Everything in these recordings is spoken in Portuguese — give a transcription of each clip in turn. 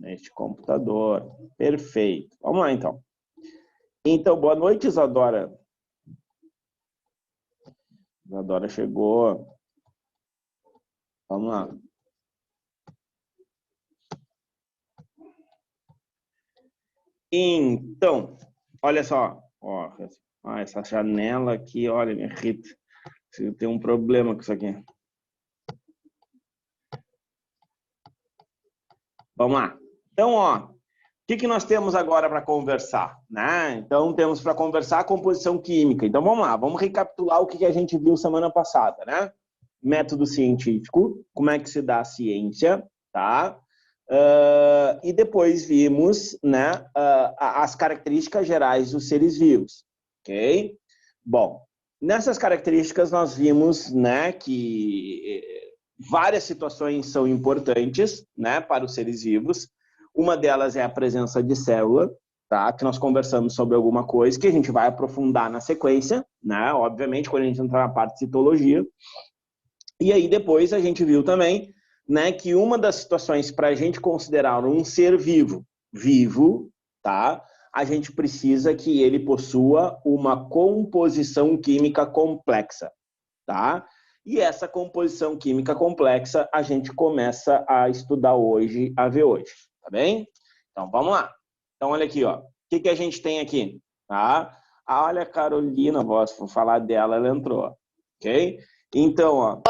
neste computador. Perfeito. Vamos lá, então. Então, boa noite, Isadora. Isadora chegou. Vamos lá. Então, olha só. Ó, essa janela aqui, olha, me irrita. Tem um problema com isso aqui. Vamos lá. Então, ó, o que nós temos agora para conversar, né? Então, temos para conversar a composição química. Então, vamos lá. Vamos recapitular o que a gente viu semana passada, né? Método científico, como é que se dá a ciência, tá? E depois vimos, né, as características gerais dos seres vivos, ok? Bom, nessas características nós vimos, né, que várias situações são importantes, né, para os seres vivos. Uma delas é a presença de célula, tá? Que nós conversamos sobre alguma coisa que a gente vai aprofundar na sequência, né? Obviamente, quando a gente entrar na parte de citologia. E aí depois a gente viu também, né, que uma das situações para a gente considerar um ser vivo, tá? A gente precisa que ele possua uma composição química complexa, tá? E essa composição química complexa a gente começa a estudar hoje, a ver hoje, tá bem? Então, vamos lá. Então, olha aqui, ó. O que a gente tem aqui, tá? Olha a Carolina, vou falar dela, ela entrou, ok? Então, ó.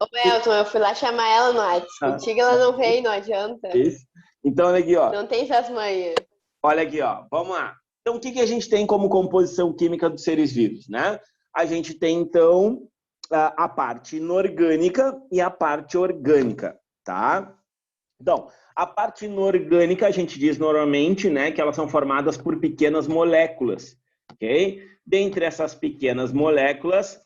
Ô, Elton, eu fui lá chamar ela no WhatsApp. Contigo ela não veio, não adianta. Isso. Então, olha aqui, ó. Não tem essas manhas. Olha aqui, ó. Vamos lá. Então, o que a gente tem como composição química dos seres vivos, né? A gente tem, então, a parte inorgânica e a parte orgânica, tá? Então, a parte inorgânica, a gente diz normalmente, né, que elas são formadas por pequenas moléculas, ok? Dentre essas pequenas moléculas,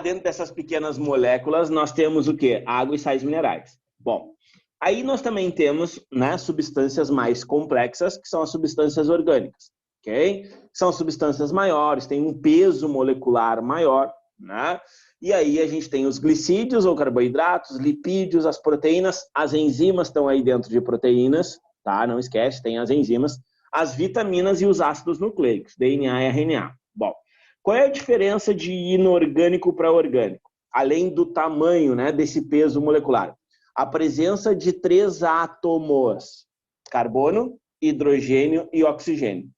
dentro dessas pequenas moléculas, nós temos o quê? Água e sais minerais. Bom, aí nós também temos, né, substâncias mais complexas, que são as substâncias orgânicas, ok? São substâncias maiores, têm um peso molecular maior, né? E aí a gente tem os glicídios ou carboidratos, lipídios, as proteínas, as enzimas estão aí dentro de proteínas, tá? Não esquece, tem as enzimas, as vitaminas e os ácidos nucleicos, DNA e RNA. Bom, qual é a diferença de inorgânico para orgânico? Além do tamanho, né, desse peso molecular. A presença de 3 átomos, carbono, hidrogênio e oxigênio.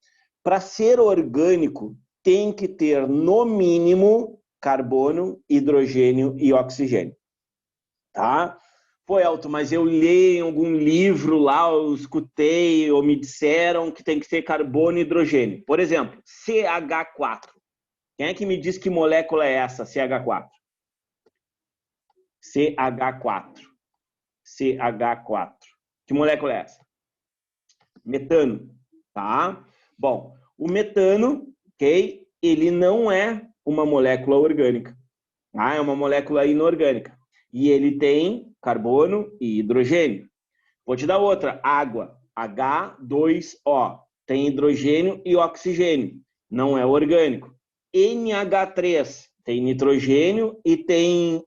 Para ser orgânico, tem que ter, no mínimo, carbono, hidrogênio e oxigênio. Tá? Pô, Elton, mas eu li em algum livro lá, eu escutei, ou me disseram que tem que ter carbono e hidrogênio. Por exemplo, CH4. Quem é que me diz que molécula é essa, CH4? CH4. CH4. Que molécula é essa? Metano, tá? Bom, o metano, ok? Ele não é uma molécula orgânica, tá? É uma molécula inorgânica. E ele tem carbono e hidrogênio. Vou te dar outra, água, H2O. Tem hidrogênio e oxigênio. Não é orgânico. NH3, tem nitrogênio e tem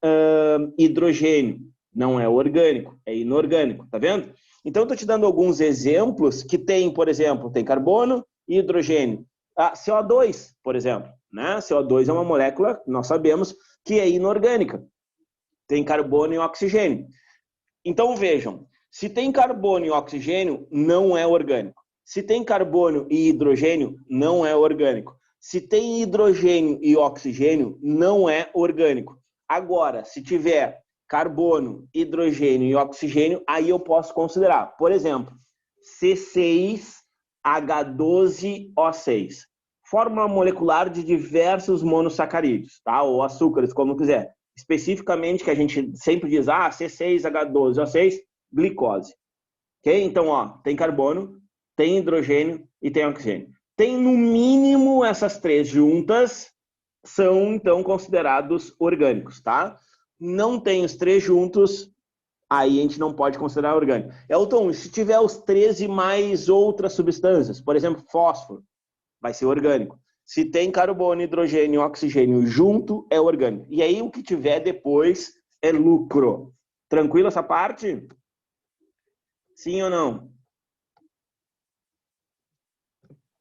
hidrogênio. Não é orgânico, é inorgânico, tá vendo? Então, estou te dando alguns exemplos que tem, por exemplo, tem carbono e hidrogênio. CO2, por exemplo, né? CO2 é uma molécula, nós sabemos, que é inorgânica. Tem carbono e oxigênio. Então, vejam, se tem carbono e oxigênio, não é orgânico. Se tem carbono e hidrogênio, não é orgânico. Se tem hidrogênio e oxigênio, não é orgânico. Agora, se tiver carbono, hidrogênio e oxigênio, aí eu posso considerar, por exemplo, C6H12O6. Fórmula molecular de diversos monossacarídeos, tá? Ou açúcares, como quiser. Especificamente, que a gente sempre diz, C6H12O6, glicose. Ok? Então, ó, tem carbono, tem hidrogênio e tem oxigênio. Tem, no mínimo, essas 3 juntas, são, então, considerados orgânicos, tá? Não tem os 3 juntos, aí a gente não pode considerar orgânico. Elton, se tiver os 13 mais outras substâncias, por exemplo, fósforo, vai ser orgânico. Se tem carbono, hidrogênio e oxigênio junto, é orgânico. E aí o que tiver depois é lucro. Tranquilo essa parte? Sim ou não?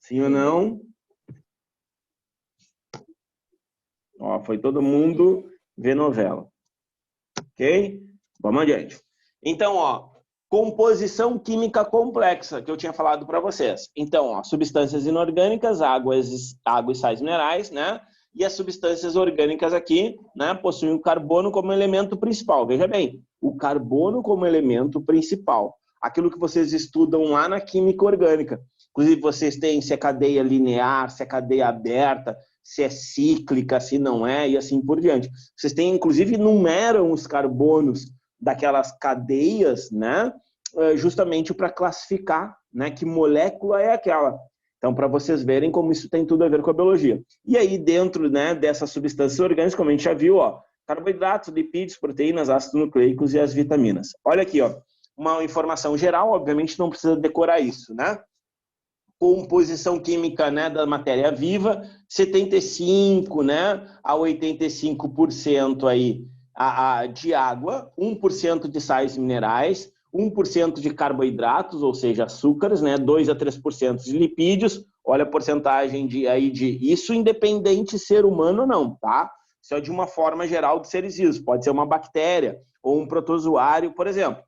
Sim ou não? Ó, foi todo mundo ver novela. Ok? Vamos adiante. Então, ó, composição química complexa, que eu tinha falado para vocês. Então, ó, substâncias inorgânicas, água e sais minerais, né? E as substâncias orgânicas aqui, né, possuem o carbono como elemento principal. Veja bem, o carbono como elemento principal. Aquilo que vocês estudam lá na química orgânica. Inclusive, vocês têm se é cadeia linear, se é cadeia aberta, se é cíclica, se não é, e assim por diante. Vocês têm, inclusive, numeram os carbonos daquelas cadeias, né, justamente para classificar, né, que molécula é aquela. Então, para vocês verem como isso tem tudo a ver com a biologia. E aí, dentro, né, dessas substâncias orgânicas, como a gente já viu, ó, carboidratos, lipídios, proteínas, ácidos nucleicos e as vitaminas. Olha aqui, ó, uma informação geral, obviamente não precisa decorar isso, né? Composição química, né, da matéria viva, 75, né, a 85% aí de água, 1% de sais minerais, 1% de carboidratos, ou seja, açúcares, né, 2 a 3% de lipídios. Olha a porcentagem de isso independente ser humano ou não, tá? Isso é de uma forma geral de seres vivos, pode ser uma bactéria ou um protozoário, por exemplo.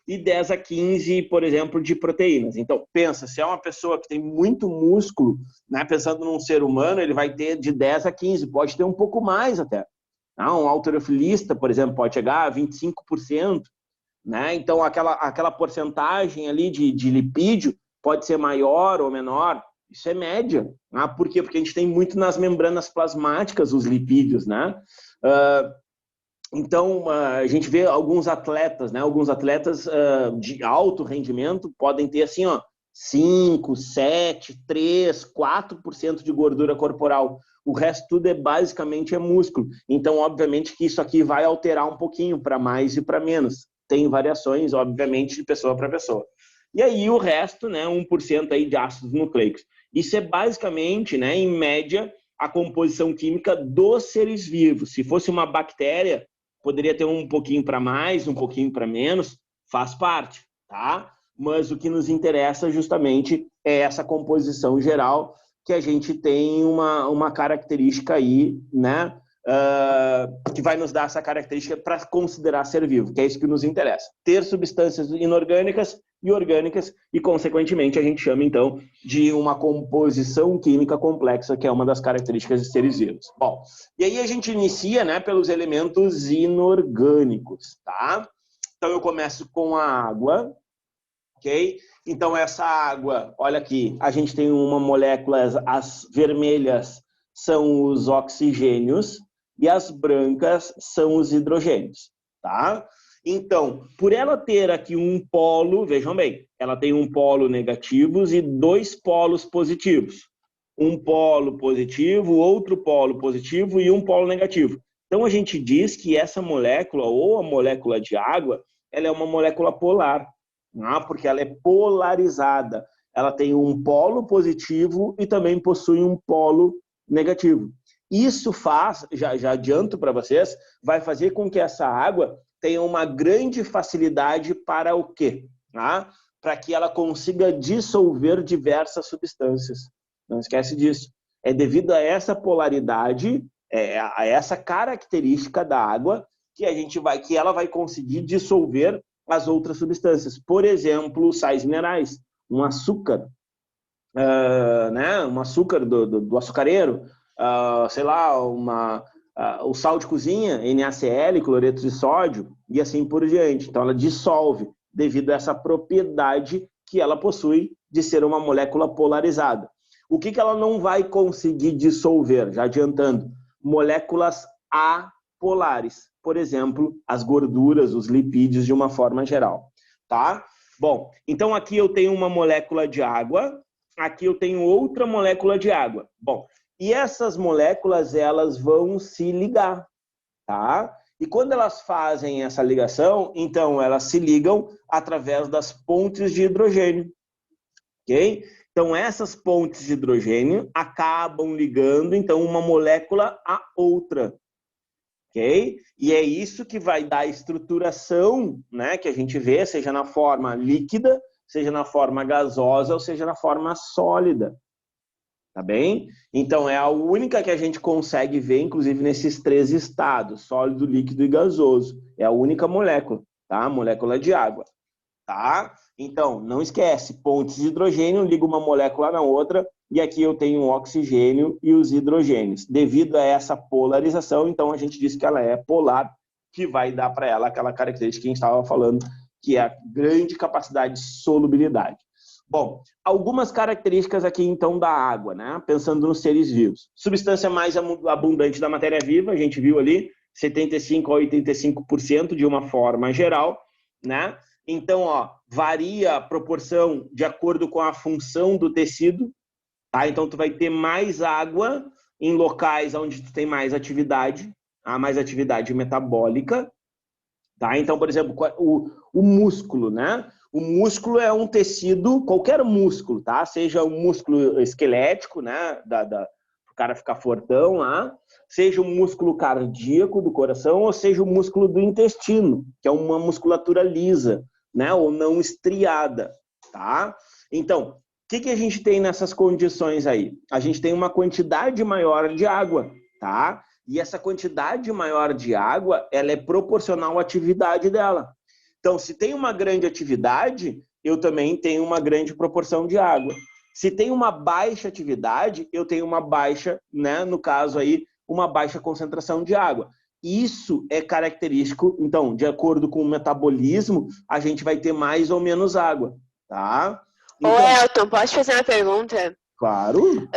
E 10 a 15, por exemplo, de proteínas. Então, pensa, se é uma pessoa que tem muito músculo, né, pensando num ser humano, ele vai ter de 10 a 15, pode ter um pouco mais até. Um halterofilista, por exemplo, pode chegar a 25%. Né? Então, aquela porcentagem ali de lipídio pode ser maior ou menor. Isso é média. Por quê? Porque a gente tem muito nas membranas plasmáticas os lipídios, né? Então, a gente vê alguns atletas, né? Alguns atletas de alto rendimento podem ter assim, ó, 5, 7, 3, 4% de gordura corporal. O resto tudo basicamente músculo. Então, obviamente que isso aqui vai alterar um pouquinho para mais e para menos. Tem variações, obviamente, de pessoa para pessoa. E aí o resto, né, 1% aí de ácidos nucleicos. Isso é basicamente, né, em média, a composição química dos seres vivos. Se fosse uma bactéria, poderia ter um pouquinho para mais, um pouquinho para menos, faz parte, tá? Mas o que nos interessa justamente é essa composição geral, que a gente tem uma característica aí, né? Que vai nos dar essa característica para considerar ser vivo, que é isso que nos interessa. Ter substâncias inorgânicas e orgânicas e, consequentemente, a gente chama, então, de uma composição química complexa, que é uma das características de seres vivos. Bom, e aí a gente inicia, né, pelos elementos inorgânicos, tá? Então, eu começo com a água, ok? Então, essa água, olha aqui, a gente tem uma molécula, as vermelhas são os oxigênios e as brancas são os hidrogênios, tá? Então, por ela ter aqui um polo, vejam bem, ela tem um polo negativos e 2 polos positivos. Um polo positivo, outro polo positivo e um polo negativo. Então, a gente diz que essa molécula, ou a molécula de água, ela é uma molécula polar, porque ela é polarizada. Ela tem um polo positivo e também possui um polo negativo. Isso faz, já adianto para vocês, vai fazer com que essa água tenha uma grande facilidade para o quê? Para que ela consiga dissolver diversas substâncias. Não esquece disso. É devido a essa polaridade, a essa característica da água, que ela vai conseguir dissolver as outras substâncias. Por exemplo, sais minerais, um açúcar, né? Um açúcar do açucareiro, sei lá, o sal de cozinha, NaCl, cloreto de sódio, e assim por diante. Então, ela dissolve devido a essa propriedade que ela possui de ser uma molécula polarizada. O que ela não vai conseguir dissolver? Já adiantando, moléculas apolares. Por exemplo, as gorduras, os lipídios de uma forma geral, tá? Bom, então aqui eu tenho uma molécula de água, aqui eu tenho outra molécula de água. Bom, e essas moléculas, elas vão se ligar, tá? E quando elas fazem essa ligação, então elas se ligam através das pontes de hidrogênio, ok? Então essas pontes de hidrogênio acabam ligando, então, uma molécula a outra, ok? E é isso que vai dar a estruturação, né, que a gente vê, seja na forma líquida, seja na forma gasosa ou seja na forma sólida. Tá bem? Então, é a única que a gente consegue ver, inclusive, nesses 3 estados, sólido, líquido e gasoso. É a única molécula, tá? Molécula de água, tá? Então, não esquece, pontes de hidrogênio, liga uma molécula na outra, e aqui eu tenho o oxigênio e os hidrogênios. Devido a essa polarização, então, a gente diz que ela é polar, que vai dar para ela aquela característica que a gente estava falando, que é a grande capacidade de solubilidade. Bom, algumas características aqui, então, da água, né? Pensando nos seres vivos. Substância mais abundante da matéria viva, a gente viu ali, 75% a 85% de uma forma geral, né? Então, ó, varia a proporção de acordo com a função do tecido, tá? Então, tu vai ter mais água em locais onde tu tem mais atividade, a mais atividade metabólica, tá? Então, por exemplo, o músculo, né? O músculo é um tecido, qualquer músculo, tá? Seja um músculo esquelético, né? O cara ficar fortão lá, seja um músculo cardíaco do coração, ou seja o músculo do intestino, que é uma musculatura lisa, né? Ou não estriada, tá? Então, o que a gente tem nessas condições aí? A gente tem uma quantidade maior de água, tá? E essa quantidade maior de água, ela é proporcional à atividade dela. Então, se tem uma grande atividade, eu também tenho uma grande proporção de água. Se tem uma baixa atividade, eu tenho uma baixa, né, no caso aí, uma baixa concentração de água. Isso é característico, então, de acordo com o metabolismo, a gente vai ter mais ou menos água, tá? Então, Ô, Elton, posso te fazer uma pergunta? Claro.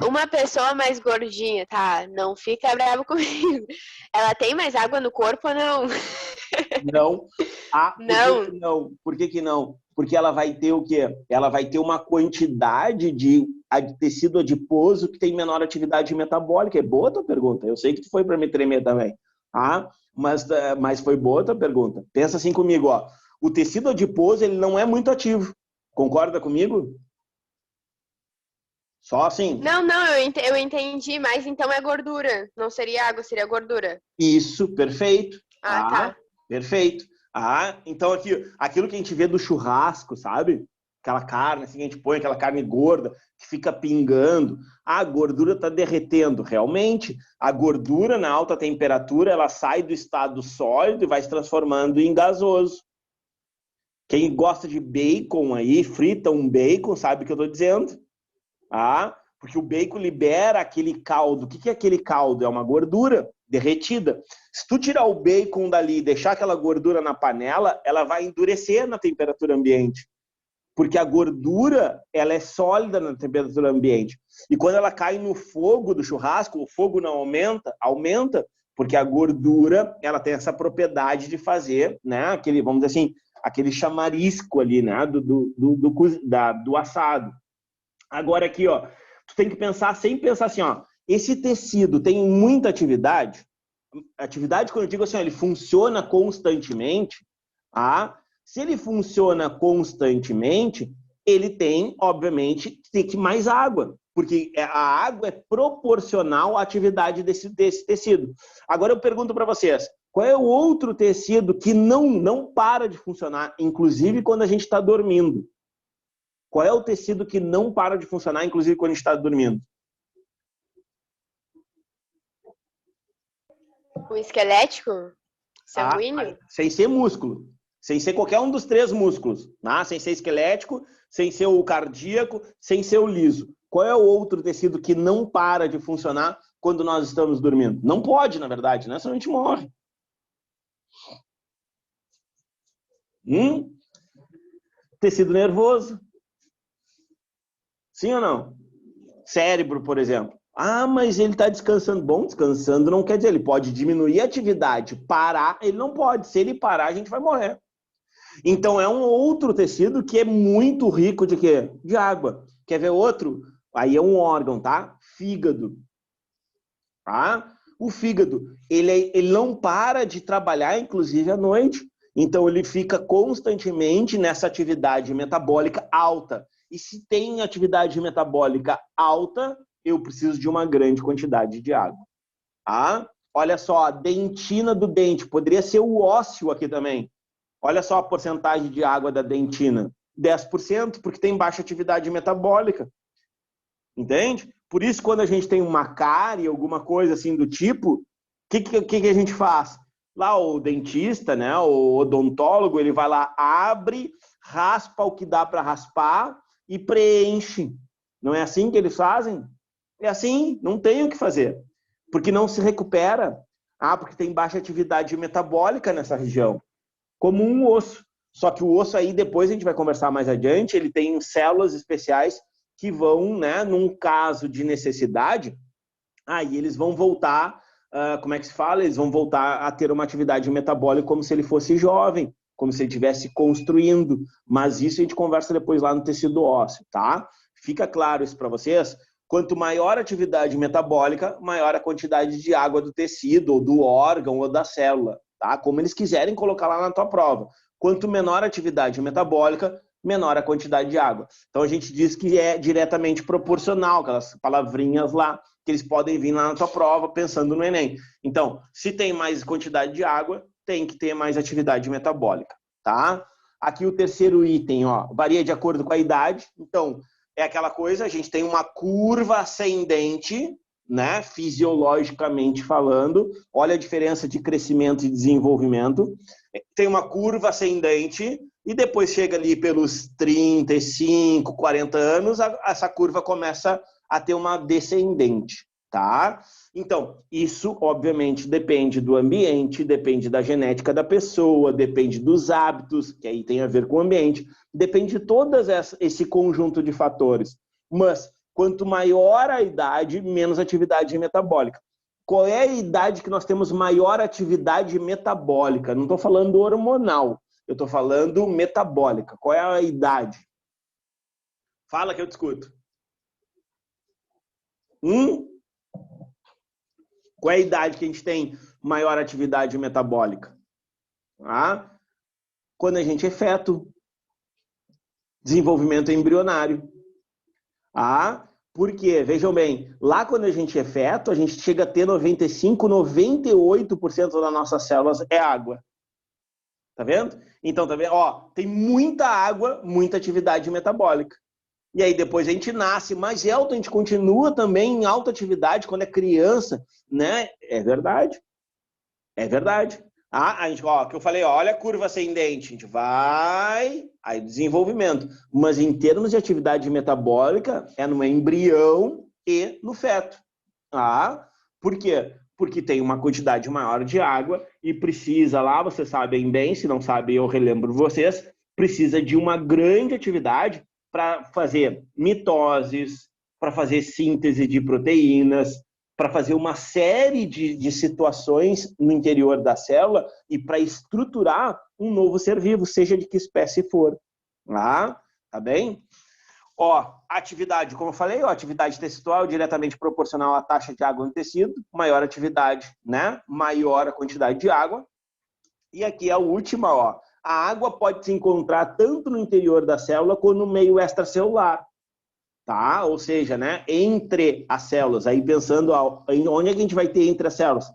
Uma pessoa mais gordinha, tá? Não fica brava comigo. Ela tem mais água no corpo ou não? Não. Ah, por Não. que não? Por que não? Porque ela vai ter o quê? Ela vai ter uma quantidade de tecido adiposo que tem menor atividade metabólica. É boa a tua pergunta. Eu sei que tu foi para me tremer também. Ah, mas foi boa a tua pergunta. Pensa assim comigo, ó. O tecido adiposo, ele não é muito ativo. Concorda comigo? Só assim. Não, eu entendi, mas então é gordura. Não seria água, seria gordura. Isso, perfeito. Ah, tá. Perfeito. Então aquilo que a gente vê do churrasco, sabe? Aquela carne assim, que a gente põe, aquela carne gorda, que fica pingando. A gordura está derretendo. Realmente, a gordura na alta temperatura, ela sai do estado sólido e vai se transformando em gasoso. Quem gosta de bacon aí, frita um bacon, sabe o que eu estou dizendo? Porque o bacon libera aquele caldo. O que é aquele caldo? É uma gordura derretida. Se tu tirar o bacon dali e deixar aquela gordura na panela, ela vai endurecer na temperatura ambiente. Porque a gordura, ela é sólida na temperatura ambiente. E quando ela cai no fogo do churrasco, o fogo não aumenta, porque a gordura, ela tem essa propriedade de fazer, né, aquele, vamos dizer assim, aquele chamarisco ali, né, do assado. Agora aqui, ó, tu tem que pensar, sempre pensar assim, ó, esse tecido tem muita atividade. Atividade, quando eu digo assim, ó, ele funciona constantemente, se ele funciona constantemente, ele tem, obviamente, que ter mais água, porque a água é proporcional à atividade desse tecido. Agora eu pergunto para vocês, qual é o outro tecido que não para de funcionar, inclusive quando a gente está dormindo? Qual é o tecido que não para de funcionar, inclusive quando a gente está dormindo? O esquelético? Sanguíneo? Sem ser músculo. Sem ser qualquer um dos 3 músculos. Sem ser esquelético, sem ser o cardíaco, sem ser o liso. Qual é o outro tecido que não para de funcionar quando nós estamos dormindo? Não pode, na verdade, né? Senão a gente morre. Tecido nervoso. Sim ou não? Cérebro, por exemplo. Mas ele está descansando. Bom, descansando não quer dizer, ele pode diminuir a atividade. Parar, ele não pode. Se ele parar, a gente vai morrer. Então, é um outro tecido que é muito rico de quê? De água. Quer ver outro? Aí é um órgão, tá? Fígado. O fígado, ele não para de trabalhar, inclusive à noite. Então, ele fica constantemente nessa atividade metabólica alta. E se tem atividade metabólica alta, eu preciso de uma grande quantidade de água. Olha só, a dentina do dente. Poderia ser o ósseo aqui também. Olha só a porcentagem de água da dentina. 10%, porque tem baixa atividade metabólica. Entende? Por isso, quando a gente tem uma cárie, alguma coisa assim do tipo, o que a gente faz? Lá o dentista, né, o odontólogo, ele vai lá, abre, raspa o que dá para raspar e preenche. Não é assim que eles fazem? É assim, não tem o que fazer. Porque não se recupera. Porque tem baixa atividade metabólica nessa região. Como um osso. Só que o osso aí, depois a gente vai conversar mais adiante, ele tem células especiais que vão, né, num caso de necessidade, aí eles vão voltar, como é que se fala? Eles vão voltar a ter uma atividade metabólica como se ele fosse jovem, como se ele estivesse construindo. Mas isso a gente conversa depois lá no tecido ósseo, tá? Fica claro isso para vocês? Quanto maior a atividade metabólica, maior a quantidade de água do tecido, ou do órgão, ou da célula, tá? Como eles quiserem colocar lá na tua prova. Quanto menor a atividade metabólica, menor a quantidade de água. Então a gente diz que é diretamente proporcional, aquelas palavrinhas lá, que eles podem vir lá na tua prova pensando no Enem. Então, se tem mais quantidade de água, tem que ter mais atividade metabólica, tá? Aqui o terceiro item, ó, varia de acordo com a idade. Então, é aquela coisa, a gente tem uma curva ascendente, né, fisiologicamente falando. Olha a diferença de crescimento e desenvolvimento. Tem uma curva ascendente e depois chega ali pelos 35, 40 anos, essa curva começa a ter uma descendente, tá? Então, isso obviamente depende do ambiente, depende da genética da pessoa, depende dos hábitos, que aí tem a ver com o ambiente, depende de todo esse conjunto de fatores. Mas quanto maior a idade, menos atividade metabólica. Qual é a idade que nós temos maior atividade metabólica? Não estou falando hormonal, eu estou falando metabólica. Qual é a idade? Fala que eu te escuto. Qual é a idade que a gente tem maior atividade metabólica? Quando a gente é feto. Desenvolvimento embrionário. Por quê? Vejam bem, lá quando a gente é feto, a gente chega a ter 95, 98% das nossas células é água. Tá vendo? Então, tá vendo? Ó, tem muita água, muita atividade metabólica. E aí depois a gente nasce mais alto, a gente continua também em alta atividade quando é criança, né? É verdade. É verdade. A gente, ó, que eu falei, ó, olha a curva ascendente, a gente vai, aí desenvolvimento. Mas em termos de atividade metabólica, é no embrião e no feto. Por quê? Porque tem uma quantidade maior de água e precisa lá, vocês sabem bem, se não sabem eu relembro vocês, precisa de uma grande atividade para fazer mitoses, para fazer síntese de proteínas, para fazer uma série de situações no interior da célula e para estruturar um novo ser vivo, seja de que espécie for. Tá bem? Ó, atividade, como eu falei, ó, atividade tecidual diretamente proporcional à taxa de água no tecido, maior atividade, né? Maior a quantidade de água. E aqui a última, ó. A água pode se encontrar tanto no interior da célula quanto no meio extracelular. Tá? Ou seja, né, entre as células, aí pensando onde é que a gente vai ter entre as células?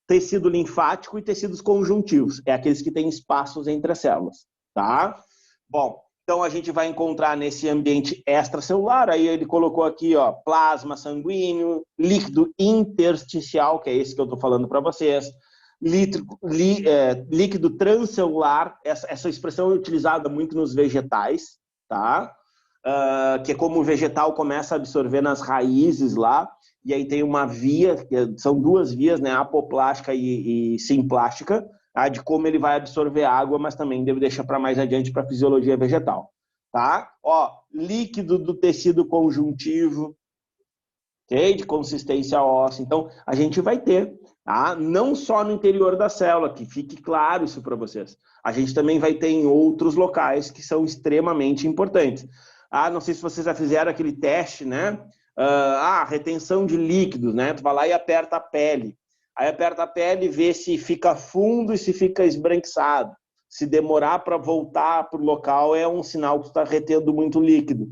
Tecido linfático e tecidos conjuntivos, é aqueles que têm espaços entre as células, tá? Bom, então a gente vai encontrar nesse ambiente extracelular, aí ele colocou aqui, ó, plasma sanguíneo, líquido intersticial, que é esse que eu tô falando para vocês, líquido transcelular, essa expressão é utilizada muito nos vegetais, tá? Que é como o vegetal começa a absorver nas raízes lá, e aí tem uma via, são duas vias, né, apoplástica e simplástica, de como ele vai absorver água, mas também deve deixar para mais adiante para a fisiologia vegetal, tá? Ó, líquido do tecido conjuntivo, okay? De consistência óssea, então a gente vai ter, tá? Não só no interior da célula, que fique claro isso para vocês, a gente também vai ter em outros locais que são extremamente importantes. Não sei se vocês já fizeram aquele teste, né? Retenção de líquidos, né? Tu vai lá e aperta a pele. Aí aperta a pele e vê se fica fundo e se fica esbranquiçado. Se demorar para voltar para o local, é um sinal que tu está retendo muito líquido.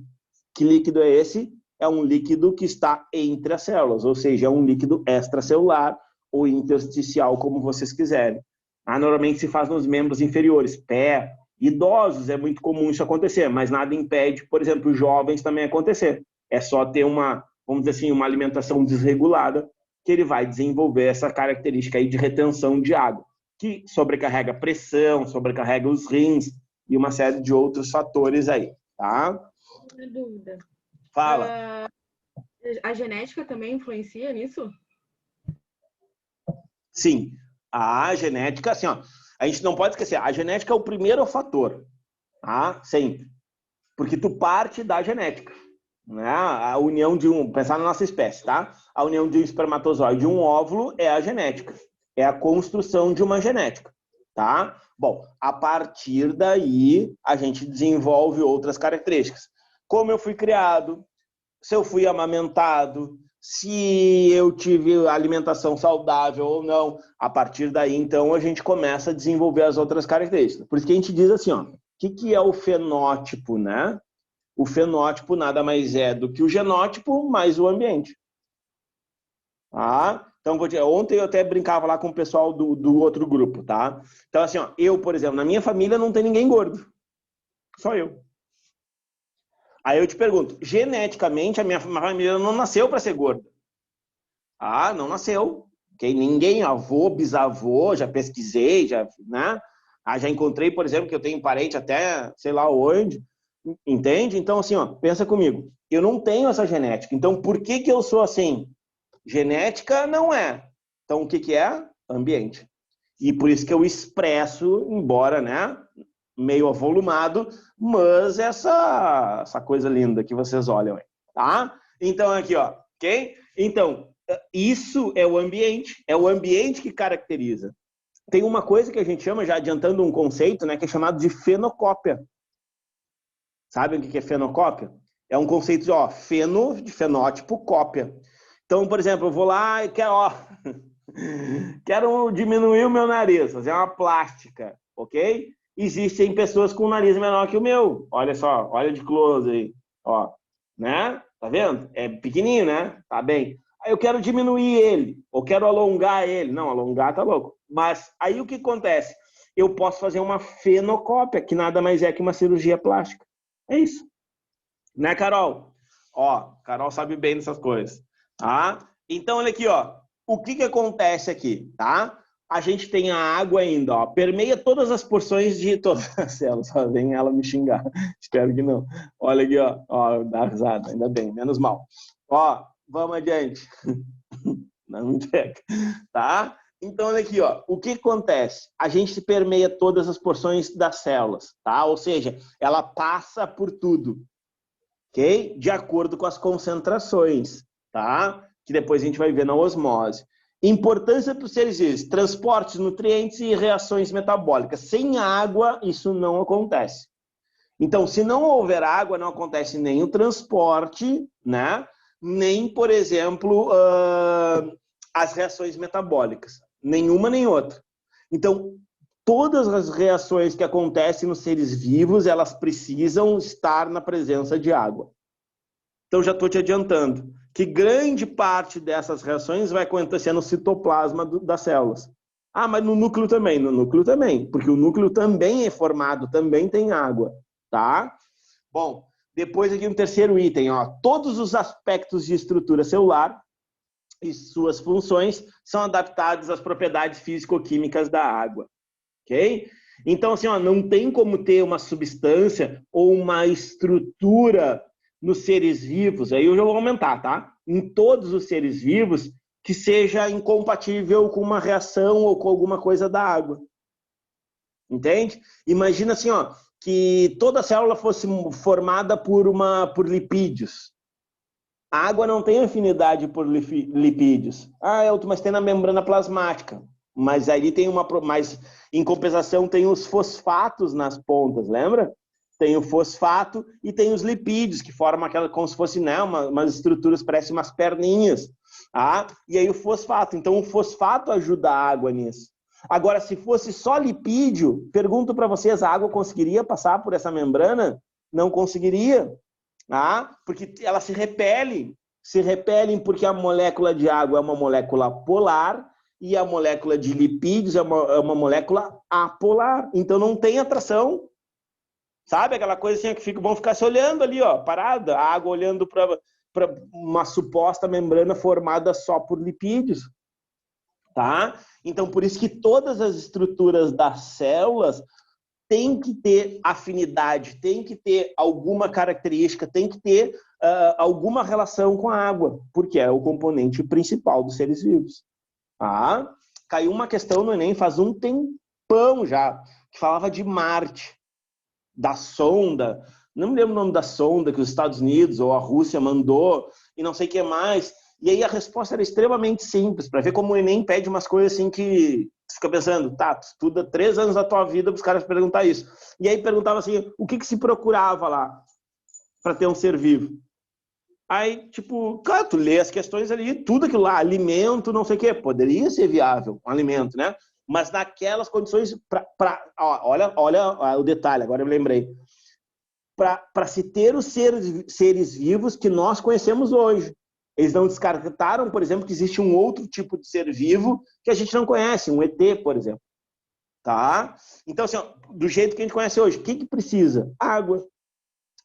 Que líquido é esse? É um líquido que está entre as células, ou seja, é um líquido extracelular, ou intersticial, como vocês quiserem. Normalmente se faz nos membros inferiores, pé. Idosos é muito comum isso acontecer, mas nada impede, por exemplo, jovens também acontecer. É só ter uma, vamos dizer assim, uma alimentação desregulada que ele vai desenvolver essa característica aí de retenção de água, que sobrecarrega a pressão, sobrecarrega os rins e uma série de outros fatores aí, tá? Uma dúvida. Fala. A genética também influencia nisso? Sim. A genética, assim, ó, a gente não pode esquecer, a genética é o primeiro fator, tá? Sempre. Porque tu parte da genética, né? A união de pensar na nossa espécie, tá? A união de um espermatozoide e um óvulo é a genética. É a construção de uma genética, tá? Bom, a partir daí, a gente desenvolve outras características. Como eu fui criado, se eu fui amamentado, se eu tive alimentação saudável ou não. A partir daí, então, a gente começa a desenvolver as outras características. Por isso que a gente diz assim, ó, o que é o fenótipo, né? O fenótipo nada mais é do que o genótipo mais o ambiente. Tá? Então, ontem eu até brincava lá com o pessoal do outro grupo, tá? Então, assim, ó, eu, por exemplo, na minha família não tem ninguém gordo. Só eu. Aí eu te pergunto, geneticamente a minha família não nasceu para ser gorda. Ah, não nasceu. Okay? Ninguém, avô, bisavô, já pesquisei, já, né? Já encontrei, por exemplo, que eu tenho parente até, sei lá onde, entende? Então, assim, ó, pensa comigo. Eu não tenho essa genética. Então, por que eu sou assim? Genética não é. Então, o que é? Ambiente. E por isso que eu expresso, embora, né, meio avolumado, mas essa coisa linda que vocês olham aí, tá? Então, aqui, ó, ok? Então, isso é o ambiente que caracteriza. Tem uma coisa que a gente chama, já adiantando um conceito, né, que é chamado de fenocópia. Sabe o que é fenocópia? É um conceito de, ó, feno, de fenótipo, cópia. Então, por exemplo, eu vou lá e quero, ó, quero diminuir o meu nariz, fazer uma plástica, ok? Existem pessoas com um nariz menor que o meu. Olha só, olha de close aí, ó, né? Tá vendo? É pequenininho, né? Tá bem. Aí eu quero diminuir ele, ou quero alongar ele. Não, alongar tá louco. Mas aí o que acontece? Eu posso fazer uma fenocópia, que nada mais é que uma cirurgia plástica. É isso. Né, Carol? Ó, Carol sabe bem dessas coisas. Tá? Então, olha aqui, ó. O que acontece aqui, tá? A gente tem a água ainda, ó. Permeia todas as porções de todas as células. Só vem ela me xingar. Espero que não. Olha aqui, ó. Ó, dá risada. Ainda bem, menos mal. Ó, vamos adiante. Não me pega. Tá? Então, olha aqui, ó. O que acontece? A gente permeia todas as porções das células, tá? Ou seja, ela passa por tudo, ok? De acordo com as concentrações, tá? Que depois a gente vai ver na osmose. Importância para os seres vivos: transporte de nutrientes e reações metabólicas. Sem água, isso não acontece. Então, se não houver água, não acontece nem o transporte, né? Nem, por exemplo, as reações metabólicas. Nenhuma nem outra. Então, todas as reações que acontecem nos seres vivos, elas precisam estar na presença de água. Então, já estou te adiantando que grande parte dessas reações vai acontecer no citoplasma das células. Ah, mas no núcleo também. No núcleo também, porque o núcleo também é formado, também tem água, tá? Bom, depois aqui no terceiro item, ó, todos os aspectos de estrutura celular e suas funções são adaptados às propriedades físico-químicas da água, ok? Então, assim, ó, não tem como ter uma substância ou uma estrutura nos seres vivos, aí eu já vou aumentar, tá? Em todos os seres vivos, que seja incompatível com uma reação ou com alguma coisa da água. Entende? Imagina assim, ó, que toda célula fosse formada por lipídios. A água não tem afinidade por lipídios. Ah, Elton, mas tem na membrana plasmática. Mas aí tem mas em compensação tem os fosfatos nas pontas, lembra? Tem o fosfato e tem os lipídios, que formam aquela, como se fosse, né, umas estruturas, parecem umas perninhas. Tá? E aí o fosfato. Então o fosfato ajuda a água nisso. Agora, se fosse só lipídio, pergunto para vocês, a água conseguiria passar por essa membrana? Não conseguiria. Ah, porque elas se repelem porque a molécula de água é uma molécula polar e a molécula de lipídios é uma molécula apolar, então não tem atração. Sabe aquela coisa assim que vão ficar se olhando ali, ó, parada, a água olhando para uma suposta membrana formada só por lipídios, tá? Então, por isso que todas as estruturas das células têm que ter afinidade, tem que ter alguma característica, tem que ter alguma relação com a água, porque é o componente principal dos seres vivos. Tá? Caiu uma questão no Enem faz um tempão já, que falava de Marte, da sonda, não me lembro o nome da sonda que os Estados Unidos ou a Rússia mandou, e não sei o que mais. E aí a resposta era extremamente simples, para ver como o Enem pede umas coisas assim que tu fica pensando, tá, tu estuda 3 anos da tua vida para os caras perguntar isso. E aí perguntava assim, o que se procurava lá para ter um ser vivo? Aí, tipo, cara, tu lê as questões ali, tudo aquilo lá, alimento, não sei o quê, poderia ser viável, um alimento, né? Mas naquelas condições, olha o detalhe, agora eu me lembrei, para se ter os seres vivos que nós conhecemos hoje. Eles não descartaram, por exemplo, que existe um outro tipo de ser vivo que a gente não conhece, um ET, por exemplo. Tá? Então, assim, do jeito que a gente conhece hoje, o que precisa? Água.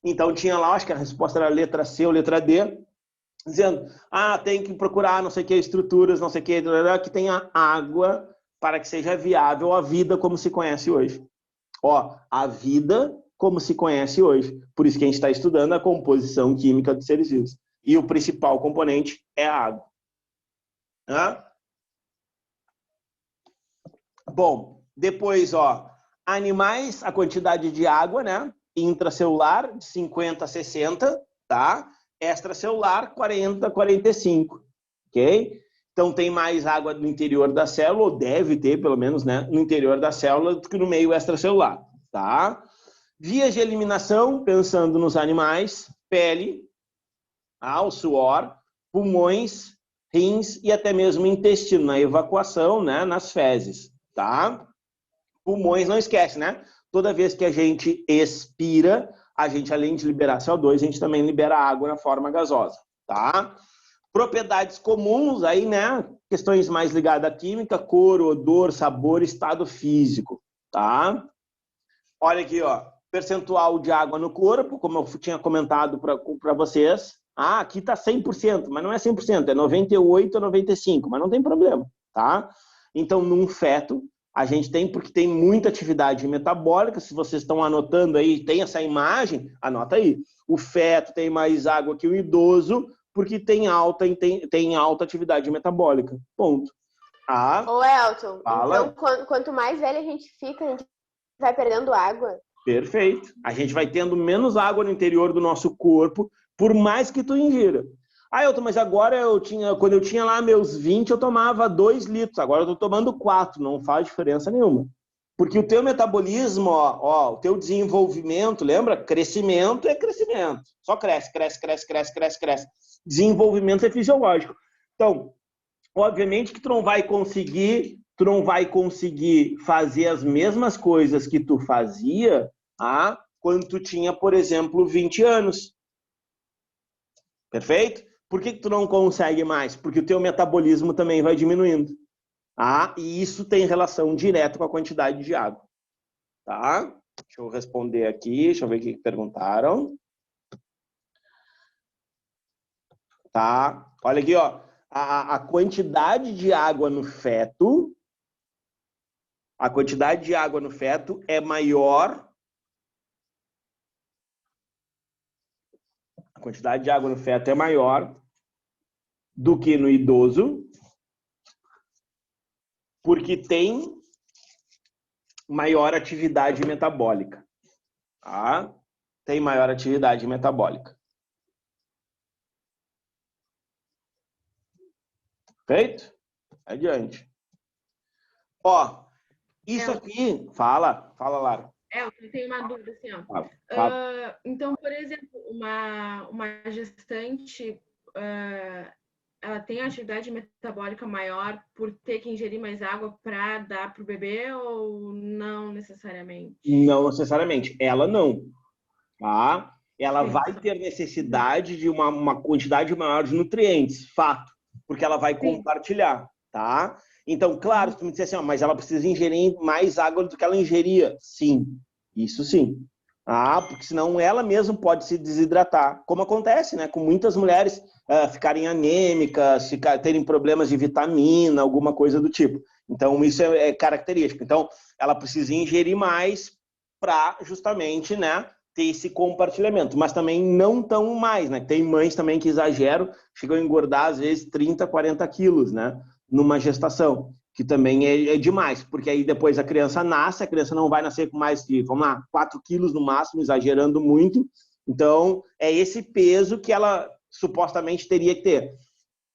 Então, tinha lá, acho que a resposta era letra C ou letra D, dizendo, tem que procurar não sei o que, estruturas, não sei o que tenha água para que seja viável a vida como se conhece hoje. Ó, a vida como se conhece hoje. Por isso que a gente está estudando a composição química dos seres vivos. E o principal componente é a água. Bom, depois, ó, animais, a quantidade de água, né? Intracelular, de 50 a 60, tá? Extracelular, 40 a 45, ok? Então, tem mais água no interior da célula, ou deve ter, pelo menos, né? No interior da célula do que no meio extracelular, tá? Vias de eliminação, pensando nos animais, pele, o suor, pulmões, rins e até mesmo intestino, na evacuação, né? Nas fezes, tá? Pulmões, não esquece, né? Toda vez que a gente expira, a gente, além de liberar CO2, a gente também libera água na forma gasosa, tá? Propriedades comuns, aí, né? Questões mais ligadas à química, cor, odor, sabor, estado físico, tá? Olha aqui, ó. Percentual de água no corpo, como eu tinha comentado para vocês. Aqui tá 100%, mas não é 100%, é 98 a 95%, mas não tem problema, tá? Então, num feto, a gente tem, porque tem muita atividade metabólica, se vocês estão anotando aí, tem essa imagem, anota aí. O feto tem mais água que o idoso, porque tem alta atividade metabólica. Ponto. Ô, Elton, fala. Então quanto mais velho a gente fica, a gente vai perdendo água. Perfeito. A gente vai tendo menos água no interior do nosso corpo, por mais que tu ingira. Elton, mas agora quando eu tinha lá meus 20, eu tomava 2 litros. Agora eu tô tomando 4, não faz diferença nenhuma. Porque o teu metabolismo, o teu desenvolvimento, lembra? Crescimento é crescimento. Só cresce. Desenvolvimento é fisiológico. Então, obviamente que tu não vai conseguir fazer as mesmas coisas que tu fazia quando tu tinha, por exemplo, 20 anos. Perfeito? Por que tu não consegue mais? Porque o teu metabolismo também vai diminuindo. E isso tem relação direta com a quantidade de água. Tá? Deixa eu responder aqui, deixa eu ver o que perguntaram. Tá? Olha aqui, ó. A quantidade de água no feto, é maior. A quantidade de água no feto é maior do que no idoso, porque tem maior atividade metabólica. Tá? Tem maior atividade metabólica. Feito? Adiante. Ó, isso aqui... Fala, Lara. Eu tenho uma dúvida, assim, ó. Fala. Então, por exemplo, uma gestante, ela tem atividade metabólica maior por ter que ingerir mais água para dar para o bebê ou não necessariamente? Não necessariamente. Ela não. Tá? Ela Sim, vai ter necessidade de uma quantidade maior de nutrientes, fato, porque ela vai compartilhar, tá? Então, claro, se tu me disser assim, ó, mas ela precisa ingerir mais água do que ela ingeria. Sim, isso sim. Porque senão ela mesma pode se desidratar, como acontece, né, com muitas mulheres ficarem anêmicas, terem problemas de vitamina, alguma coisa do tipo. Então, isso é característico. Então, ela precisa ingerir mais para justamente, né, ter esse compartilhamento, mas também não tão mais, né? Tem mães também que exageram, chegam a engordar às vezes 30, 40 quilos, né, numa gestação, que também é demais, porque aí depois a criança nasce, a criança não vai nascer com mais de, vamos lá, 4 quilos no máximo, exagerando muito. Então, é esse peso que ela supostamente teria que ter.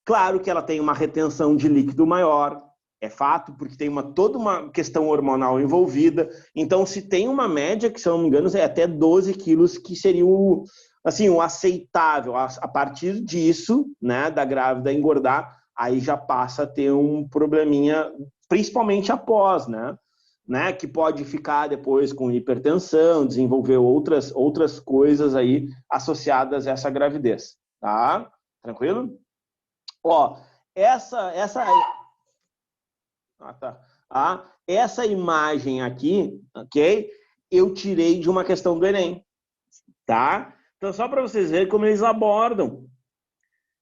Claro que ela tem uma retenção de líquido maior, é fato, porque tem toda uma questão hormonal envolvida. Então, se tem uma média, que se eu não me engano, é até 12 quilos, que seria o aceitável. A partir disso, né, da grávida engordar, aí já passa a ter um probleminha, principalmente após, né, que pode ficar depois com hipertensão, desenvolver outras coisas aí associadas a essa gravidez, tá? Tranquilo? Ó, essa imagem aqui, ok? Eu tirei de uma questão do Enem, tá? Então, só para vocês verem como eles abordam,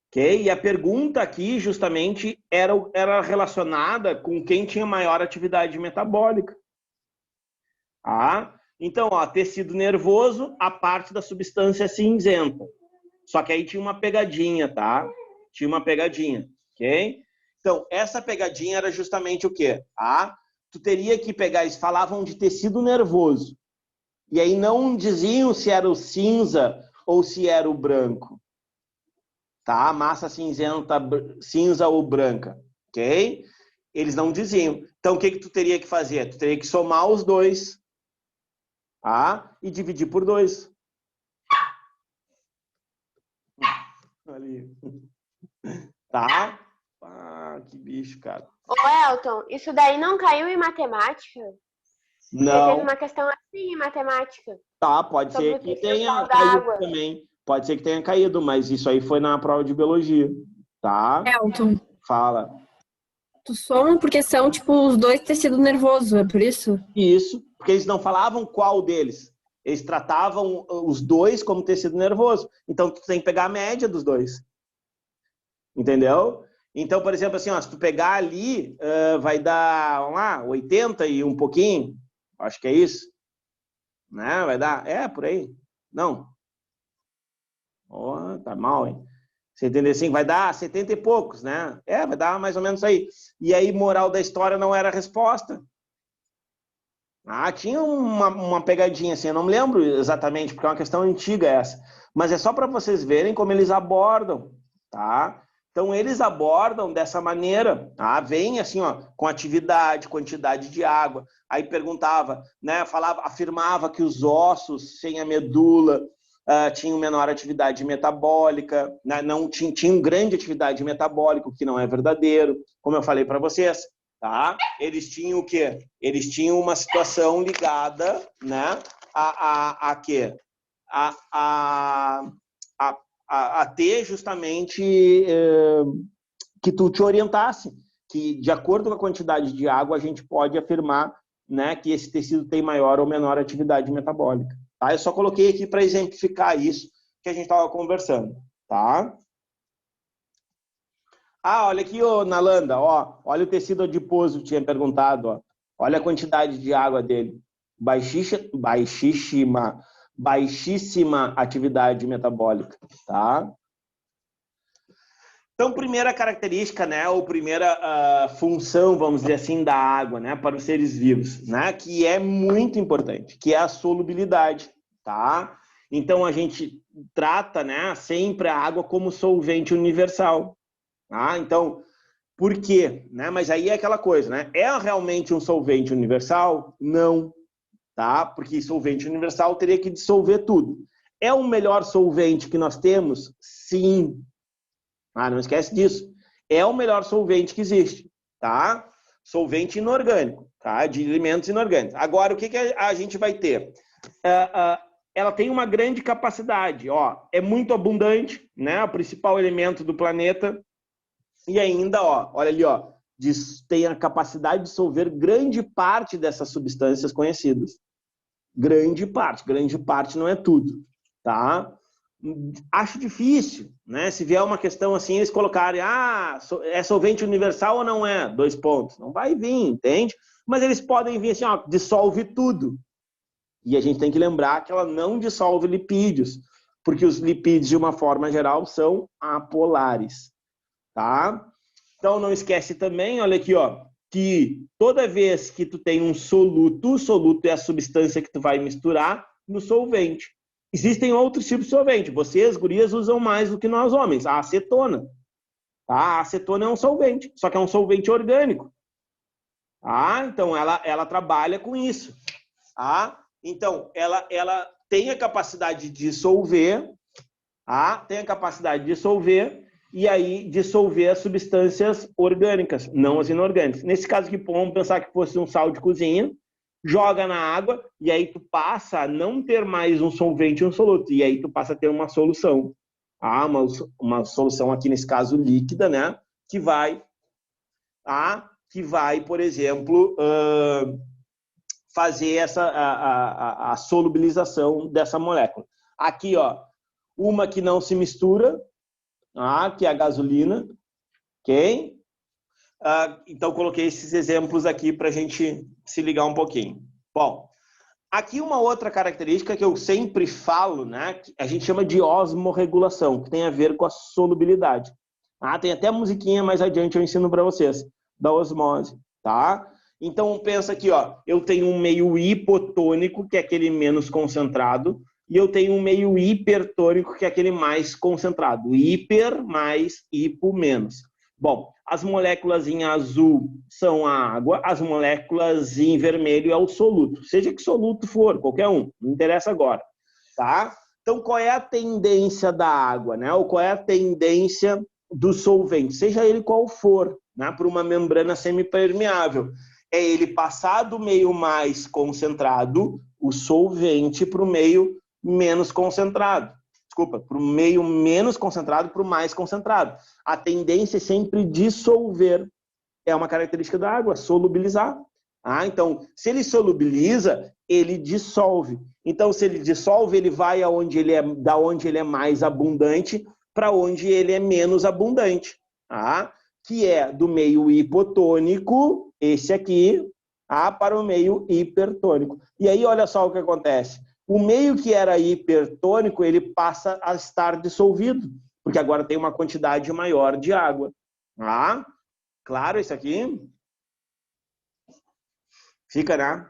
ok? E a pergunta aqui, justamente, era relacionada com quem tinha maior atividade metabólica. Então, ó, tecido nervoso, a parte da substância cinzenta. Só que aí tinha uma pegadinha, tá? Tinha uma pegadinha, ok? Então, essa pegadinha era justamente o quê? Tu teria que pegar, eles falavam de tecido nervoso. E aí não diziam se era o cinza ou se era o branco. Tá? Massa cinzenta, cinza ou branca, ok? Eles não diziam. Então, o que tu teria que fazer? Tu teria que somar os dois, e dividir por 2. Ali. Tá? Que bicho, cara. Ô, Elton, isso daí não caiu em matemática? Não. Teve uma questão assim em matemática. Tá, pode ser que tenha caído também. Pode ser que tenha caído, mas isso aí foi na prova de biologia, tá? Elton. Fala. Tu soma porque são, tipo, os dois tecidos nervosos, é por isso? Isso, porque eles não falavam qual deles. Eles tratavam os dois como tecido nervoso. Então, tu tem que pegar a média dos dois. Entendeu? Então, por exemplo, assim, ó, se tu pegar ali, vai dar, vamos lá, 80 e um pouquinho. Acho que é isso. Né? Vai dar? Por aí. Não. Tá mal, hein? 75, vai dar 70 e poucos, né? Vai dar mais ou menos aí. E aí, moral da história não era a resposta. Tinha uma pegadinha assim, eu não me lembro exatamente, porque é uma questão antiga essa. Mas é só para vocês verem como eles abordam, tá? Então, eles abordam dessa maneira, vem assim, ó, com atividade, quantidade de água. Aí perguntava, né, afirmava que os ossos sem a medula tinham menor atividade metabólica, né, não tinham grande atividade metabólica, o que não é verdadeiro, como eu falei para vocês, tá? Eles tinham o quê? Eles tinham uma situação ligada, né, a quê? A ter justamente que tu te orientasse, que de acordo com a quantidade de água a gente pode afirmar, né, que esse tecido tem maior ou menor atividade metabólica. Tá? Eu só coloquei aqui para exemplificar isso que a gente estava conversando. Tá? Olha aqui, Nalanda, olha o tecido adiposo que tinha perguntado. Olha a quantidade de água dele. Baixíssima atividade metabólica, tá? Então, primeira característica, né, ou primeira função, vamos dizer assim, da água, né, para os seres vivos, né, que é muito importante, que é a solubilidade, tá? Então, a gente trata, né, sempre a água como solvente universal, tá? Então, por quê? Né? Mas aí é aquela coisa, né? É realmente um solvente universal? Não. Tá? Porque solvente universal teria que dissolver tudo. É o melhor solvente que nós temos? Sim. Não esquece disso. É o melhor solvente que existe, tá? Solvente inorgânico, tá? De alimentos inorgânicos. Agora, o que a gente vai ter? Ela tem uma grande capacidade, é muito abundante, né? O principal elemento do planeta. E ainda, olha ali, tem a capacidade de dissolver grande parte dessas substâncias conhecidas. Grande parte não é tudo, tá? Acho difícil, né? Se vier uma questão assim, eles colocarem, é solvente universal ou não é? 2 pontos. Não vai vir, entende? Mas eles podem vir assim, ó, dissolve tudo. E a gente tem que lembrar que ela não dissolve lipídios, porque os lipídios, de uma forma geral, são apolares, tá? Então, não esquece também, olha aqui, ó, que toda vez que tu tem um soluto, o soluto é a substância que tu vai misturar no solvente. Existem outros tipos de solvente. Vocês, gurias, usam mais do que nós homens. A acetona. Tá? A acetona é um solvente, só que é um solvente orgânico. Tá? Então, ela trabalha com isso. Tá? Então, ela tem a capacidade de dissolver, tá? Tem a capacidade de dissolver, e aí dissolver as substâncias orgânicas, não as inorgânicas. Nesse caso aqui, vamos pensar que fosse um sal de cozinha, joga na água, e aí tu passa a não ter mais um solvente e um soluto, e aí tu passa a ter uma solução. Ah, uma solução aqui, nesse caso, líquida, né? Que vai, por exemplo, fazer a solubilização dessa molécula. Aqui, ó, uma que não se mistura, que é a gasolina, ok? Então, coloquei esses exemplos aqui para a gente se ligar um pouquinho. Bom, aqui uma outra característica que eu sempre falo, né? Que a gente chama de osmorregulação, que tem a ver com a solubilidade. Tem até musiquinha mais adiante, eu ensino para vocês, da osmose, tá? Então, pensa aqui, ó, eu tenho um meio hipotônico, que é aquele menos concentrado, e eu tenho um meio hipertônico, que é aquele mais concentrado. Hiper mais hipo menos. Bom, as moléculas em azul são a água, as moléculas em vermelho é o soluto. Seja que soluto for, qualquer um, não interessa agora, tá? Então, qual é a tendência da água, né? Ou qual é a tendência do solvente? Seja ele qual for, né? Por uma membrana semipermeável. É ele passar do meio mais concentrado, o solvente, para o meio menos concentrado. Desculpa, para o meio menos concentrado para o mais concentrado. A tendência é sempre dissolver. É uma característica da água, solubilizar. Então, se ele solubiliza, ele dissolve. Então, se ele dissolve, ele vai da onde ele é mais abundante para onde ele é menos abundante. Que é do meio hipotônico, esse aqui, para o meio hipertônico. E aí, olha só o que acontece. O meio que era hipertônico, ele passa a estar dissolvido, porque agora tem uma quantidade maior de água. Claro isso aqui? Fica, né?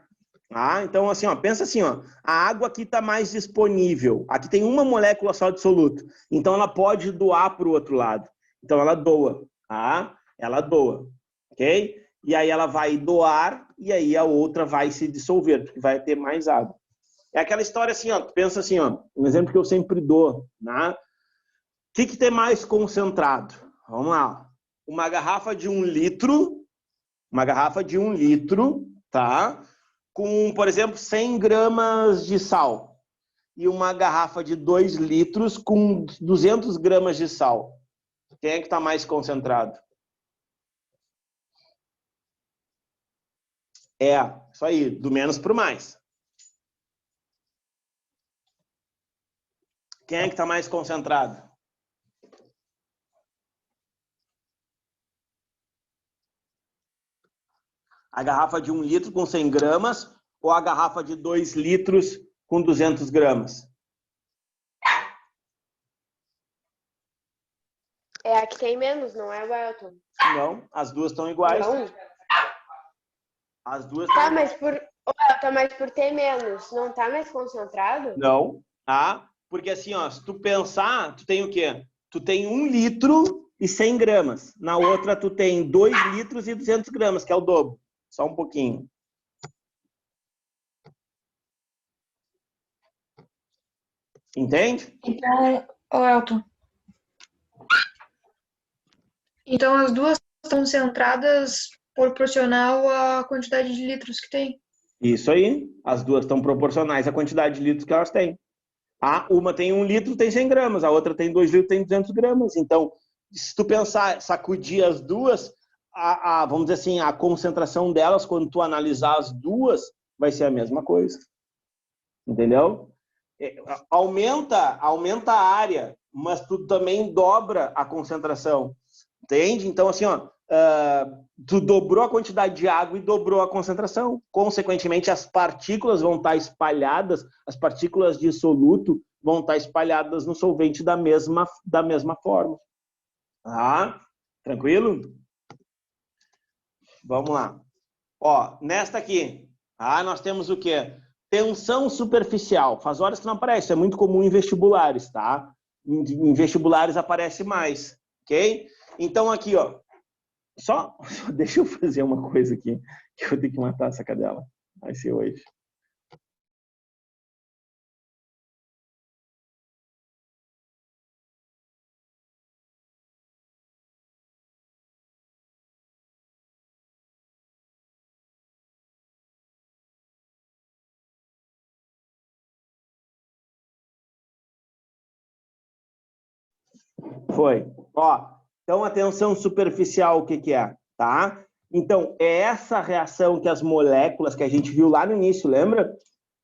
Então, assim, ó, pensa assim, ó, a água aqui está mais disponível. Aqui tem uma molécula só de soluto. Então, ela pode doar para o outro lado. Então, ela doa. Ela doa. Ok? E aí ela vai doar e aí a outra vai se dissolver, porque vai ter mais água. É aquela história assim, ó, pensa assim, ó, um exemplo que eu sempre dou, né? O que tem mais concentrado? Vamos lá. Uma garrafa de 1 litro, tá? Com, por exemplo, 100 gramas de sal. E uma garrafa de 2 litros com 200 gramas de sal. Quem é que está mais concentrado? Isso aí, do menos para o mais. Quem é que está mais concentrado? A garrafa de 1 litro com 100 gramas ou a garrafa de 2 litros com 200 gramas? É a que tem menos, não é, Welton? Não, as duas estão iguais. Não. As duas Tá, mas por ter menos, não tá mais concentrado? Não, porque assim, ó, se tu pensar, tu tem o quê? Tu tem 1 litro e 100 gramas. Na outra, tu tem 2 litros e 200 gramas, que é o dobro. Só um pouquinho. Entende? Então, Elton. Então, as duas estão concentradas proporcional à quantidade de litros que tem. Isso aí. As duas estão proporcionais à quantidade de litros que elas têm. Uma tem 1 litro, tem 100 gramas. A outra tem 2 litros, tem 200 gramas. Então, se tu pensar, sacudir as duas, vamos dizer assim, a concentração delas, quando tu analisar as duas, vai ser a mesma coisa. Entendeu? Aumenta a área, mas tu também dobra a concentração. Entende? Então, assim, ó, tu dobrou a quantidade de água e dobrou a concentração. Consequentemente, as partículas vão estar espalhadas, as partículas de soluto vão estar espalhadas no solvente da mesma forma. Tá? Tranquilo? Vamos lá. Ó, nesta aqui, nós temos o quê? Tensão superficial. Faz horas que não aparece, é muito comum em vestibulares, tá? Em vestibulares aparece mais, ok? Então aqui, ó, só deixa eu fazer uma coisa aqui, que eu tenho que matar essa cadela. Vai ser hoje. Foi. Ó, então a tensão superficial, o que que é? Tá? Então, é essa reação que as moléculas, que a gente viu lá no início, lembra?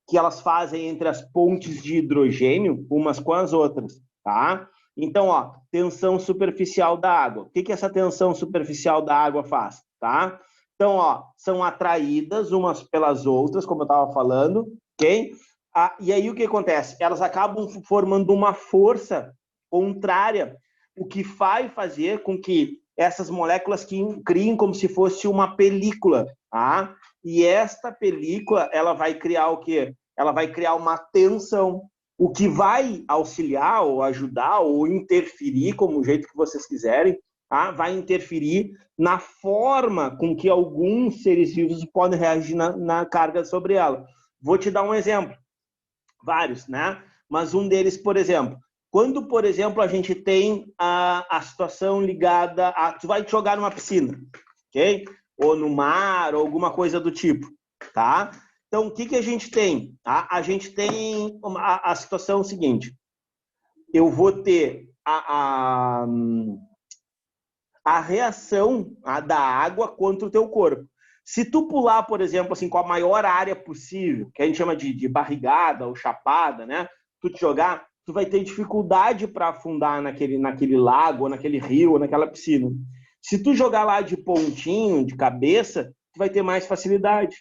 Que elas fazem entre as pontes de hidrogênio, umas com as outras, tá? Então, ó, tensão superficial da água. O que que essa tensão superficial da água faz, tá? Então, ó, são atraídas umas pelas outras, como eu estava falando, ok? E aí o que acontece? Elas acabam formando uma força contrária, o que vai fazer com que essas moléculas que criem como se fosse uma película, tá? E esta película, ela vai criar o quê? Ela vai criar uma tensão, o que vai auxiliar, ou ajudar, ou interferir, como o jeito que vocês quiserem, tá? Vai interferir na forma com que alguns seres vivos podem reagir na carga sobre ela. Vou te dar um exemplo. Vários, né? Mas um deles, por exemplo, quando, por exemplo, a gente tem a situação ligada a... Tu vai te jogar numa piscina, ok? Ou no mar, ou alguma coisa do tipo, tá? Então, o que que a gente tem? A gente tem a situação seguinte. Eu vou ter a reação da água contra o teu corpo. Se tu pular, por exemplo, assim, com a maior área possível, que a gente chama de barrigada ou chapada, né? Tu te jogar, tu vai ter dificuldade para afundar naquele lago, ou naquele rio, ou naquela piscina. Se tu jogar lá de pontinho, de cabeça, tu vai ter mais facilidade.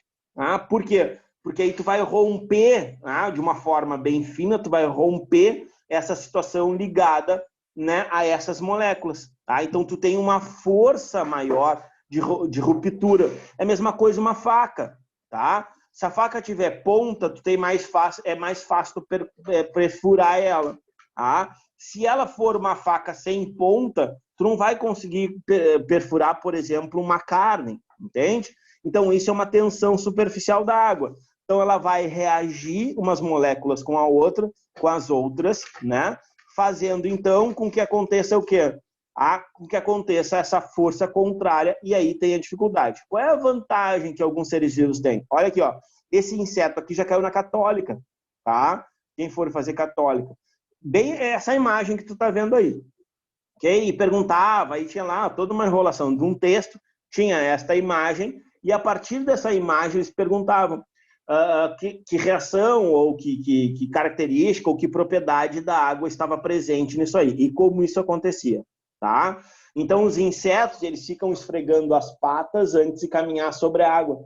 Por quê? Porque aí tu vai romper, de uma forma bem fina, tu vai romper essa situação ligada, né, a essas moléculas. Então tu tem uma força maior de ruptura. É a mesma coisa uma faca, tá? Se a faca tiver ponta, tu tem é mais fácil tu perfurar ela, tá? Se ela for uma faca sem ponta, tu não vai conseguir perfurar, por exemplo, uma carne, entende? Então isso é uma tensão superficial da água. Então ela vai reagir umas moléculas com a outra, com as outras, né? Fazendo então com que aconteça o quê? Com que aconteça essa força contrária, e aí tem a dificuldade. Qual é a vantagem que alguns seres vivos têm? Olha aqui, ó. Esse inseto aqui já caiu na católica, tá? Quem for fazer católica. Bem essa imagem que tu tá vendo aí. Ok? E perguntava, aí tinha lá toda uma enrolação de um texto, tinha esta imagem, e a partir dessa imagem eles perguntavam que reação, ou que característica, ou que propriedade da água estava presente nisso aí, e como isso acontecia. Tá? Então, os insetos, eles ficam esfregando as patas antes de caminhar sobre a água,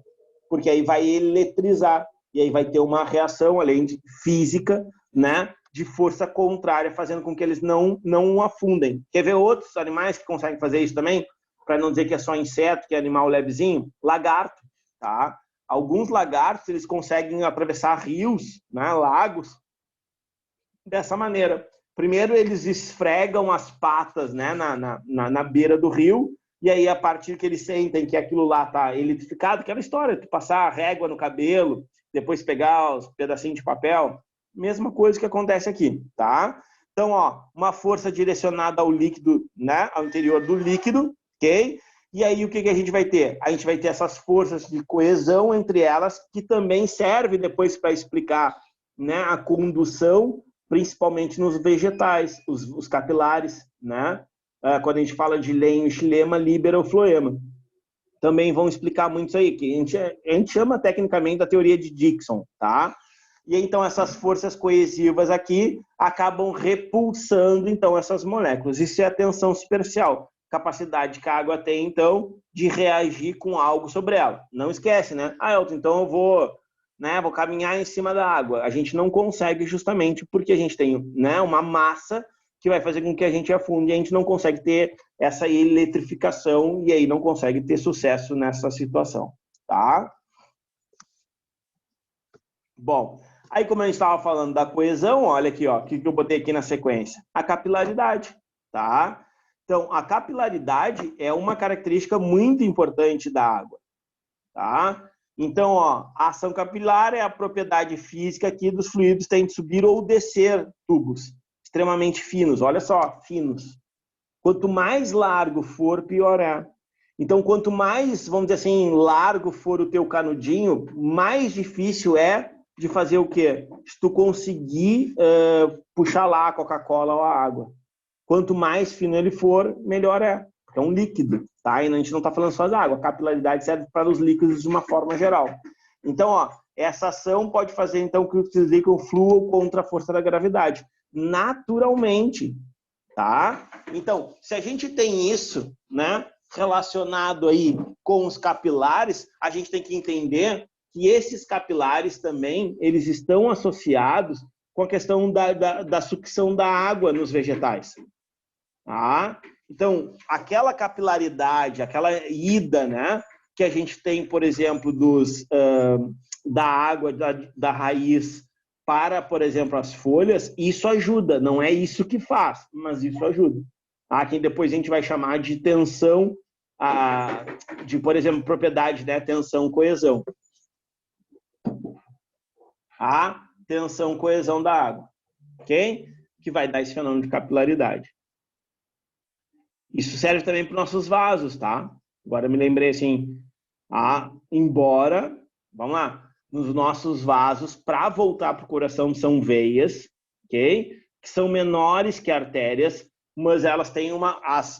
porque aí vai eletrizar, e aí vai ter uma reação, além de física, né, de força contrária, fazendo com que eles não afundem. Quer ver outros animais que conseguem fazer isso também? Para não dizer que é só inseto, que é animal levezinho? Lagarto, tá? Alguns lagartos, eles conseguem atravessar rios, né, lagos, dessa maneira. Primeiro, eles esfregam as patas, né, na beira do rio, e aí, a partir que eles sentem que aquilo lá está eletrificado, aquela história, tu passar a régua no cabelo, depois pegar os pedacinhos de papel, mesma coisa que acontece aqui, tá? Então, ó, uma força direcionada ao líquido, né, ao interior do líquido, ok? E aí, o que a gente vai ter? A gente vai ter essas forças de coesão entre elas, que também serve depois para explicar, né, a condução, principalmente nos vegetais, os capilares, né? Quando a gente fala de lenho, xilema, líbera ou floema, também vão explicar muito isso aí, que a gente chama tecnicamente da teoria de Dixon, tá? E então essas forças coesivas aqui acabam repulsando então essas moléculas. Isso é a tensão superficial, capacidade que a água tem então de reagir com algo sobre ela. Não esquece, né? Ah, Elton, então eu vou caminhar em cima da água. A gente não consegue justamente porque a gente tem, né, uma massa que vai fazer com que a gente afunde e a gente não consegue ter essa eletrificação e aí não consegue ter sucesso nessa situação, tá? Bom, aí como a gente estava falando da coesão, olha aqui, ó, o que eu botei aqui na sequência? A capilaridade, tá? Então, a capilaridade é uma característica muito importante da água, tá? Então, ó, a ação capilar é a propriedade física aqui dos fluidos que têm de subir ou descer tubos extremamente finos, olha só, finos. Quanto mais largo for, pior é. Então, quanto mais, vamos dizer assim, largo for o teu canudinho, mais difícil é de fazer o quê? Se tu conseguir puxar lá a Coca-Cola ou a água. Quanto mais fino ele for, melhor é. Porque é um líquido, tá? E a gente não está falando só da água. A capilaridade serve para os líquidos de uma forma geral. Então, ó, essa ação pode fazer então que os líquidos fluam contra a força da gravidade. Naturalmente, tá? Então, se a gente tem isso, né, relacionado aí com os capilares, a gente tem que entender que esses capilares também, eles estão associados com a questão da sucção da água nos vegetais. Tá? Então, aquela capilaridade, aquela ida, né, que a gente tem, por exemplo, da água da raiz para, por exemplo, as folhas, isso ajuda. Não é isso que faz, mas isso ajuda. Tá? Que depois a gente vai chamar de tensão, por exemplo, propriedade, né, tensão, coesão. A tensão, coesão da água, ok? Que vai dar esse fenômeno de capilaridade. Isso serve também para os nossos vasos, tá? Agora me lembrei assim, embora, vamos lá, nos nossos vasos, para voltar para o coração, são veias, ok? Que são menores que artérias, mas elas têm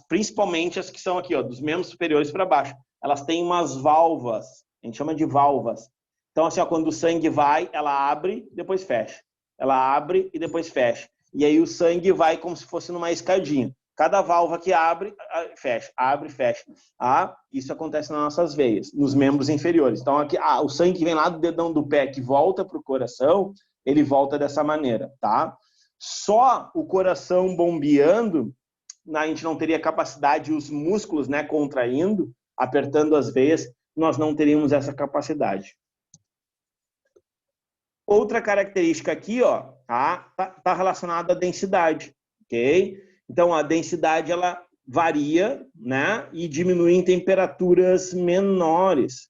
principalmente as que são aqui, ó, dos membros superiores para baixo, elas têm umas válvulas, a gente chama de válvulas. Então, assim, ó, quando o sangue vai, ela abre e depois fecha. Ela abre e depois fecha. E aí o sangue vai como se fosse numa escadinha. Cada válvula que abre, fecha, abre, fecha. Isso acontece nas nossas veias, nos membros inferiores. Então, aqui, o sangue que vem lá do dedão do pé, que volta para o coração, ele volta dessa maneira, tá? Só o coração bombeando, a gente não teria capacidade, os músculos, né, contraindo, apertando as veias, nós não teríamos essa capacidade. Outra característica aqui, ó, tá relacionada à densidade, ok? Então, a densidade, ela varia, né, e diminui em temperaturas menores,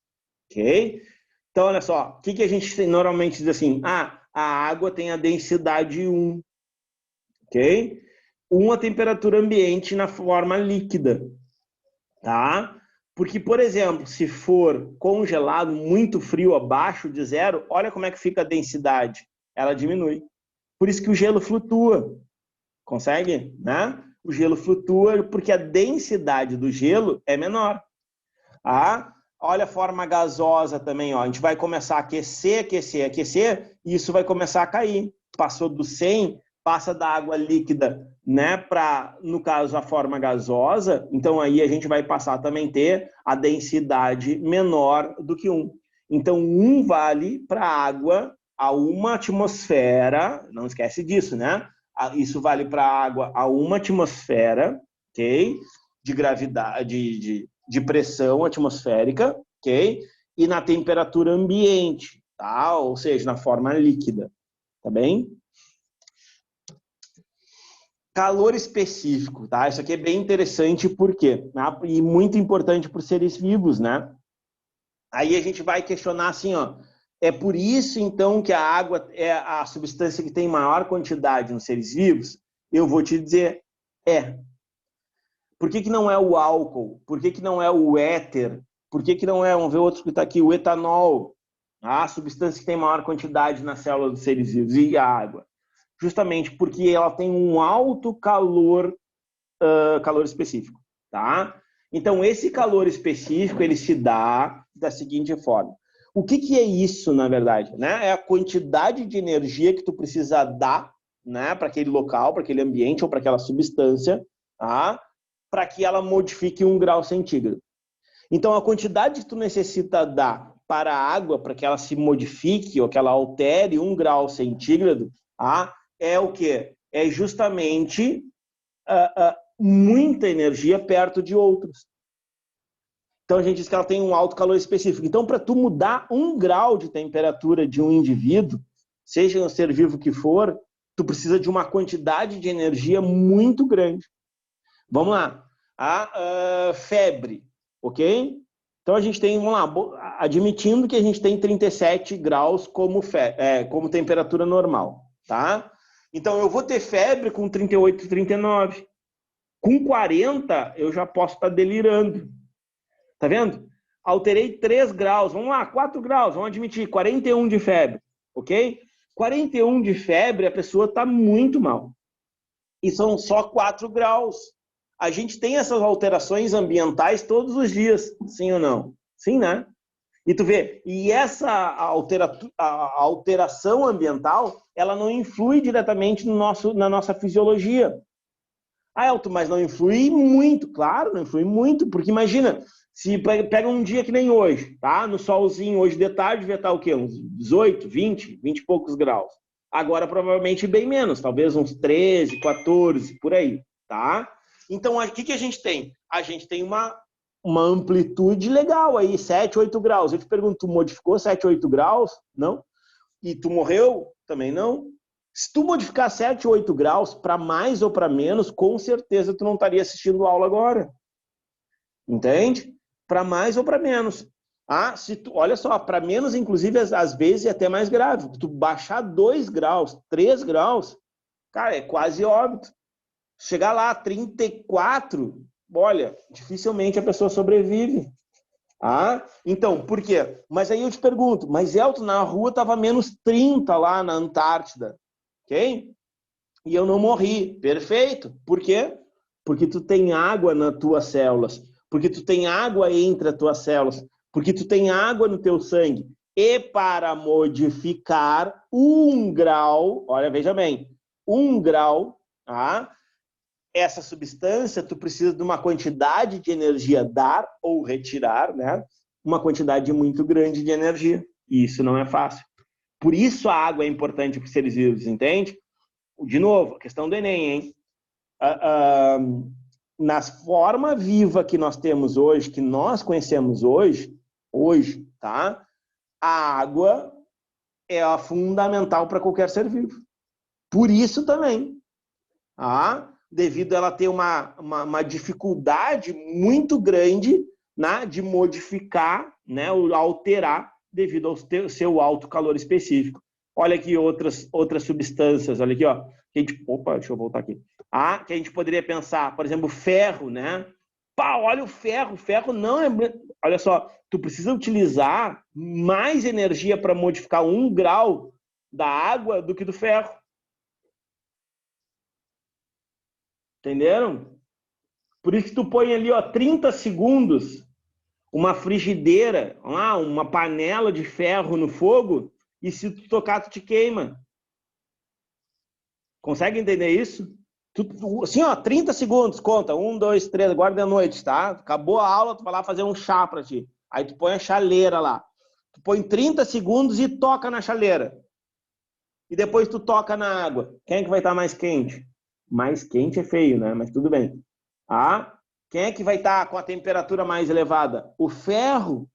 ok? Então, olha só, o que a gente normalmente diz assim? A água tem a densidade 1, ok? 1 a temperatura ambiente na forma líquida, tá? Porque, por exemplo, se for congelado, muito frio, abaixo de 0, olha como é que fica a densidade. Ela diminui. Por isso que o gelo flutua. Consegue? Né? O gelo flutua porque a densidade do gelo é menor. Olha a forma gasosa também. Ó. A gente vai começar a aquecer, aquecer, aquecer, e isso vai começar a cair. Passou do 100, passa da água líquida, né, para, no caso, a forma gasosa, então aí a gente vai passar a também ter a densidade menor do que 1. Então, 1 vale para a água a 1 atmosfera, não esquece disso, né? Isso vale para a água a 1 atmosfera, ok? De gravidade, de pressão atmosférica, ok? E na temperatura ambiente, tá? Ou seja, na forma líquida, tá bem? Calor específico, tá? Isso aqui é bem interessante, por quê? E muito importante para os seres vivos, né? Aí a gente vai questionar assim, ó, é por isso, então, que a água é a substância que tem maior quantidade nos seres vivos? Eu vou te dizer, Por que não é o álcool? Por que não é o éter? Por que não é, vamos ver outro que está aqui, o etanol? A substância que tem maior quantidade na célula dos seres vivos e a água. Justamente porque ela tem um alto calor específico, tá? Então, esse calor específico, ele se dá da seguinte forma. O que é isso, na verdade? Né? É a quantidade de energia que tu precisa dar, né, para aquele local, para aquele ambiente ou para aquela substância, tá? Para que ela modifique 1 grau centígrado. Então, a quantidade que tu necessita dar para a água, para que ela se modifique ou que ela altere 1 grau centígrado, tá? É o quê? É justamente muita energia perto de outros. Então, a gente diz que ela tem um alto calor específico. Então, para tu mudar 1 grau de temperatura de um indivíduo, seja um ser vivo que for, tu precisa de uma quantidade de energia muito grande. Vamos lá. A febre, ok? Então, a gente tem, vamos lá, admitindo que a gente tem 37 graus como temperatura normal, tá? Então, eu vou ter febre com 38, 39. Com 40, eu já posso estar delirando. Tá vendo? Alterei 3 graus, vamos lá, 4 graus, vamos admitir, 41 de febre, ok? 41 de febre, a pessoa está muito mal. E são só 4 graus. A gente tem essas alterações ambientais todos os dias, sim ou não? Sim, né? E tu vê, e essa alteração ambiental, ela não influi diretamente na nossa fisiologia. Ah, Elton, mas não influi muito. Claro, não influi muito, porque imagina, se pega um dia que nem hoje, tá? No solzinho, hoje de tarde, vai estar o quê? Uns 18, 20 e poucos graus. Agora, provavelmente, bem menos, talvez uns 13, 14, por aí, tá? Então, o que a gente tem? A gente tem uma amplitude legal aí, 7, 8 graus. Eu te pergunto, tu modificou 7, 8 graus? Não. E tu morreu? Também não. Se tu modificar 7, 8 graus para mais ou para menos, com certeza tu não estaria assistindo aula agora. Entende? Para mais ou para menos. Olha só, para menos, inclusive, às vezes é até mais grave. Tu baixar 2 graus, 3 graus, cara, é quase óbito. Chegar lá a 34, olha, dificilmente a pessoa sobrevive. Então, por quê? Mas aí eu te pergunto, mas Elton, na rua estava menos 30 lá na Antártida, ok? E eu não morri. Perfeito. Por quê? Porque tu tem água nas tuas células. Porque tu tem água entre as tuas células. Porque tu tem água no teu sangue. E para modificar 1 grau, olha, veja bem, 1 grau, essa substância, tu precisa de uma quantidade de energia dar ou retirar, né? Uma quantidade muito grande de energia. E isso não é fácil. Por isso a água é importante para os seres vivos, entende? De novo, a questão do Enem, hein? Na forma viva que nós temos hoje, que nós conhecemos hoje, tá? A água é a fundamental para qualquer ser vivo. Por isso também, devido a ela ter uma dificuldade muito grande, né, de modificar, né, ou alterar devido ao seu alto calor específico. Olha aqui outras substâncias, olha aqui, ó. Deixa eu voltar aqui. Que a gente poderia pensar, por exemplo, ferro, né? Olha o ferro não é... Olha só, tu precisa utilizar mais energia para modificar 1 grau da água do que do ferro. Entenderam? Por isso que tu põe ali, ó, 30 segundos, uma frigideira, uma panela de ferro no fogo, e se tu tocar, tu te queima. Consegue entender isso? Assim, ó, 30 segundos, conta. 1, 2, 3, agora de noite, tá? Acabou a aula, tu vai lá fazer um chá pra ti. Aí tu põe a chaleira lá. Tu põe 30 segundos e toca na chaleira. E depois tu toca na água. Quem é que vai estar mais quente? Mais quente é feio, né? Mas tudo bem. Quem é que vai estar com a temperatura mais elevada? O ferro.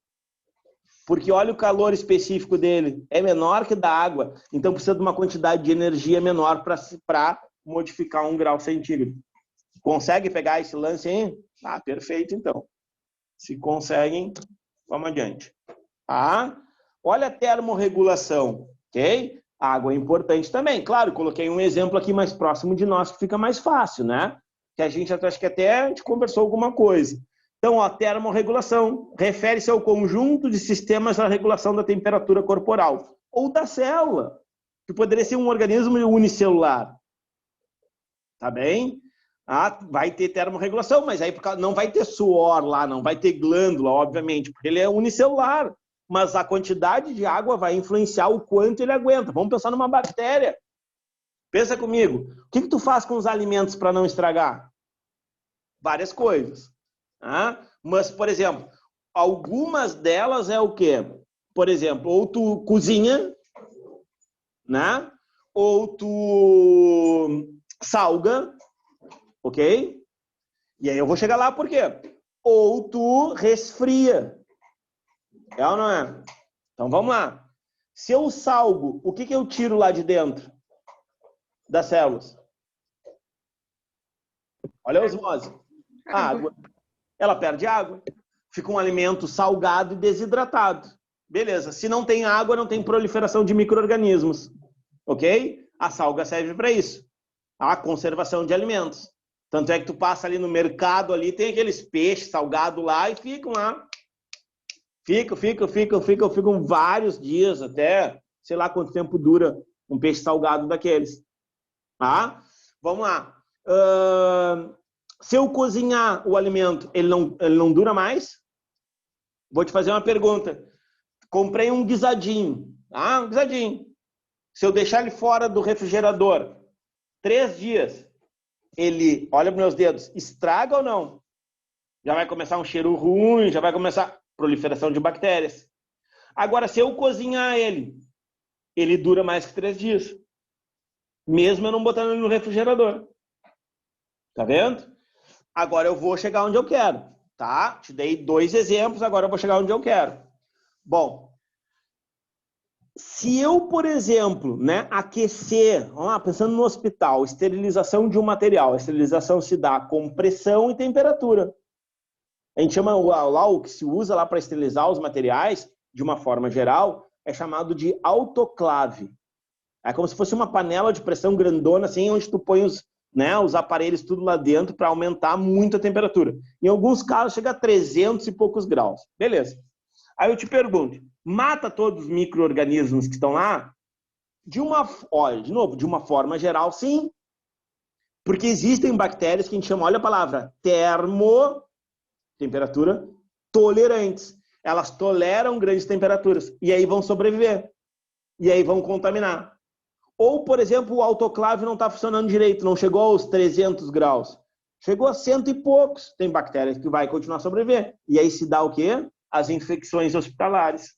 Porque olha o calor específico dele. É menor que da água. Então precisa de uma quantidade de energia menor para modificar 1 grau centígrado. Consegue pegar esse lance aí? Perfeito, então. Se conseguem, vamos adiante. Olha a termorregulação, ok? A água é importante também. Claro, coloquei um exemplo aqui mais próximo de nós que fica mais fácil, né? Que a gente acho que até a gente conversou alguma coisa. Então, a termorregulação refere-se ao conjunto de sistemas da regulação da temperatura corporal ou da célula, que poderia ser um organismo unicelular. Tá bem? Ah, vai ter termorregulação, mas aí não vai ter suor lá, não vai ter glândula, obviamente, porque ele é unicelular. Mas a quantidade de água vai influenciar o quanto ele aguenta. Vamos pensar numa bactéria. Pensa comigo. O que tu faz com os alimentos para não estragar? Várias coisas. Tá? Mas, por exemplo, algumas delas é o quê? Por exemplo, ou tu cozinha, né? Ou tu salga, ok? E aí eu vou chegar lá por quê? Ou tu resfria. É ou não é? Então vamos lá. Se eu salgo, o que eu tiro lá de dentro das células? Olha a osmose. A água. Ela perde água. Fica um alimento salgado e desidratado. Beleza. Se não tem água, não tem proliferação de micro-organismos. Ok? A salga serve para isso. A conservação de alimentos. Tanto é que tu passa ali no mercado, ali tem aqueles peixes salgados lá e ficam lá. Ficam vários dias até, sei lá quanto tempo dura um peixe salgado daqueles. Tá? Vamos lá. Se eu cozinhar o alimento, ele não dura mais? Vou te fazer uma pergunta. Comprei um guisadinho. Tá? Um guisadinho. Se eu deixar ele fora do refrigerador 3 dias, ele, olha para meus dedos, estraga ou não? Já vai começar um cheiro ruim, já vai começar proliferação de bactérias. Agora, se eu cozinhar ele dura mais que 3 dias. Mesmo eu não botando ele no refrigerador. Tá vendo? Agora eu vou chegar onde eu quero. Tá? Te dei 2 exemplos, agora eu vou chegar onde eu quero. Bom, se eu, por exemplo, né, aquecer, pensando no hospital, esterilização de um material, a esterilização se dá com pressão e temperatura. A gente chama lá o que se usa lá para esterilizar os materiais, de uma forma geral, é chamado de autoclave. É como se fosse uma panela de pressão grandona, assim, onde tu põe os aparelhos tudo lá dentro para aumentar muito a temperatura. Em alguns casos chega a 300 e poucos graus. Beleza. Aí eu te pergunto, mata todos os micro-organismos que estão lá? De uma forma geral, sim. Porque existem bactérias que a gente chama, olha a palavra, temperatura tolerantes. Elas toleram grandes temperaturas e aí vão sobreviver. E aí vão contaminar. Ou, por exemplo, o autoclave não está funcionando direito, não chegou aos 300 graus. Chegou a 100 e poucos. Tem bactérias que vai continuar a sobreviver. E aí se dá o quê? As infecções hospitalares.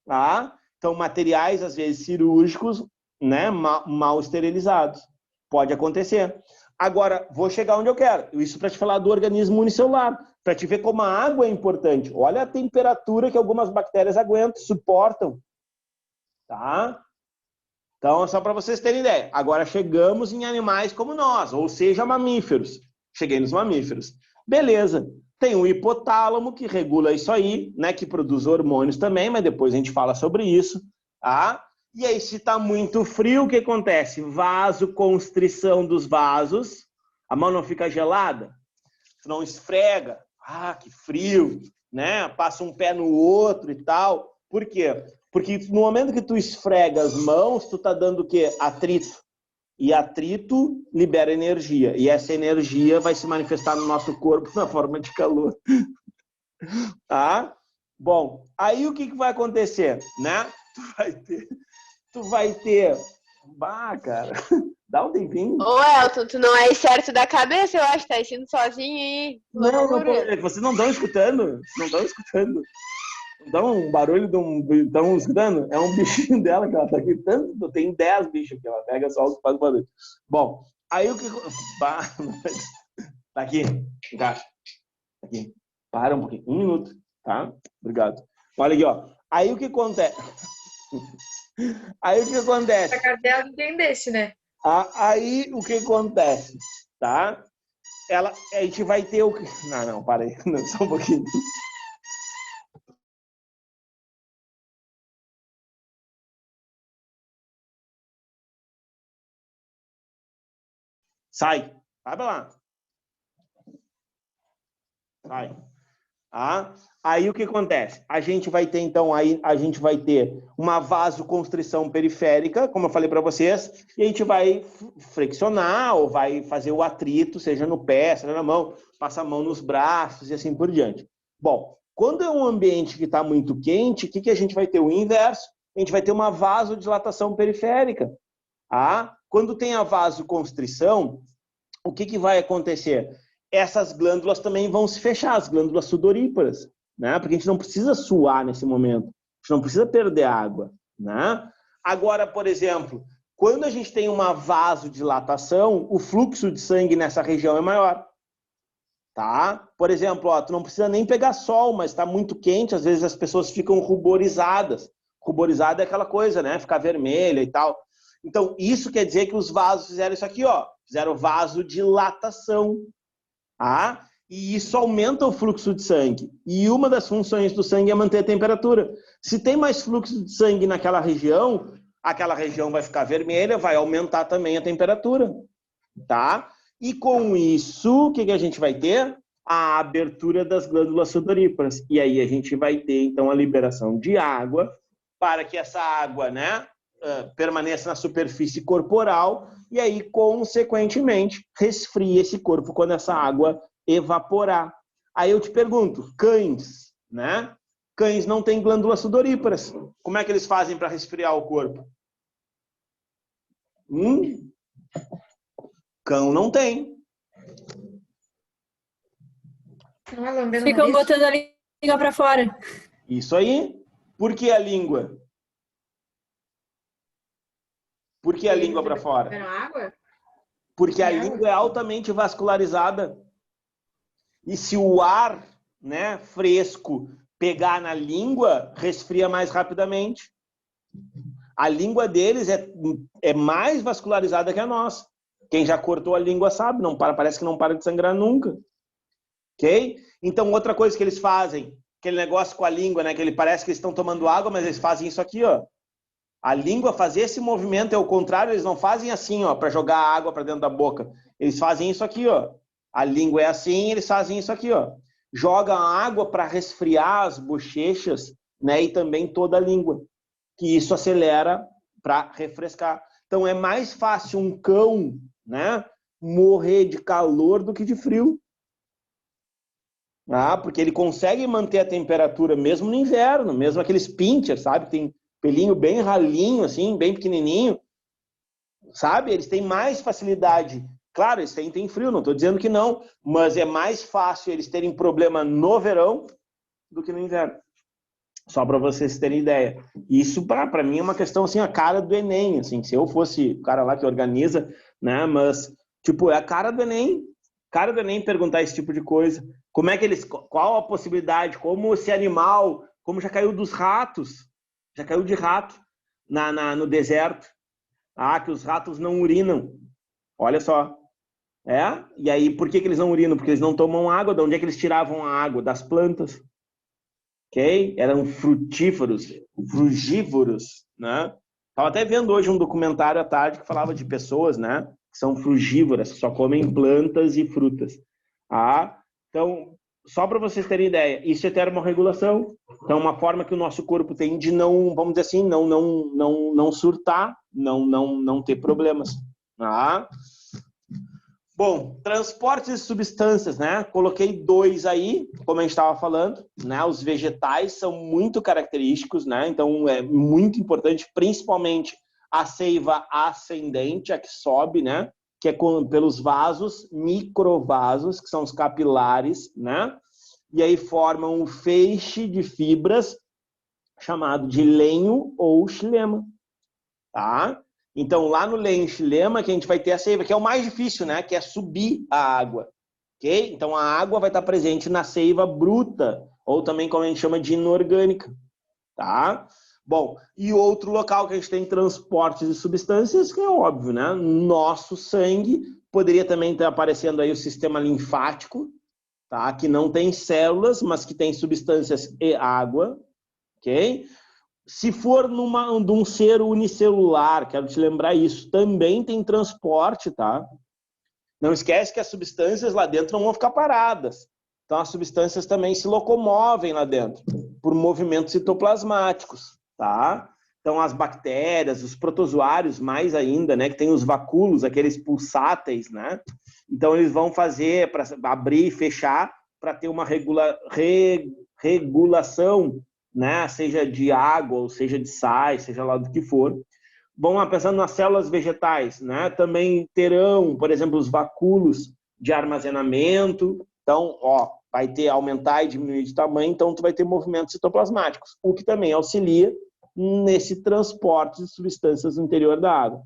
Tá? Então, materiais, às vezes, cirúrgicos, né, mal esterilizados. Pode acontecer. Agora, vou chegar onde eu quero. Isso para te falar do organismo unicelular, para te ver como a água é importante. Olha a temperatura que algumas bactérias aguentam, suportam. Tá? Então, é só para vocês terem ideia. Agora chegamos em animais como nós, ou seja, mamíferos. Cheguei nos mamíferos. Beleza. Tem o hipotálamo, que regula isso aí, né, que produz hormônios também, mas depois a gente fala sobre isso. Tá? E aí, se está muito frio, o que acontece? Vasoconstrição dos vasos. A mão não fica gelada? Não esfrega. Ah, que frio. Né? Passa um pé no outro e tal. Por quê? Porque no momento que tu esfrega as mãos, tu tá dando o quê? Atrito. E atrito libera energia. E essa energia vai se manifestar no nosso corpo na forma de calor. Tá? Bom, aí o que vai acontecer? Né? Tu vai ter... Bah, cara, dá um tempinho. Ô, Elton, tu não é certo da cabeça, eu acho, tá ensinando sozinho aí. Não, vocês não estão escutando? Vocês não estão escutando? Dá um barulho de um... Estão escutando? É um bichinho dela que ela tá gritando. Tem 10 bichos que ela pega só os faz barulho. Bom, aí o que... Tá aqui, encaixa. Aqui. Para um pouquinho. 1 minuto, tá? Obrigado. Olha aqui, ó. Aí o que acontece? Aí o que acontece? A cadela entendesse, né? Aí o que acontece? Tá? A gente vai ter o... Não, para aí. Não, só um pouquinho. Sai. Vai pra lá. Sai. Tá? Aí o que acontece? A gente vai ter, então, uma vasoconstrição periférica, como eu falei para vocês, e a gente vai flexionar ou vai fazer o atrito, seja no pé, seja na mão, passa a mão nos braços e assim por diante. Bom, quando é um ambiente que está muito quente, o que a gente vai ter? O inverso. A gente vai ter uma vasodilatação periférica. Tá? Quando tem a vasoconstrição, o que vai acontecer? Essas glândulas também vão se fechar, as glândulas sudoríparas, né? Porque a gente não precisa suar nesse momento, a gente não precisa perder água, né? Agora, por exemplo, quando a gente tem uma vasodilatação, o fluxo de sangue nessa região é maior, tá? Por exemplo, ó, tu não precisa nem pegar sol, mas está muito quente, às vezes as pessoas ficam ruborizadas. Ruborizada é aquela coisa, né? Ficar vermelha e tal. Então, isso quer dizer que os vasos fizeram isso aqui, ó, fizeram vasodilatação. Ah, e isso aumenta o fluxo de sangue. E uma das funções do sangue é manter a temperatura. Se tem mais fluxo de sangue naquela região, aquela região vai ficar vermelha, vai aumentar também a temperatura. Tá? E com isso, o que a gente vai ter? A abertura das glândulas sudoríparas. E aí a gente vai ter, então, a liberação de água para que essa água, né, permaneça na superfície corporal e aí, consequentemente, resfria esse corpo quando essa água evaporar. Aí eu te pergunto, cães, né? Cães não têm glândulas sudoríparas. Como é que eles fazem para resfriar o corpo? Cão não tem. Ficam botando a língua para fora. Isso aí. Por que a língua? Por que a língua para fora? Água? Porque a língua é altamente vascularizada. E se o ar, né, fresco pegar na língua, resfria mais rapidamente. A língua deles é mais vascularizada que a nossa. Quem já cortou a língua sabe, não para, parece que não para de sangrar nunca. Ok? Então, outra coisa que eles fazem, aquele negócio com a língua, né, que ele parece que eles estão tomando água, mas eles fazem isso aqui, ó. A língua fazer esse movimento é o contrário, eles não fazem assim, ó, para jogar água para dentro da boca. Eles fazem isso aqui, ó. A língua é assim, eles fazem isso aqui, ó. Jogam água para resfriar as bochechas, né, e também toda a língua. Que isso acelera para refrescar. Então é mais fácil um cão, né, morrer de calor do que de frio. Ah, porque ele consegue manter a temperatura mesmo no inverno, mesmo aqueles pinchers, sabe? Tem pelinho bem ralinho, assim, bem pequenininho, sabe? Eles têm mais facilidade. Claro, eles têm frio, não estou dizendo que não, mas é mais fácil eles terem problema no verão do que no inverno. Só para vocês terem ideia. Isso, para mim, é uma questão, assim, a cara do Enem, assim, se eu fosse o cara lá que organiza, né, mas, tipo, é a cara do Enem perguntar esse tipo de coisa. Como é que eles, qual a possibilidade, como esse animal, como já caiu dos ratos, já caiu de rato no deserto. Ah, que os ratos não urinam. Olha só. E aí, por que eles não urinam? Porque eles não tomam água. De onde é que eles tiravam a água? Das plantas. Ok? Eram frugívoros, né? Estava até vendo hoje um documentário à tarde que falava de pessoas, né, que são frugívoras, que só comem plantas e frutas. Então, só para vocês terem ideia, isso é termorregulação. Então, uma forma que o nosso corpo tem de não, vamos dizer assim, não surtar, não ter problemas. Bom, transporte de substâncias, né? Coloquei 2 aí, como a gente estava falando, né? Os vegetais são muito característicos, né? Então, é muito importante, principalmente a seiva ascendente, a que sobe, né? Que é pelos vasos, microvasos, que são os capilares, né? E aí formam um feixe de fibras chamado de lenho ou xilema, tá? Então, lá no lenho xilema, que a gente vai ter a seiva, que é o mais difícil, né? Que é subir a água, ok? Então, a água vai estar presente na seiva bruta, ou também como a gente chama de inorgânica, tá? Bom, e outro local que a gente tem transporte de substâncias, que é óbvio, né? Nosso sangue, poderia também estar aparecendo aí o sistema linfático, tá? Que não tem células, mas que tem substâncias e água, ok? Se for de um ser unicelular, quero te lembrar isso, também tem transporte, tá? Não esquece que as substâncias lá dentro não vão ficar paradas. Então, as substâncias também se locomovem lá dentro, por movimentos citoplasmáticos, tá? Então, as bactérias, os protozoários, mais ainda, né? Que tem os vacúolos, aqueles pulsáteis, né? Então, eles vão fazer para abrir e fechar para ter uma regulação, né? Seja de água, ou seja de sais, seja lá do que for. Vamos lá, pensando nas células vegetais, né? Também terão, por exemplo, os vacúolos de armazenamento. Então, ó, vai ter aumentar e diminuir de tamanho, então tu vai ter movimentos citoplasmáticos, o que também auxilia nesse transporte de substâncias no interior da água.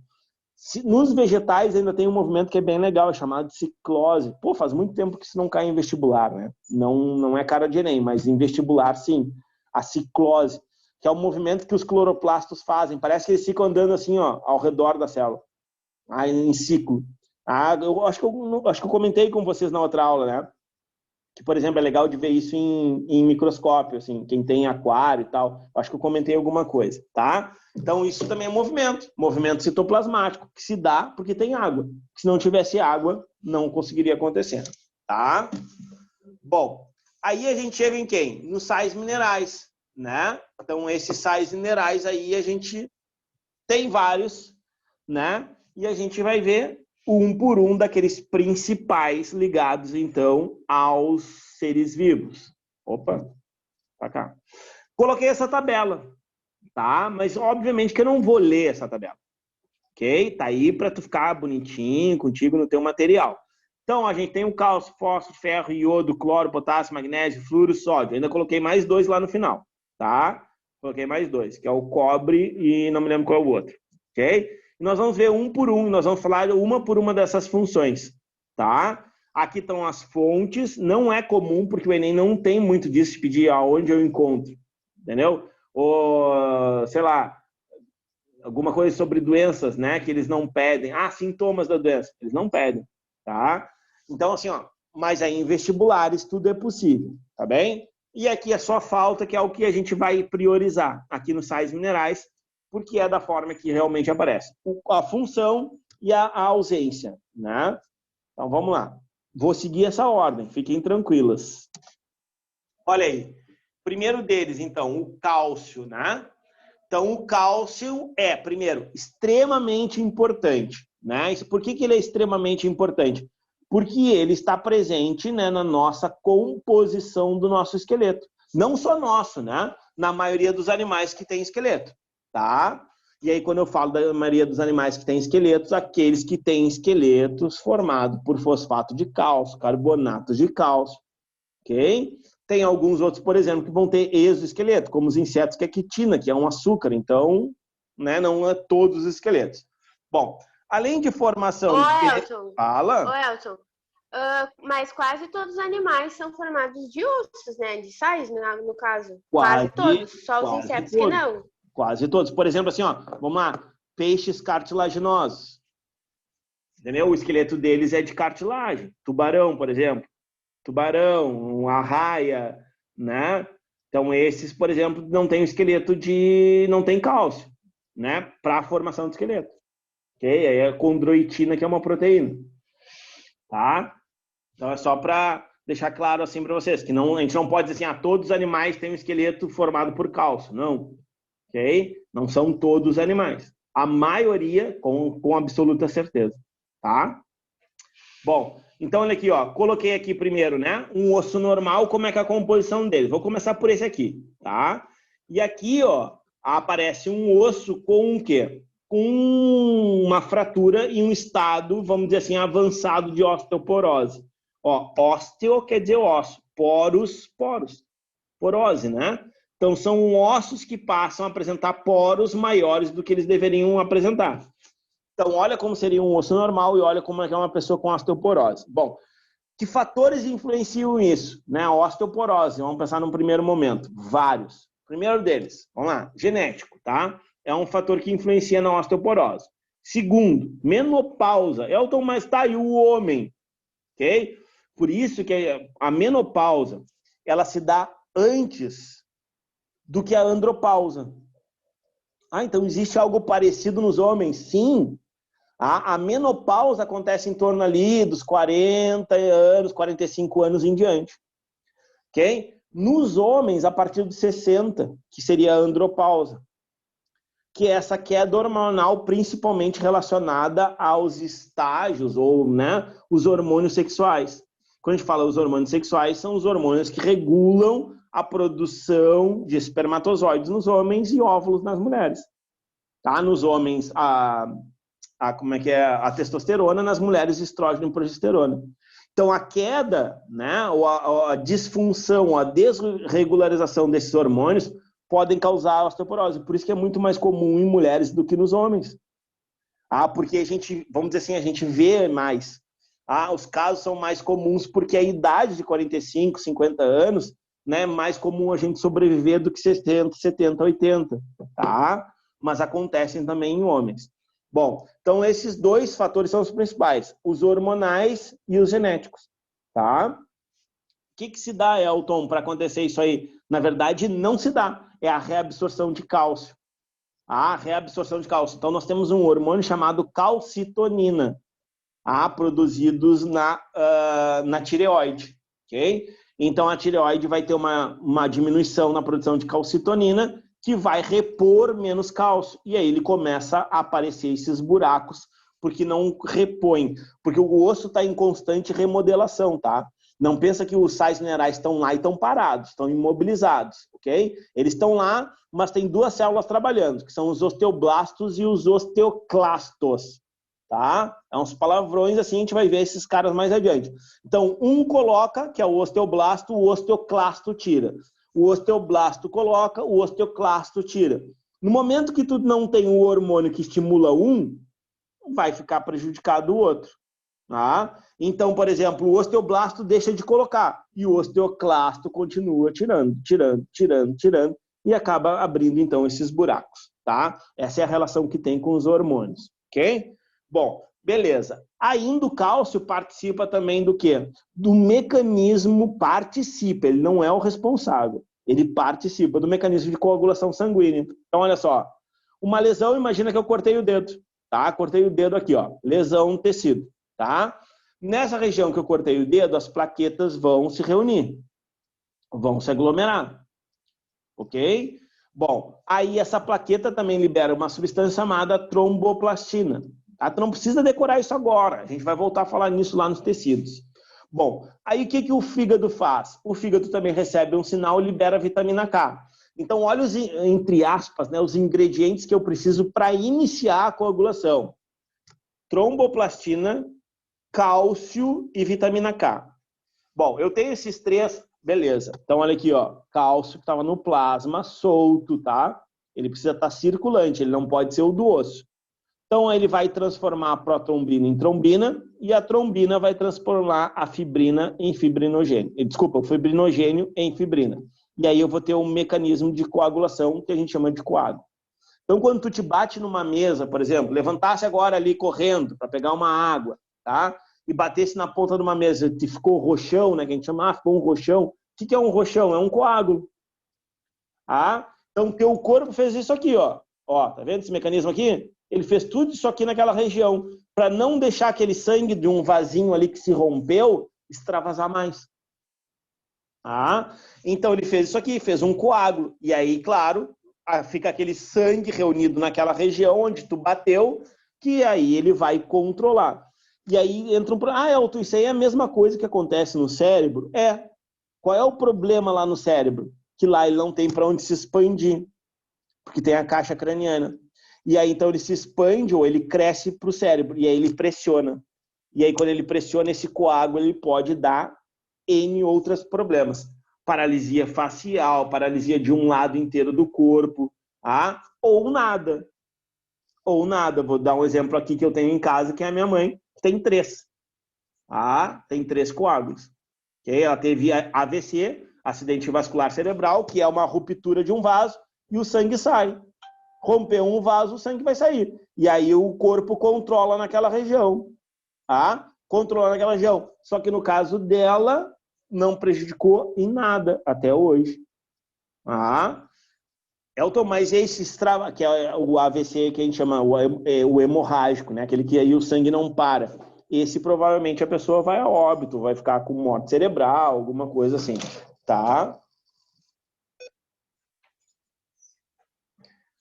Nos vegetais ainda tem um movimento que é bem legal, é chamado de ciclose. Pô, faz muito tempo que isso não cai em vestibular, né? Não é cara de Enem, mas em vestibular, sim. A ciclose, que é o movimento que os cloroplastos fazem. Parece que eles ficam andando assim, ó, ao redor da célula, em ciclo. Eu acho que eu comentei com vocês na outra aula, né? Que, por exemplo, é legal de ver isso em microscópio, assim, quem tem aquário e tal. Acho que eu comentei alguma coisa, tá? Então, isso também é movimento citoplasmático, que se dá porque tem água. Se não tivesse água, não conseguiria acontecer, tá? Bom, aí a gente chega em quem? Nos sais minerais, né? Então, esses sais minerais aí a gente tem vários, né? E a gente vai ver um por um daqueles principais ligados, então, aos seres vivos. Opa, pra cá. Coloquei essa tabela, tá? Mas, obviamente, que eu não vou ler essa tabela, ok? Tá aí para tu ficar bonitinho contigo no teu material. Então, a gente tem o cálcio, fósforo, ferro, iodo, cloro, potássio, magnésio, flúor, sódio. Ainda coloquei mais 2 lá no final, tá? Coloquei mais 2, que é o cobre e não me lembro qual é o outro, ok? E nós vamos ver um por um, nós vamos falar uma por uma dessas funções, tá? Aqui estão as fontes, não é comum, porque o Enem não tem muito disso, de pedir aonde eu encontro, entendeu? Ou, sei lá, alguma coisa sobre doenças, né, que eles não pedem. Sintomas da doença, eles não pedem, tá? Então, assim, ó, mas aí em vestibulares tudo é possível, tá bem? E aqui é só falta, que é o que a gente vai priorizar aqui nos sais minerais, porque é da forma que realmente aparece. A função e a ausência, né? Então, vamos lá. Vou seguir essa ordem, fiquem tranquilas. Olha aí. Primeiro deles, então, o cálcio, né? Então, o cálcio é, primeiro, extremamente importante, né? Por que ele é extremamente importante? Porque ele está presente, né, na nossa composição do nosso esqueleto. Não só nosso, né? Na maioria dos animais que tem esqueleto. Tá? E aí, quando eu falo da maioria dos animais que têm esqueletos, aqueles que têm esqueletos formados por fosfato de cálcio, carbonato de cálcio, ok? Tem alguns outros, por exemplo, que vão ter exoesqueleto, como os insetos, que é quitina, que é um açúcar, então, né, não é todos os esqueletos. Bom, além de formação... Elton. Fala. Elton, mas quase todos os animais são formados de ossos, né? De sais, no caso. Quase todos, só os insetos que não. Quase todos. Por exemplo, assim, ó, vamos lá, peixes cartilaginosos. Entendeu? O esqueleto deles é de cartilagem. Tubarão, por exemplo. Tubarão, arraia, né? Então, esses, por exemplo, não tem o esqueleto não tem cálcio, né? Para a formação do esqueleto. Ok? Aí é a condroitina, que é uma proteína. Tá? Então, é só para deixar claro assim para vocês, que não, a gente não pode dizer assim, todos os animais têm um esqueleto formado por cálcio. Não. Ok? Não são todos os animais. A maioria, com absoluta certeza. Tá? Bom, então olha aqui, ó. Coloquei aqui primeiro, né? Um osso normal, como é que é a composição dele? Vou começar por esse aqui, tá? E aqui, ó, aparece um osso com o quê? Com uma fratura e um estado, vamos dizer assim, avançado de osteoporose. Ó, ósteo quer dizer osso, poros, porose, né? Então, são ossos que passam a apresentar poros maiores do que eles deveriam apresentar. Então, olha como seria um osso normal e olha como é que é uma pessoa com osteoporose. Bom, que fatores influenciam isso, né? A osteoporose, vamos pensar num primeiro momento. Vários. Primeiro deles, vamos lá, genético, tá? É um fator que influencia na osteoporose. Segundo, menopausa. Elton, mas tá aí o homem, ok? Por isso que a menopausa, ela se dá antes do que a andropausa. Então existe algo parecido nos homens? Sim. A menopausa acontece em torno ali dos 40 anos, 45 anos em diante. ok? Nos homens, a partir de 60, que seria a andropausa, que é essa queda hormonal principalmente relacionada aos estágios ou, né, os hormônios sexuais. Quando a gente fala os hormônios sexuais, são os hormônios que regulam a produção de espermatozoides nos homens e óvulos nas mulheres. Tá? Nos homens, a testosterona, nas mulheres, estrógeno e progesterona. Então, a queda, né, ou a disfunção, a desregularização desses hormônios podem causar osteoporose. Por isso que é muito mais comum em mulheres do que nos homens. Porque a gente, vamos dizer assim, a gente vê mais. Os casos são mais comuns porque a idade de 45, 50 anos, né, é mais comum a gente sobreviver do que 60, 70, 80. Tá? Mas acontecem também em homens. Bom, então esses dois fatores são os principais, os hormonais e os genéticos, tá? O que se dá, Elton, para acontecer isso aí? Na verdade, não se dá, é a reabsorção de cálcio. A reabsorção de cálcio. Então, nós temos um hormônio chamado calcitonina, produzidos na tireoide, ok? Então, a tireoide vai ter uma diminuição na produção de calcitonina, que vai repor menos cálcio. E aí ele começa a aparecer esses buracos, porque não repõe. Porque o osso está em constante remodelação, tá? Não pensa que os sais minerais estão lá e estão parados, estão imobilizados, ok? Eles estão lá, mas tem duas células trabalhando, que são os osteoblastos e os osteoclastos, tá? É uns palavrões assim, a gente vai ver esses caras mais adiante. Então, um coloca, que é o osteoblasto, o osteoclasto tira. O osteoblasto coloca, o osteoclasto tira. No momento que tu não tem o hormônio que estimula um, vai ficar prejudicado o outro. Tá? Então, por exemplo, o osteoblasto deixa de colocar e o osteoclasto continua tirando e acaba abrindo, então, esses buracos. Tá? Essa é a relação que tem com os hormônios. Ok? Bom, beleza. Ainda o cálcio participa também do quê? Do mecanismo, participa, ele não é o responsável, ele participa do mecanismo de coagulação sanguínea. Então, olha só, uma lesão, imagina que eu cortei o dedo, tá? Cortei o dedo aqui, ó, lesão no tecido, tá? Nessa região que eu cortei o dedo, as plaquetas vão se reunir, vão se aglomerar, ok? Bom, aí essa plaqueta também libera uma substância chamada tromboplastina. Tu não precisa decorar isso agora, a gente vai voltar a falar nisso lá nos tecidos. Bom, aí o que o fígado faz? O fígado também recebe um sinal e libera vitamina K. Então, olha os, entre aspas, né, os ingredientes que eu preciso para iniciar a coagulação. Tromboplastina, cálcio e vitamina K. Bom, eu tenho esses três, beleza. Então, olha aqui, ó, cálcio que estava no plasma, solto, tá? Ele precisa estar circulante, ele não pode ser o do osso. Então, ele vai transformar a protrombina em trombina e a trombina vai transformar a fibrina em fibrinogênio. Desculpa, o fibrinogênio em fibrina. E aí eu vou ter um mecanismo de coagulação que a gente chama de coágulo. Então, quando tu te bate numa mesa, por exemplo, levantasse agora ali correndo para pegar uma água, tá? E batesse na ponta de uma mesa e ficou roxão, né? Que a gente chama, ficou um roxão. O que é um roxão? É um coágulo. Então, teu corpo fez isso aqui, ó. Ó, tá vendo esse mecanismo aqui? Ele fez tudo isso aqui naquela região, para não deixar aquele sangue de um vasinho ali que se rompeu extravasar mais. Então ele fez isso aqui, fez um coágulo. E aí, claro, fica aquele sangue reunido naquela região onde tu bateu, que aí ele vai controlar. E aí entra um problema. Elton, isso aí é a mesma coisa que acontece no cérebro? Qual é o problema lá no cérebro? Que lá ele não tem para onde se expandir, porque tem a caixa craniana. E aí, então, ele se expande ou ele cresce para o cérebro. E aí, ele pressiona. E aí, quando ele pressiona esse coágulo, ele pode dar N outros problemas. Paralisia facial, paralisia de um lado inteiro do corpo. Ou nada. Ou nada. Vou dar um exemplo aqui que eu tenho em casa, que é a minha mãe. Tem 3. Tem 3 coágulos. Okay? Ela teve AVC, acidente vascular cerebral, que é uma ruptura de um vaso, e o sangue sai. Rompeu um vaso, o sangue vai sair. E aí o corpo controla naquela região. Controla naquela região. Só que no caso dela, não prejudicou em nada até hoje. Elton, mas esse que é o AVC que a gente chama o hemorrágico, né? Aquele que aí o sangue não para. Esse provavelmente a pessoa vai a óbito, vai ficar com morte cerebral, alguma coisa assim. tá?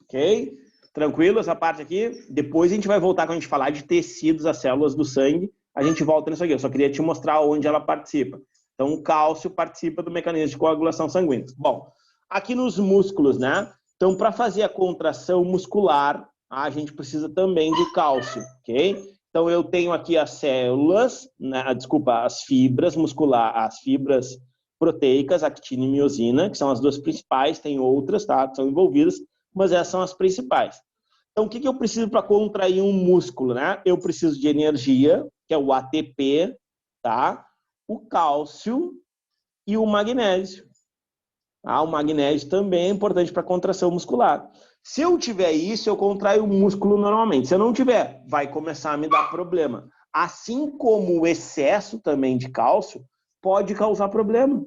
Ok? Tranquilo essa parte aqui? Depois a gente vai voltar, quando a gente falar de tecidos, as células do sangue, a gente volta nisso aqui. Eu só queria te mostrar onde ela participa. Então, o cálcio participa do mecanismo de coagulação sanguínea. Bom, aqui nos músculos, né? Então, para fazer a contração muscular, a gente precisa também de cálcio, ok? Então, eu tenho aqui as células, né? Desculpa, as fibras musculares, as fibras proteicas, actina e miosina, que são as duas principais, tem outras, tá? Que são envolvidas, mas essas são as principais. Então, o que eu preciso para contrair um músculo, né? Eu preciso de energia, que é o ATP, tá? O cálcio e o magnésio. O magnésio também é importante para a contração muscular. Se eu tiver isso, eu contraio o músculo normalmente. Se eu não tiver, vai começar a me dar problema. Assim como o excesso também de cálcio pode causar problema,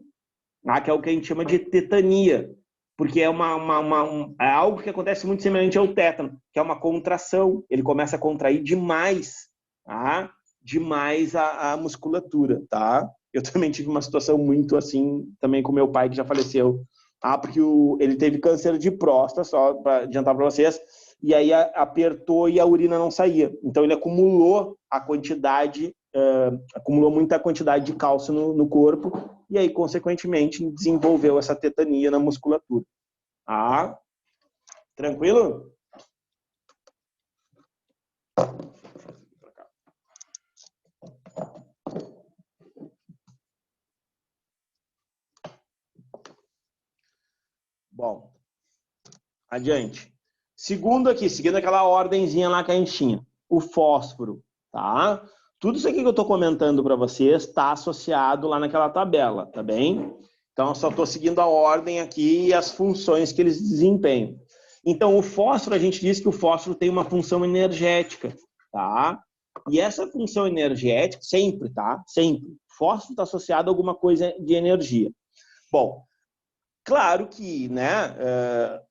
que é o que a gente chama de tetania, porque é algo que acontece muito semelhante ao tétano, que é uma contração. Ele começa a contrair demais, tá? Demais a musculatura, tá? Eu também tive uma situação muito assim, também com meu pai, que já faleceu, porque ele teve câncer de próstata, só para adiantar para vocês, e aí apertou e a urina não saía. Então ele acumulou muita quantidade de cálcio no corpo, e aí, consequentemente, desenvolveu essa tetania na musculatura. Tranquilo? Bom, adiante. Segundo aqui, seguindo aquela ordemzinha lá que a gente tinha, o fósforo, tá? Tudo isso aqui que eu estou comentando para vocês está associado lá naquela tabela, tá bem? Então, eu só estou seguindo a ordem aqui e as funções que eles desempenham. Então, o fósforo, a gente diz que o fósforo tem uma função energética, tá? E essa função energética, sempre, tá? Sempre. Fósforo está associado a alguma coisa de energia. Bom, claro que, né,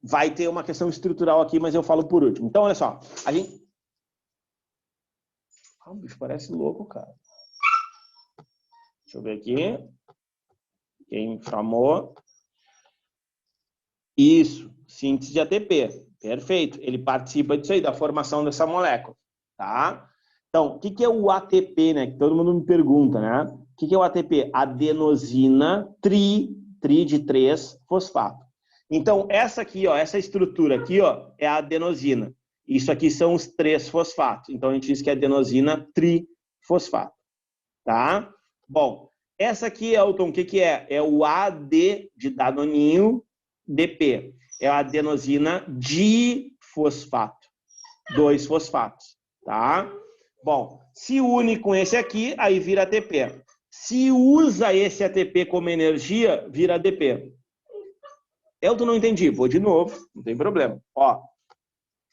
vai ter uma questão estrutural aqui, mas eu falo por último. Então, olha só, a gente... O bicho parece louco, cara. Deixa eu ver aqui. Quem inflamou? Isso, síntese de ATP. Perfeito. Ele participa disso aí, da formação dessa molécula, tá? Então, o que é o ATP, né? Que todo mundo me pergunta, né? O que é o ATP? Adenosina tri de 3-fosfato. Então, essa aqui, ó, essa estrutura aqui, ó, é a adenosina. Isso aqui são os 3 fosfatos. Então, a gente diz que é adenosina trifosfato. Tá? Bom, essa aqui, Elton, o que é? É o AD de danoninho DP. É a adenosina difosfato. 2 fosfatos. Tá? Bom, se une com esse aqui, aí vira ATP. Se usa esse ATP como energia, vira ADP. Elton, não entendi. Vou de novo, não tem problema. Ó,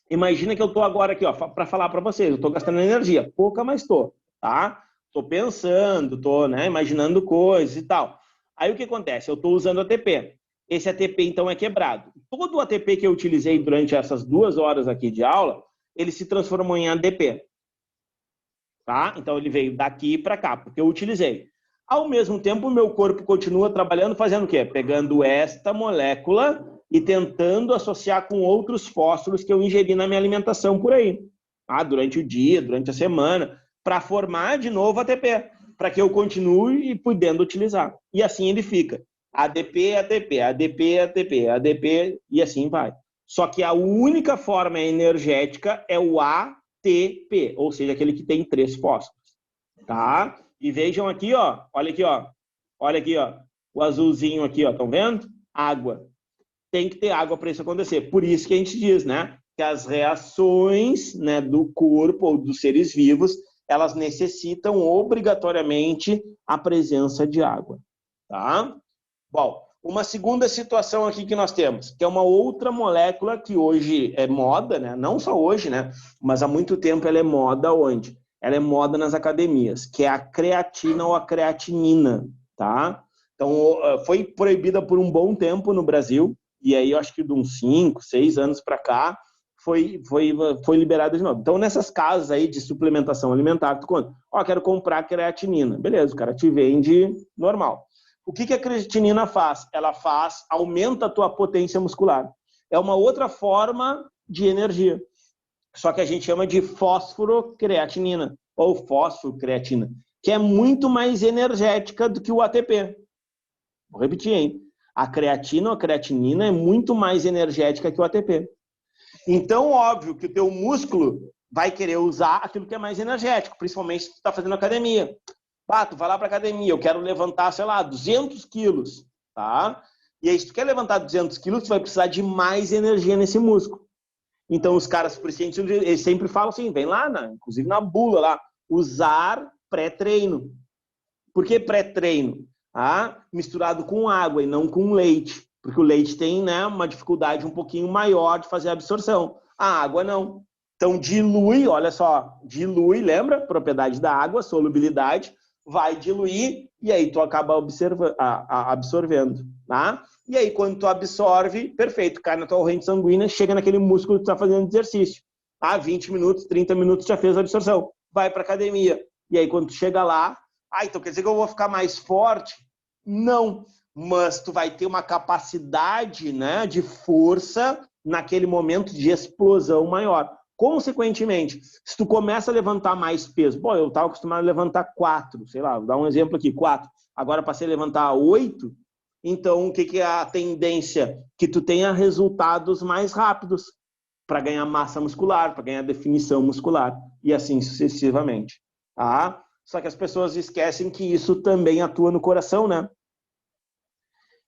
imagina que eu estou agora aqui, ó, para falar para vocês. Eu estou gastando energia. Pouca, mas estou. Tá? Estou pensando, estou, né, imaginando coisas e tal. Aí o que acontece? Eu estou usando ATP. Esse ATP, então, é quebrado. Todo o ATP que eu utilizei durante essas 2 horas aqui de aula, ele se transformou em ADP. Tá? Então, ele veio daqui para cá, porque eu utilizei. Ao mesmo tempo, o meu corpo continua trabalhando, fazendo o quê? Pegando esta molécula e tentando associar com outros fósforos que eu ingeri na minha alimentação por aí. Durante o dia, durante a semana, para formar de novo ATP, para que eu continue podendo utilizar. E assim ele fica. ADP, ATP, ADP, ATP, ADP, e assim vai. Só que a única forma energética é o ATP, ou seja, aquele que tem 3 fósforos. Tá? E vejam aqui, ó, olha aqui, ó. Olha aqui, ó, o azulzinho aqui, ó, estão vendo? Água. Tem que ter água para isso acontecer. Por isso que a gente diz, né, que as reações, né, do corpo ou dos seres vivos, elas necessitam obrigatoriamente a presença de água, tá? Bom, uma segunda situação aqui que nós temos, que é uma outra molécula que hoje é moda, né? Não só hoje, né? Mas há muito tempo ela é moda onde? Ela é moda nas academias, que é a creatina ou a creatinina, tá? Então, foi proibida por um bom tempo no Brasil, e aí eu acho que de uns 5, 6 anos para cá, foi liberada de novo. Então, nessas casas aí de suplementação alimentar, tu conta, quero comprar creatinina. Beleza, o cara te vende normal. O que a creatinina faz? Ela aumenta a tua potência muscular. É uma outra forma de energia. Só que a gente chama de fosfocreatinina, ou fosfocreatina, que é muito mais energética do que o ATP. Vou repetir, hein? A creatina ou a creatinina é muito mais energética que o ATP. Então, óbvio que o teu músculo vai querer usar aquilo que é mais energético, principalmente se tu está fazendo academia. Tu vai lá para academia, eu quero levantar, sei lá, 200 quilos, tá? E aí, se tu quer levantar 200 quilos, tu vai precisar de mais energia nesse músculo. Então, os caras, eles sempre falam assim, vem lá, inclusive na bula lá, usar pré-treino. Por que pré-treino? Misturado com água e não com leite. Porque o leite tem, né, uma dificuldade um pouquinho maior de fazer a absorção. A água não. Então, dilui, olha só, dilui, lembra? Propriedade da água, solubilidade, vai diluir e aí tu acaba absorvendo, tá? E aí, quando tu absorve, perfeito, cai na tua corrente sanguínea, chega naquele músculo que tu tá fazendo exercício. 20 minutos, 30 minutos, já fez a absorção. Vai pra academia. E aí, quando tu chega lá, então quer dizer que eu vou ficar mais forte? Não, mas tu vai ter uma capacidade, né, de força naquele momento de explosão maior. Consequentemente, se tu começa a levantar mais peso, eu estava acostumado a levantar 4, sei lá, vou dar um exemplo aqui, 4, agora passei a levantar 8, então o que é a tendência? Que tu tenha resultados mais rápidos para ganhar massa muscular, para ganhar definição muscular e assim sucessivamente, tá? Só que as pessoas esquecem que isso também atua no coração, né?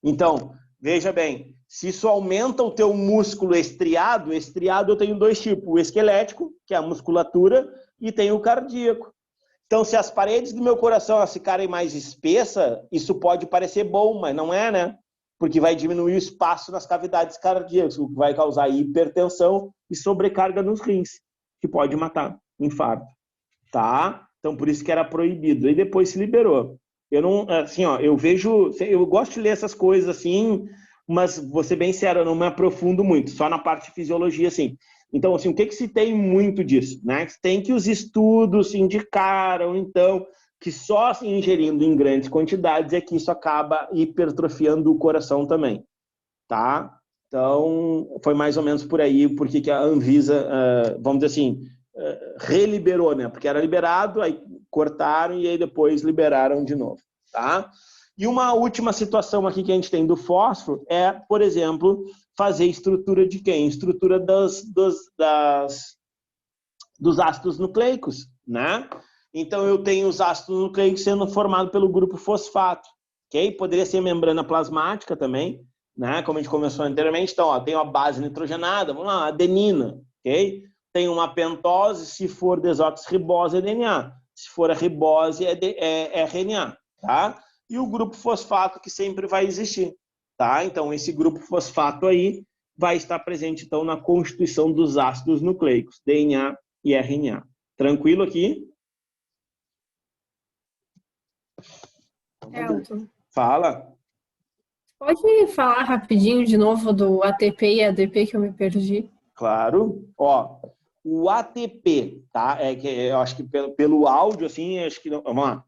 Então, veja bem, se isso aumenta o teu músculo estriado eu tenho 2 tipos, o esquelético, que é a musculatura, e tem o cardíaco. Então, se as paredes do meu coração ficarem mais espessas, isso pode parecer bom, mas não é, né? Porque vai diminuir o espaço nas cavidades cardíacas, o que vai causar hipertensão e sobrecarga nos rins, que pode matar, infarto, tá? Então, por isso que era proibido. E depois se liberou. Eu não, assim, eu gosto de ler essas coisas assim, mas vou ser bem sério, eu não me aprofundo muito, só na parte de fisiologia, assim. Então, assim, o que se tem muito disso, né? Tem que os estudos indicaram, então, que só assim, ingerindo em grandes quantidades é que isso acaba hipertrofiando o coração também, tá? Então, foi mais ou menos por aí, porque que a Anvisa, vamos dizer assim, reliberou, né? Porque era liberado, aí cortaram e aí depois liberaram de novo, tá? E uma última situação aqui que a gente tem do fósforo é, por exemplo, fazer estrutura de quem? Estrutura dos ácidos nucleicos, né? Então, eu tenho os ácidos nucleicos sendo formados pelo grupo fosfato, ok? Poderia ser membrana plasmática também, né? Como a gente conversou anteriormente. Então, tem a base nitrogenada, vamos lá, adenina, ok? Tem uma pentose, se for desoxirribose, é DNA. Se for a ribose, é RNA, tá? E o grupo fosfato que sempre vai existir, tá? Então, esse grupo fosfato aí vai estar presente, então, na constituição dos ácidos nucleicos, DNA e RNA. Tranquilo aqui? Elton. Fala. Pode falar rapidinho de novo do ATP e ADP que eu me perdi? Claro. O ATP, tá? Eu acho que pelo áudio, assim, acho que... Vamos lá,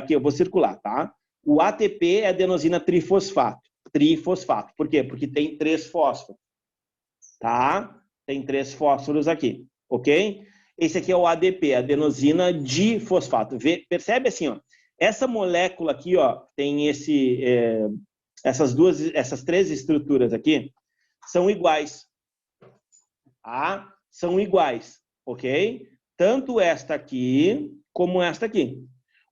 eu vou circular, tá? O ATP é adenosina trifosfato. Trifosfato. Por quê? Porque tem 3 fósforos, tá? Tem 3 fósforos aqui, ok? Esse aqui é o ADP, adenosina difosfato. Percebe assim, ó? Essa molécula aqui, ó, tem essas 3 estruturas aqui, são iguais, tá? São iguais, ok? Tanto esta aqui, como esta aqui.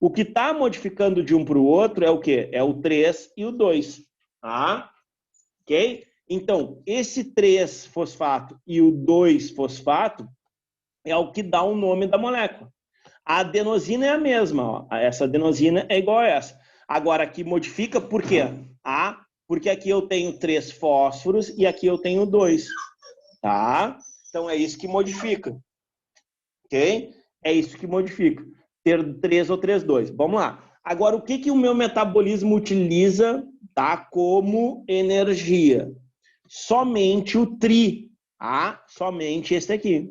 O que está modificando de um para o outro é o quê? É o 3 e o 2, tá? Ok? Então, esse 3-fosfato e o 2-fosfato é o que dá o nome da molécula. A adenosina é a mesma, ó. Essa adenosina é igual a essa. Agora, aqui modifica por quê? Porque aqui eu tenho 3 fósforos e aqui eu tenho 2, tá? Então, é isso que modifica, ok? É isso que modifica. Ter 3 ou 3,2. Vamos lá. Agora, o que o meu metabolismo utiliza, tá, como energia? Somente o tri, tá? Somente esse aqui,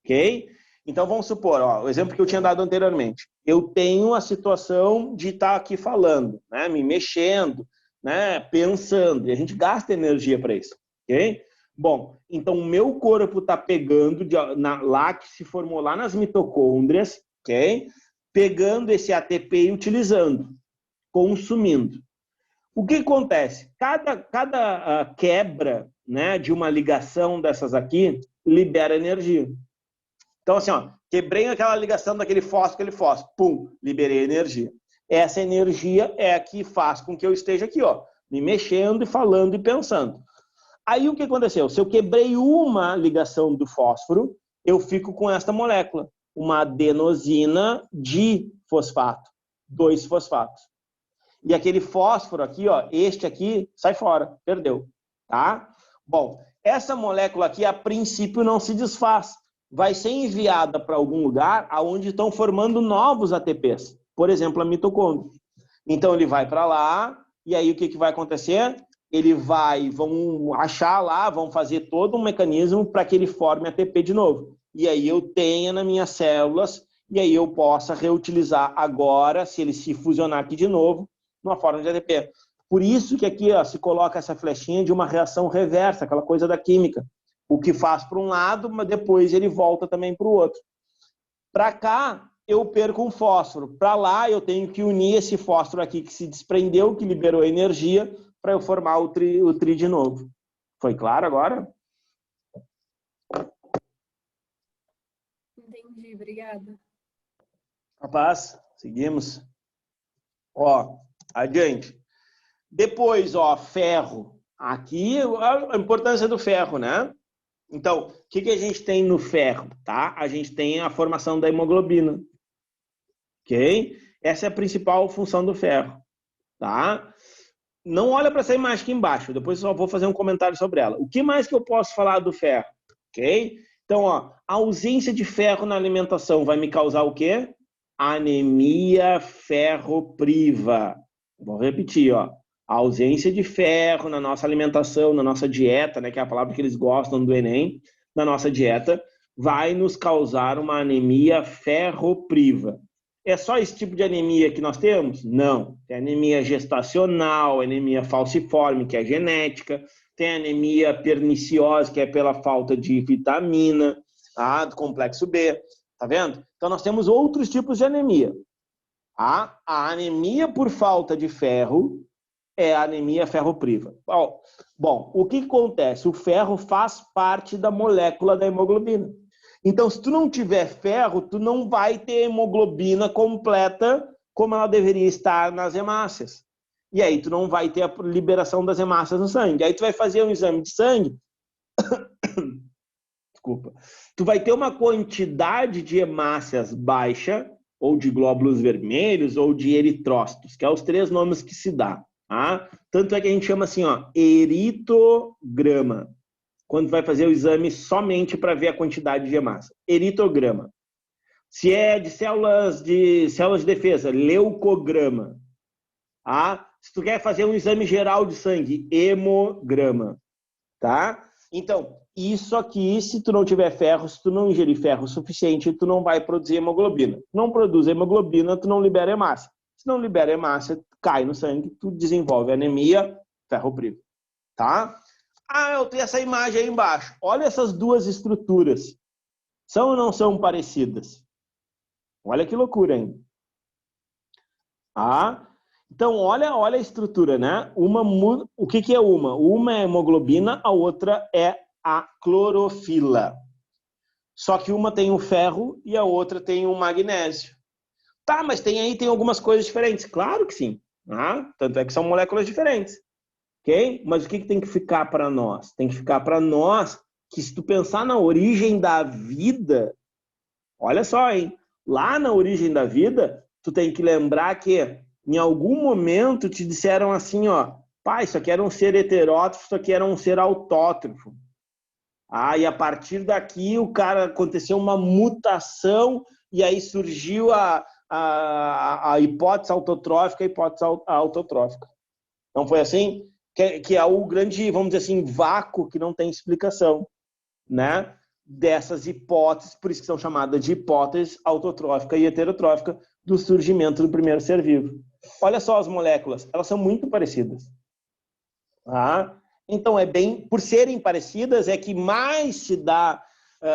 ok? Então, vamos supor, ó, o exemplo que eu tinha dado anteriormente. Eu tenho a situação de estar aqui falando, né, me mexendo, né, pensando, e a gente gasta energia para isso, ok? Bom, então o meu corpo está pegando lá que se formou lá nas mitocôndrias, ok? Pegando esse ATP e utilizando, consumindo. O que acontece? Cada quebra, né, de uma ligação dessas aqui libera energia. Então, assim, ó, quebrei aquela ligação daquele fósforo, pum, liberei energia. Essa energia é a que faz com que eu esteja aqui, ó, me mexendo e falando e pensando. Aí o que aconteceu? Se eu quebrei uma ligação do fósforo, eu fico com esta molécula, uma adenosina difosfato, 2 fosfatos. E aquele fósforo aqui, ó, este aqui, sai fora, perdeu, tá? Bom, essa molécula aqui, a princípio, não se desfaz. Vai ser enviada para algum lugar onde estão formando novos ATPs, por exemplo, a mitocôndria. Então, ele vai para lá, e aí o que vai acontecer? Vão achar lá, vão fazer todo um mecanismo para que ele forme ATP de novo. E aí eu tenha nas minhas células, e aí eu possa reutilizar agora, se ele se fusionar aqui de novo, numa forma de ATP. Por isso que aqui, ó, se coloca essa flechinha de uma reação reversa, aquela coisa da química. O que faz para um lado, mas depois ele volta também para o outro. Para cá, eu perco um fósforo. Para lá, eu tenho que unir esse fósforo aqui que se desprendeu, que liberou energia, para eu formar o tri de novo. Foi claro agora? Entendi, obrigada. Rapaz, seguimos. Ó, adiante. Depois, ó, ferro. Aqui a importância do ferro, né? Então, o que a gente tem no ferro, tá? A gente tem a formação da hemoglobina, ok? Essa é a principal função do ferro, tá? Não olha para essa imagem aqui embaixo, depois eu só vou fazer um comentário sobre ela. O que mais que eu posso falar do ferro, ok? Então, ó, a ausência de ferro na alimentação vai me causar o quê? Anemia ferropriva. Vou repetir, ó. A ausência de ferro na nossa alimentação, na nossa dieta, né, que é a palavra que eles gostam do Enem, na nossa dieta, vai nos causar uma anemia ferropriva. É só esse tipo de anemia que nós temos? Não. Tem anemia gestacional, anemia falciforme, que é genética, tem anemia perniciosa, que é pela falta de vitamina, tá? Do complexo B, tá vendo? Então nós temos outros tipos de anemia. A anemia por falta de ferro é a anemia ferropriva. Bom, o que acontece? O ferro faz parte da molécula da hemoglobina. Então, se tu não tiver ferro, tu não vai ter hemoglobina completa como ela deveria estar nas hemácias. E aí tu não vai ter a liberação das hemácias no sangue. Aí tu vai fazer um exame de sangue, desculpa, tu vai ter uma quantidade de hemácias baixa, ou de glóbulos vermelhos, ou de eritrócitos, que é os 3 nomes que se dá. Tá? Tanto é que a gente chama assim, ó, eritograma, quando vai fazer o exame somente para ver a quantidade de hemácia. Eritograma. Se é de células de defesa, leucograma. Tá? Se tu quer fazer um exame geral de sangue, hemograma. Tá? Então, isso aqui, se tu não tiver ferro, se tu não ingerir ferro suficiente, tu não vai produzir hemoglobina. Não produz hemoglobina, tu não libera hemácia. Se não libera hemácia, cai no sangue, tu desenvolve anemia ferropriva. Tá? Eu tenho essa imagem aí embaixo. Olha essas duas estruturas. São ou não são parecidas? Olha que loucura, hein? Então, olha a estrutura, né? O que é uma? Uma é a hemoglobina, a outra é a clorofila. Só que uma tem o ferro e a outra tem o magnésio. Tá, mas tem algumas coisas diferentes. Claro que sim. Tanto é que são moléculas diferentes. Ok? Mas o que tem que ficar para nós? Tem que ficar para nós que, se tu pensar na origem da vida, olha só, hein? Lá na origem da vida, tu tem que lembrar que em algum momento te disseram assim, ó, pá, isso aqui era um ser heterótrofo, isso aqui era um ser autótrofo. E a partir daqui aconteceu uma mutação e aí surgiu a hipótese autotrófica e a hipótese autotrófica. Não foi assim? Que é o grande, vamos dizer assim, vácuo que não tem explicação, né? dessas hipóteses, por isso que são chamadas de hipóteses autotrófica e heterotrófica do surgimento do primeiro ser vivo. Olha só as moléculas, elas são muito parecidas. Tá? Então, por serem parecidas, é que mais se dá,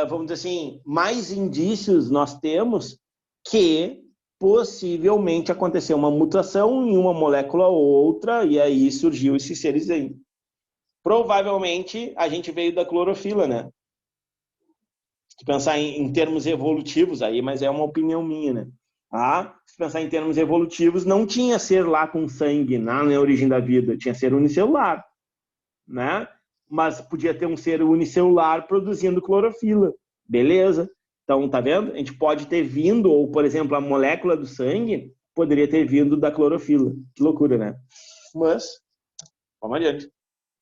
vamos dizer assim, mais indícios nós temos que possivelmente aconteceu uma mutação em uma molécula ou outra, e aí surgiu esses seres aí. Provavelmente, a gente veio da clorofila, né? Se pensar em termos evolutivos aí, mas é uma opinião minha, né? Se pensar em termos evolutivos, não tinha ser lá com sangue na origem da vida, tinha ser unicelular, né? Mas podia ter um ser unicelular produzindo clorofila, beleza? Então, tá vendo? A gente pode ter vindo, ou, por exemplo, a molécula do sangue poderia ter vindo da clorofila. Que loucura, né? Mas, vamos adiante.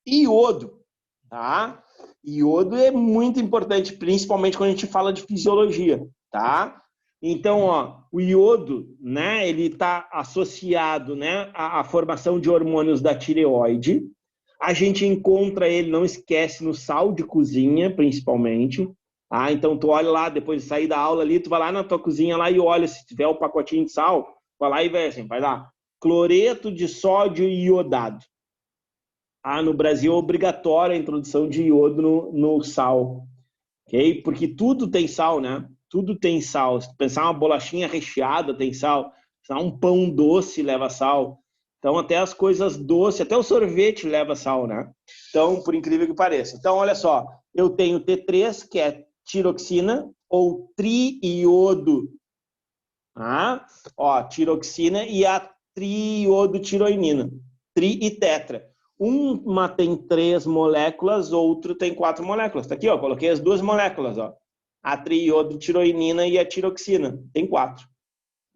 Iodo, tá? Iodo é muito importante, principalmente quando a gente fala de fisiologia, tá? Então, ó, o iodo, né, ele está associado, né, à formação de hormônios da tireoide. A gente encontra ele, não esquece, no sal de cozinha, principalmente. Então, tu olha lá, depois de sair da aula ali, tu vai lá na tua cozinha lá e olha, se tiver o pacotinho de sal, vai lá e vê assim, vai lá, cloreto de sódio iodado. No Brasil é obrigatória a introdução de iodo no sal, ok? Porque tudo tem sal, né? Tudo tem sal. Se tu pensar uma bolachinha recheada tem sal, um pão doce leva sal. Então, até as coisas doces, até o sorvete leva sal, né? Então, por incrível que pareça. Então, olha só, eu tenho T3, que é tiroxina ou triiodo. Tiroxina e a triiodotiroinina. Tri e tetra. Uma tem 3 moléculas, outro tem 4 moléculas. Tá aqui, ó, coloquei as 2 moléculas, ó. A triiodotiroinina e a tiroxina. Tem 4.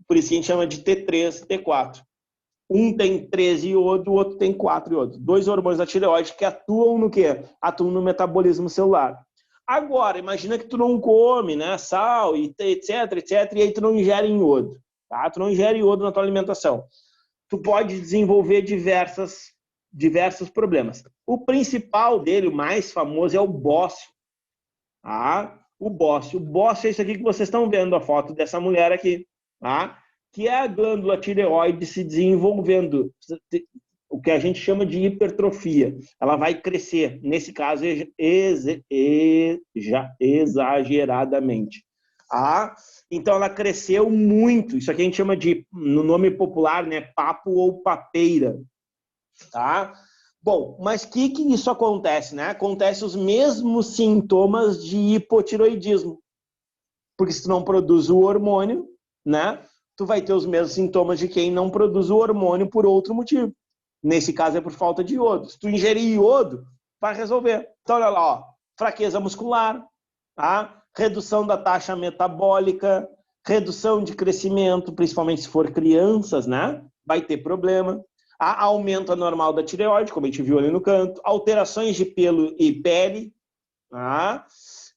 Por isso que a gente chama de T3, T4. Um tem 3 iodo, o outro tem 4 iodo. 2 hormônios da tireoide que atuam no quê? Atuam no metabolismo celular. Agora, imagina que tu não come, né, sal, etc, e aí tu não ingere iodo, tá? Tu não ingere iodo na tua alimentação. Tu pode desenvolver diversos problemas. O principal dele, o mais famoso, é o bócio. O bócio. O bócio é isso aqui que vocês estão vendo, a foto dessa mulher aqui, que é a glândula tireoide se desenvolvendo, o que a gente chama de hipertrofia. Ela vai crescer, nesse caso, exageradamente. Então, ela cresceu muito. Isso aqui a gente chama de, no nome popular, né, papo ou papeira. Tá? Bom, mas o que isso acontece, né? Acontece os mesmos sintomas de hipotiroidismo. Porque se tu não produz o hormônio, né, tu vai ter os mesmos sintomas de quem não produz o hormônio por outro motivo. Nesse caso é por falta de iodo. Se tu ingerir iodo, vai resolver. Então, olha lá, ó, fraqueza muscular, redução da taxa metabólica, redução de crescimento, principalmente se for crianças, né? Vai ter problema. Aumento anormal da tireoide, como a gente viu ali no canto, alterações de pelo e pele,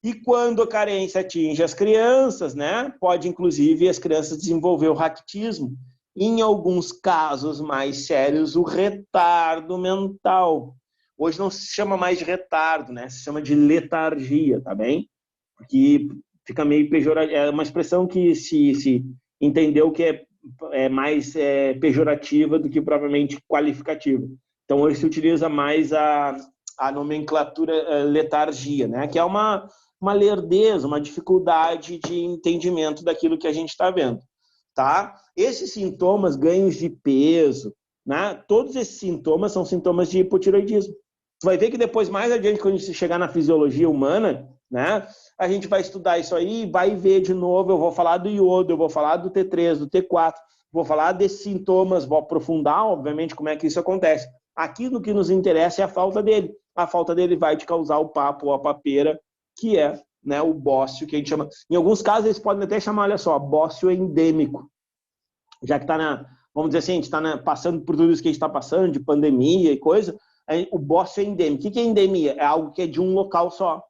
e quando a carência atinge as crianças, né, pode inclusive as crianças desenvolver o raquitismo, em alguns casos mais sérios, o retardo mental. Hoje não se chama mais de retardo, né, se chama de letargia, tá bem? Porque fica meio pejorativo, é uma expressão que se entendeu que é mais pejorativa do que propriamente qualificativa. Então, hoje se utiliza mais a nomenclatura letargia, né? Que é uma lerdeza, uma dificuldade de entendimento daquilo que a gente está vendo. Tá? Esses sintomas, ganhos de peso, né? Todos esses sintomas são sintomas de hipotiroidismo. Tu vai ver que depois, mais adiante, quando a gente chegar na fisiologia humana, né, a gente vai estudar isso aí, vai ver de novo, eu vou falar do iodo, eu vou falar do T3, do T4, vou falar desses sintomas, vou aprofundar, obviamente, como é que isso acontece. Aqui no que nos interessa é a falta dele. A falta dele vai te causar o papo ou a papeira, que é, né, o bócio, que a gente chama. Em alguns casos, eles podem até chamar, olha só, bócio endêmico. Já que está vamos dizer assim, a gente está passando por tudo isso que a gente está passando, de pandemia e coisa, o bócio é endêmico. O que é endemia? É algo que é de um local só.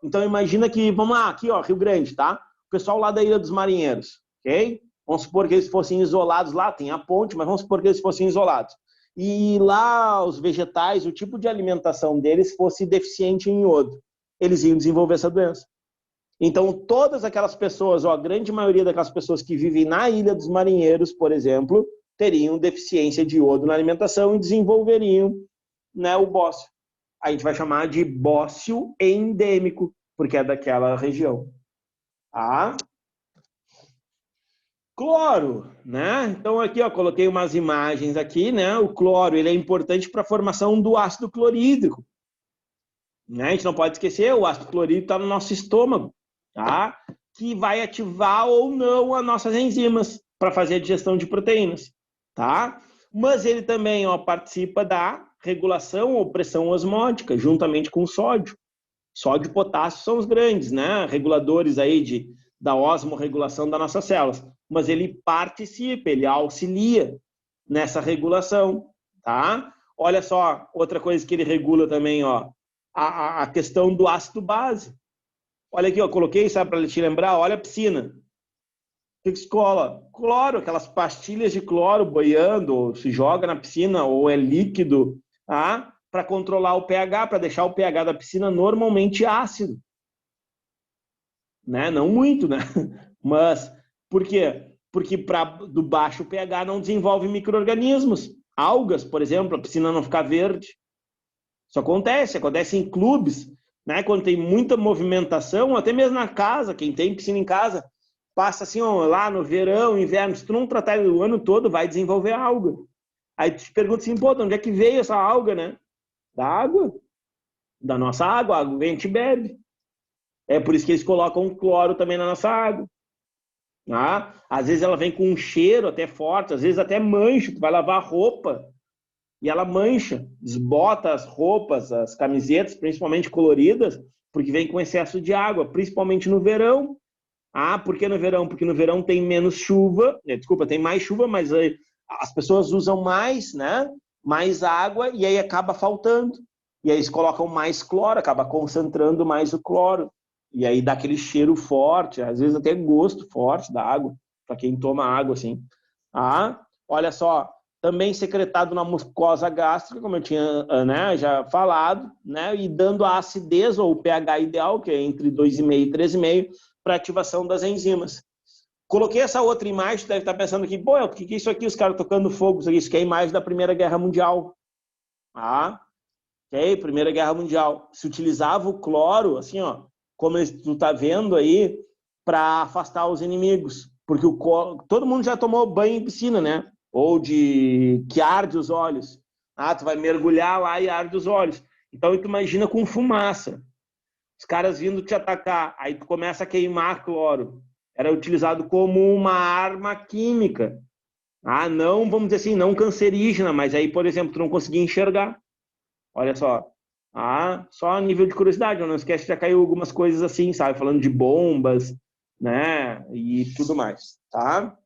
Então, imagina que, vamos lá, aqui, ó, Rio Grande, tá? O pessoal lá da Ilha dos Marinheiros, ok? Vamos supor que eles fossem isolados lá, tem a ponte, mas vamos supor que eles fossem isolados. E lá, os vegetais, o tipo de alimentação deles fosse deficiente em iodo. Eles iam desenvolver essa doença. Então, todas aquelas pessoas, ou a grande maioria daquelas pessoas que vivem na Ilha dos Marinheiros, por exemplo, teriam deficiência de iodo na alimentação e desenvolveriam, né, o bócio. A gente vai chamar de bócio endêmico, porque é daquela região. Tá? Cloro, né? Então aqui, ó, coloquei umas imagens aqui, né? O cloro, ele é importante para a formação do ácido clorídrico. Né? A gente não pode esquecer, o ácido clorídrico está no nosso estômago, tá? Que vai ativar ou não as nossas enzimas para fazer a digestão de proteínas, tá? Mas ele também, ó, participa da regulação ou pressão osmótica, juntamente com o sódio. Sódio e potássio são os grandes, né? Reguladores aí da osmorregulação das nossas células. Mas ele participa, ele auxilia nessa regulação, tá? Olha só, outra coisa que ele regula também, ó, a questão do ácido base. Olha aqui, ó, coloquei, sabe, para te lembrar, olha a piscina. O que se cola? Cloro, aquelas pastilhas de cloro boiando, ou se joga na piscina, ou é líquido, tá? Para controlar o pH, para deixar o pH da piscina normalmente ácido. Né? Não muito, né? Mas por quê? Porque do baixo pH não desenvolve micro-organismos. Algas, por exemplo, a piscina não fica verde. Isso acontece em clubes, né? Quando tem muita movimentação, até mesmo na casa, quem tem piscina em casa, passa assim, ó, lá no verão, inverno, se tu não tratar o ano todo, vai desenvolver alga. Aí tu te pergunta assim, pô, de onde é que veio essa alga, né? Da água, da nossa água, a água que a gente bebe. É por isso que eles colocam cloro também na nossa água. Ah, às vezes ela vem com um cheiro até forte, às vezes até mancha, tu vai lavar roupa e ela mancha, desbota as roupas, as camisetas, principalmente coloridas, porque vem com excesso de água, principalmente no verão. Ah, por que no verão? Porque no verão tem menos chuva, desculpa, tem mais chuva, mas as pessoas usam mais, né? Mais água e aí acaba faltando. E aí eles colocam mais cloro, acaba concentrando mais o cloro. E aí dá aquele cheiro forte, às vezes até gosto forte da água, para quem toma água assim. Ah, olha só, também secretado na mucosa gástrica, como eu tinha, né, já falado, né, e dando a acidez ou o pH ideal, que é entre 2,5 e 3,5, para ativação das enzimas. Coloquei essa outra imagem, deve estar pensando aqui, pô, o que é isso aqui, os caras tocando fogo, isso aqui é a imagem da Primeira Guerra Mundial. Ah, ok? Primeira Guerra Mundial. Se utilizava o cloro, assim, ó, como tu está vendo aí, para afastar os inimigos. Porque todo mundo já tomou banho em piscina, né? Ou que arde os olhos. Ah, tu vai mergulhar lá e arde os olhos. Então, tu imagina com fumaça. Os caras vindo te atacar. Aí tu começa a queimar cloro. Era utilizado como uma arma química. Ah, não, vamos dizer assim, não cancerígena, mas aí, por exemplo, tu não conseguia enxergar. Olha só. Ah, só a nível de curiosidade, não esquece que já caiu algumas coisas assim, sabe? Falando de bombas, né? E tudo mais, tá?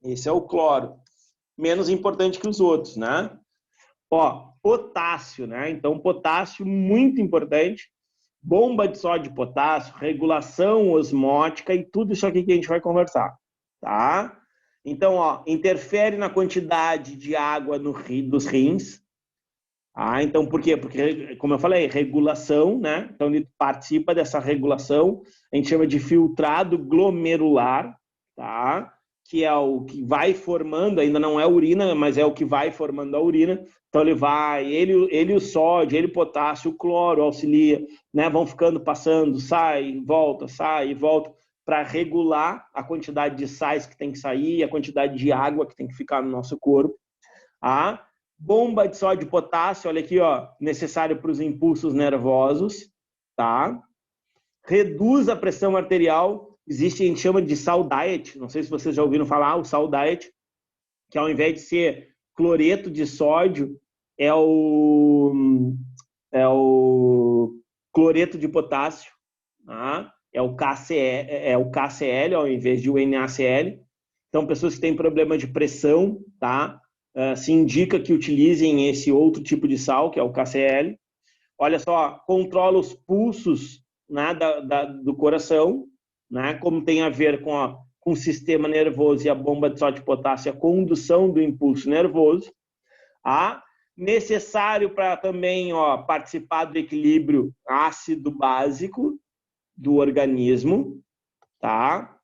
Esse é o cloro. Menos importante que os outros, né? Ó, potássio, né? Então, potássio muito importante. Bomba de sódio e potássio, regulação osmótica e tudo isso aqui que a gente vai conversar, tá? Então, ó, interfere na quantidade de água dos rins. Ah, então por quê? Porque, como eu falei, regulação, né? Então ele participa dessa regulação, a gente chama de filtrado glomerular, tá? Que é o que vai formando, ainda não é urina, mas é o que vai formando a urina. Então ele o sódio, ele o potássio, o cloro auxilia, né? Vão ficando passando, sai e volta, para regular a quantidade de sais que tem que sair, a quantidade de água que tem que ficar no nosso corpo. Ah, bomba de sódio e potássio, olha aqui, ó, necessário para os impulsos nervosos, tá? Reduz a pressão arterial, existe, a gente chama de sal diet, não sei se vocês já ouviram falar, o sal diet, que ao invés de ser cloreto de sódio, é o cloreto de potássio, tá? É o KCl ao invés de o NaCl. Então, pessoas que têm problema de pressão, tá? Se indica que utilizem esse outro tipo de sal, que é o KCl. Olha só, controla os pulsos, né, do coração, né, como tem a ver com o sistema nervoso e a bomba de sódio e potássio, a condução do impulso nervoso. Necessário para também, ó, participar do equilíbrio ácido-básico, do organismo, tá?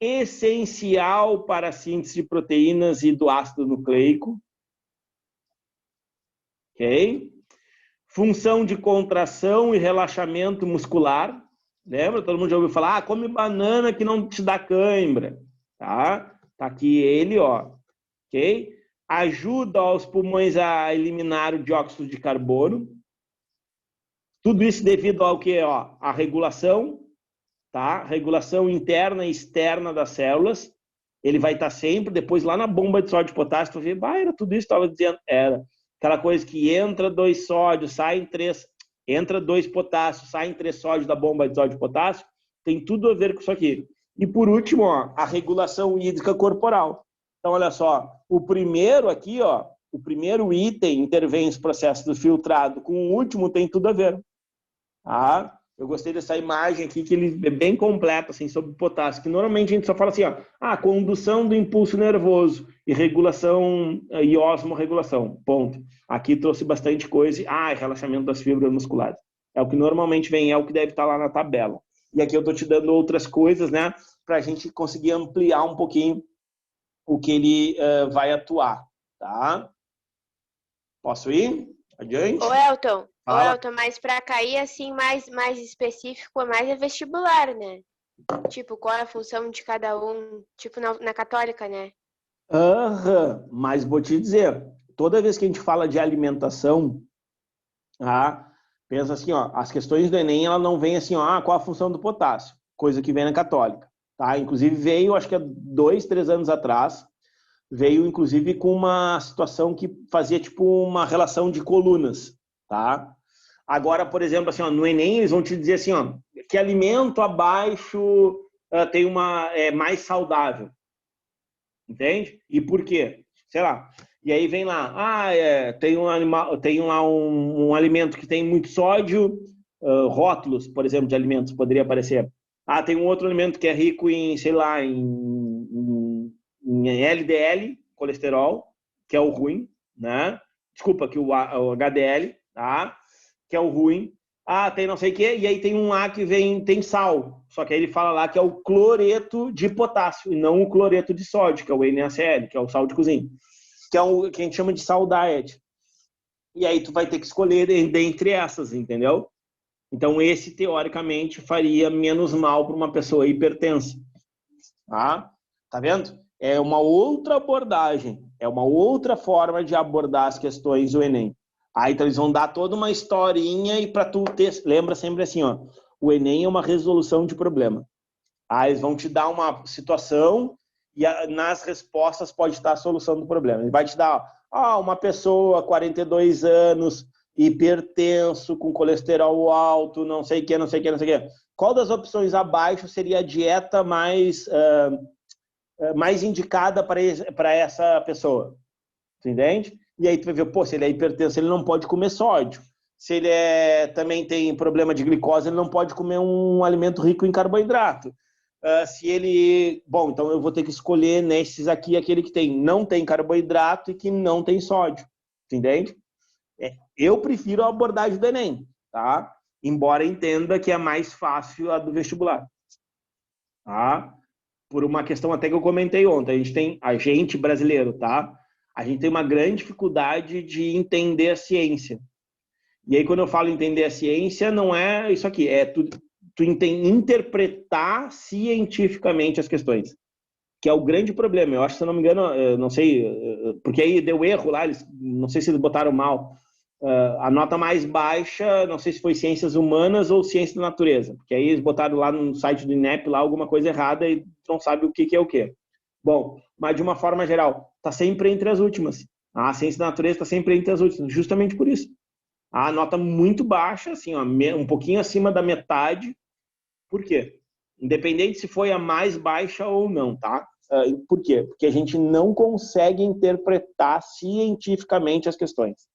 Essencial para a síntese de proteínas e do ácido nucleico, ok? Função de contração e relaxamento muscular. Lembra? Todo mundo já ouviu falar, come banana que não te dá cãibra, tá? Tá aqui ele, ó, ok? Ajuda aos pulmões a eliminar o dióxido de carbono. Tudo isso devido ao que, ó, a regulação, tá? Regulação interna e externa das células. Ele vai estar sempre, depois lá na bomba de sódio e potássio, tu vê, era tudo isso que estava dizendo. Era aquela coisa que entra 2 sódios, saem 3, entra 2 potássios, saem 3 sódios da bomba de sódio e potássio. Tem tudo a ver com isso aqui. E por último, ó, a regulação hídrica corporal. Então, olha só, o primeiro aqui, ó, o primeiro item intervém nos processos do filtrado, com o último tem tudo a ver. Tá? Eu gostei dessa imagem aqui, que ele é bem completo, assim, sobre o potássio, que normalmente a gente só fala assim, ó, condução do impulso nervoso e regulação e osmorregulação, ponto. Aqui trouxe bastante coisa, relaxamento das fibras musculares. É o que normalmente vem, é o que deve estar lá na tabela. E aqui eu estou te dando outras coisas, né, para a gente conseguir ampliar um pouquinho o que ele vai atuar, tá? Posso ir? Adiante? Ô, Elton, mas para cair assim mais específico, mais é vestibular, né? Tipo, qual é a função de cada um, tipo na católica, né? Mas vou te dizer, toda vez que a gente fala de alimentação, pensa assim, ó, as questões do Enem, ela não vem assim, ó, qual a função do potássio, coisa que vem na católica, tá? Inclusive veio, acho que há 2, 3 anos atrás, veio inclusive com uma situação que fazia tipo uma relação de colunas, tá? Agora, por exemplo, assim, ó, no Enem eles vão te dizer assim, ó, que alimento abaixo tem é mais saudável, entende? E por quê? Sei lá. E aí vem lá, tem lá um alimento que tem muito sódio, rótulos, por exemplo, de alimentos poderia aparecer. Tem um outro alimento que é rico em, sei lá, em LDL, colesterol, que é o ruim, né? Desculpa, que o HDL, tá? Que é o ruim. Tem não sei o quê, e aí tem um lá que tem sal. Só que aí ele fala lá que é o cloreto de potássio, e não o cloreto de sódio, que é o NaCl, que é o sal de cozinha. Que é o que a gente chama de sal diet. E aí tu vai ter que escolher dentre essas, entendeu? Então esse, teoricamente, faria menos mal para uma pessoa hipertensa. Tá vendo? É uma outra abordagem, é uma outra forma de abordar as questões do Enem. Então eles vão dar toda uma historinha e para tu ter, lembra sempre assim, ó, o Enem é uma resolução de problema. Eles vão te dar uma situação e nas respostas pode estar a solução do problema. Ele vai te dar, uma pessoa, 42 anos, hipertenso, com colesterol alto, não sei o que. Qual das opções abaixo seria a dieta mais indicada para essa pessoa? Tu entende? E aí tu vai ver, se ele é hipertenso, ele não pode comer sódio. Se ele também tem problema de glicose, ele não pode comer um alimento rico em carboidrato. Se ele... Bom, então eu vou ter que escolher nesses aqui aquele que não tem carboidrato e que não tem sódio. Tu entende? Eu prefiro a abordagem do Enem, tá? Embora entenda que é mais fácil a do vestibular. Tá? Por uma questão até que eu comentei ontem. A gente brasileiro, tá? A gente tem uma grande dificuldade de entender a ciência. E aí, quando eu falo entender a ciência, não é isso aqui, é tu interpretar cientificamente as questões, que é o grande problema. Eu acho, se eu não me engano, não sei, porque aí deu erro lá, não sei se eles botaram mal. A nota mais baixa, não sei se foi ciências humanas ou ciência da natureza, porque aí eles botaram lá no site do INEP lá alguma coisa errada e não sabe o que é o que. Bom, mas de uma forma geral, está sempre entre as últimas. A ciência da natureza está sempre entre as últimas, justamente por isso. A nota muito baixa, assim, ó, um pouquinho acima da metade. Por quê? Independente se foi a mais baixa ou não, tá? Por quê? Porque a gente não consegue interpretar cientificamente as questões.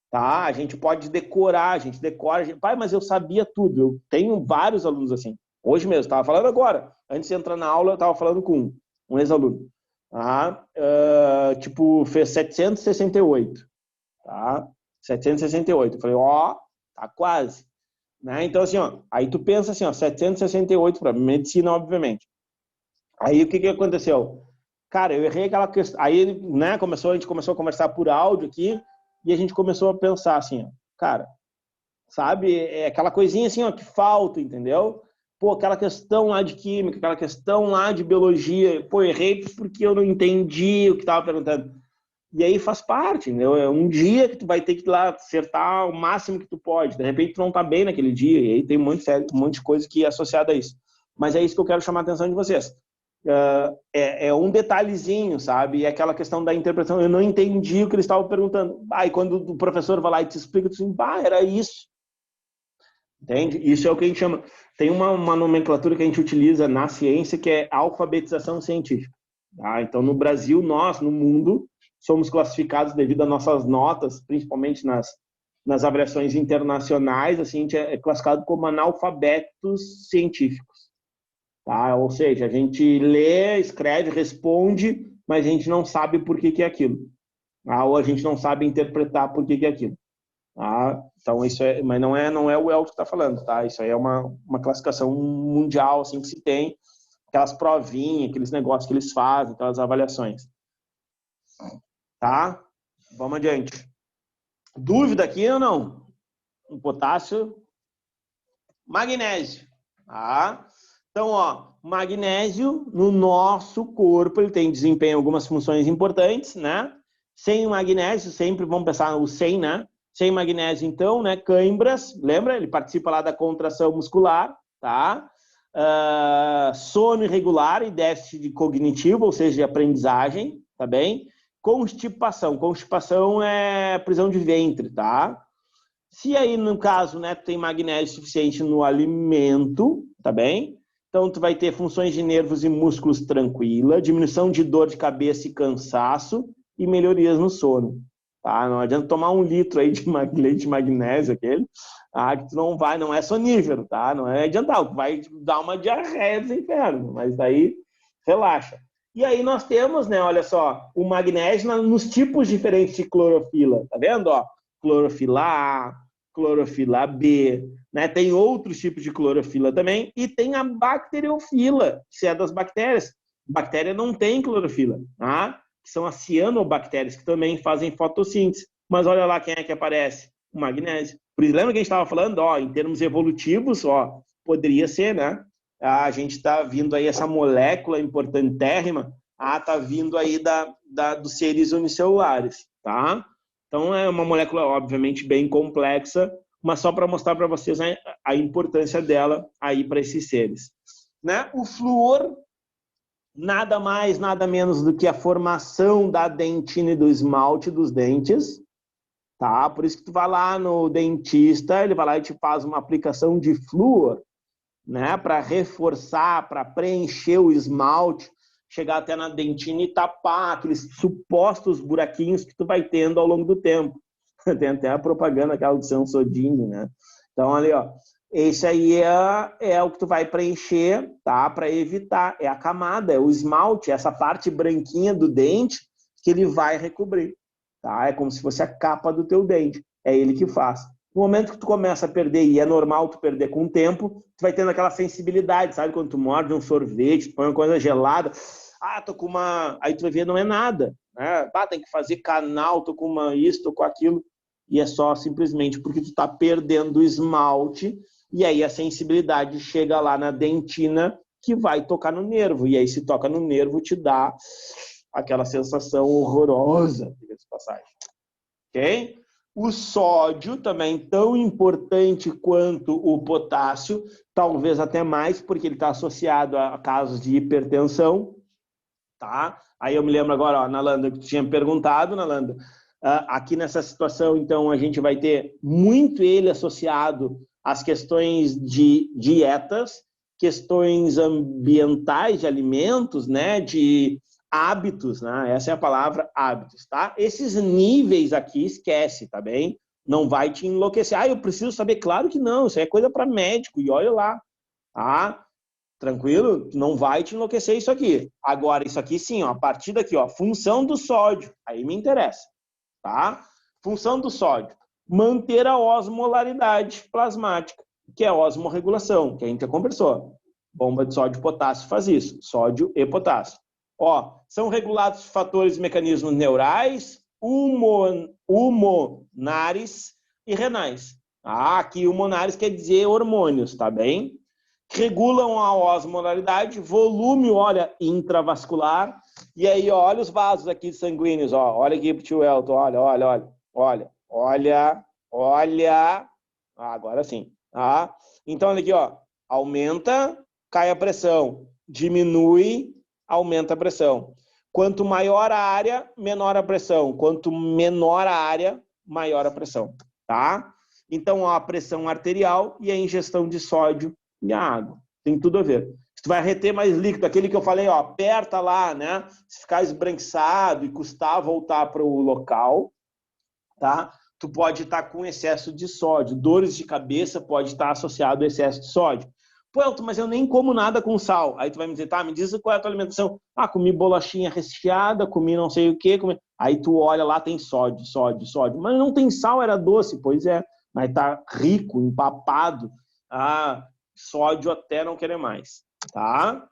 Tá? A gente pode decorar, a gente decora. Pai, mas eu sabia tudo. Eu tenho vários alunos assim. Hoje mesmo, estava falando agora. Antes de entrar na aula, eu estava falando com um ex-aluno. Fez 768. Tá? 768. Eu falei, tá quase. né? Então, assim, ó, aí tu pensa assim, ó, 768 para medicina, obviamente. Aí o que aconteceu? Cara, eu errei aquela questão. Aí, né, a gente começou a conversar por áudio aqui e a gente começou a pensar assim, ó, cara, sabe, é aquela coisinha assim, ó, que falta, entendeu? Pô, aquela questão lá de química, aquela questão lá de biologia, pô, errei porque eu não entendi o que estava perguntando. E aí faz parte, entendeu? É um dia que tu vai ter que ir lá acertar o máximo que tu pode. De repente tu não tá bem naquele dia, e aí tem um monte de coisa que é associada a isso. Mas é isso que eu quero chamar a atenção de vocês. É um detalhezinho, sabe? É aquela questão da interpretação. Eu não entendi o que eles estavam perguntando. E quando o professor vai lá e te explica, tu assim, era isso. Entende? Isso é o que a gente chama... Tem uma nomenclatura que a gente utiliza na ciência que é alfabetização científica. Tá? Então, no Brasil, nós, no mundo, somos classificados devido às nossas notas, principalmente nas avaliações internacionais, assim, a gente é classificado como analfabetos científicos. Tá? Ou seja, a gente lê, escreve, responde, mas a gente não sabe por que é aquilo. Tá? Ou a gente não sabe interpretar por que é aquilo. Tá? Então, isso mas não é o Elton que está falando, tá? Isso aí é uma classificação mundial assim, que se tem, aquelas provinhas, aqueles negócios que eles fazem, aquelas avaliações. Tá? Vamos adiante. Dúvida aqui ou não? O potássio, magnésio. Tá? Então, ó, magnésio no nosso corpo, ele desempenha algumas funções importantes, né? Sem magnésio, sempre vamos pensar no sem, né? Sem magnésio, então, né? Cãibras, lembra? Ele participa lá da contração muscular, tá? Sono irregular e déficit cognitivo, ou seja, de aprendizagem, tá bem? Constipação. Constipação é prisão de ventre, tá? Se aí, no caso, né, tu tem magnésio suficiente no alimento, tá bem? Então, tu vai ter funções de nervos e músculos tranquila, diminuição de dor de cabeça e cansaço e melhorias no sono. Tá? Não adianta tomar 1 litro aí de leite de magnésio, aquele, que tu não é sonífero, tá? Não é adiantar, vai dar uma diarreia dos infernos, mas daí relaxa. E aí nós temos, né, olha só, o magnésio nos tipos diferentes de clorofila, tá vendo? Ó, clorofila A, clorofila B, né? Tem outros tipos de clorofila também, e tem a bacteriofila, que é das bactérias. Bactéria não tem clorofila, tá? Que são as cianobactérias, que também fazem fotossíntese. Mas olha lá quem é que aparece, o magnésio. Por isso, lembra que a gente estava falando, ó, em termos evolutivos, ó, poderia ser, né? A gente está vindo aí essa molécula importantérrima, está vindo aí dos seres unicelulares, tá? Então, é uma molécula, obviamente, bem complexa, mas só para mostrar para vocês a importância dela aí para esses seres. Né? O flúor, nada mais, nada menos do que a formação da dentina e do esmalte dos dentes, tá? Por isso que tu vai lá no dentista, ele vai lá e te faz uma aplicação de flúor, né? Para reforçar, para preencher o esmalte, chegar até na dentina e tapar aqueles supostos buraquinhos que tu vai tendo ao longo do tempo. Tem até a propaganda aquela do Sensodyne, né? Então, ali, ó, esse aí é o que tu vai preencher, tá? Para evitar. É a camada, é o esmalte, essa parte branquinha do dente que ele vai recobrir, tá? É como se fosse a capa do teu dente. É ele que faz. No momento que tu começa a perder, e é normal tu perder com o tempo, tu vai tendo aquela sensibilidade, sabe? Quando tu morde um sorvete, tu põe uma coisa gelada, tô com uma... Aí tu vai ver, não é nada, né? Tem que fazer canal, tô com isso, tô com aquilo. E é só simplesmente porque tu tá perdendo o esmalte, e aí a sensibilidade chega lá na dentina, que vai tocar no nervo. E aí se toca no nervo, te dá aquela sensação horrorosa, diga-se de passagem. Ok? O sódio também tão importante quanto o potássio, talvez até mais, porque ele está associado a casos de hipertensão, tá? Aí eu me lembro agora, ó, Nalanda, que tu tinha perguntado, Nalanda, aqui nessa situação, então, a gente vai ter muito ele associado às questões de dietas, questões ambientais de alimentos, né, de hábitos, né? Essa é a palavra, hábitos, tá? Esses níveis aqui, esquece, tá bem? Não vai te enlouquecer. Eu preciso saber? Claro que não, isso é coisa para médico, e olha lá, tá? Tranquilo? Não vai te enlouquecer isso aqui. Agora, isso aqui sim, ó, a partir daqui, ó, função do sódio, aí me interessa, tá? Função do sódio, manter a osmolaridade plasmática. que é a osmorregulação, que é a intercompressor. Bomba de sódio e potássio faz isso, sódio e potássio. Ó, são regulados fatores e mecanismos neurais, pulmonares e renais. Aqui pulmonares quer dizer hormônios, tá bem? Regulam a osmolaridade, volume, olha, intravascular. E aí, ó, olha os vasos aqui sanguíneos, ó. Olha aqui pro tio Elton, olha. Agora sim, tá? Então, olha aqui, ó. Aumenta, cai a pressão. Diminui, aumenta a pressão. Quanto maior a área, menor a pressão. Quanto menor a área, maior a pressão, tá? Então, a pressão arterial e a ingestão de sódio e a água. Tem tudo a ver. Tu vai reter mais líquido, aquele que eu falei, ó, aperta lá, né? Se ficar esbranquiçado e custar voltar para o local, tá? Tu pode estar com excesso de sódio. Dores de cabeça pode estar associado ao excesso de sódio. Pô, Elton, mas eu nem como nada com sal. Aí tu vai me dizer, tá, me diz qual é a tua alimentação. Ah, comi bolachinha recheada, comi não sei o quê. Aí tu olha lá, tem sódio. Mas não tem sal, era doce. Pois é, mas tá rico, empapado. Sódio até não querer mais, tá?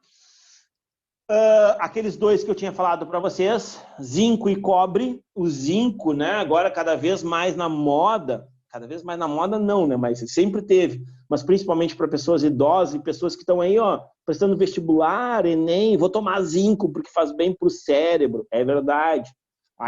Aqueles dois que eu tinha falado para vocês, zinco e cobre. O zinco, né, agora cada vez mais na moda não, né, mas sempre teve, mas principalmente para pessoas idosas e pessoas que estão aí, ó, prestando vestibular, Enem, vou tomar zinco porque faz bem para o cérebro, é verdade.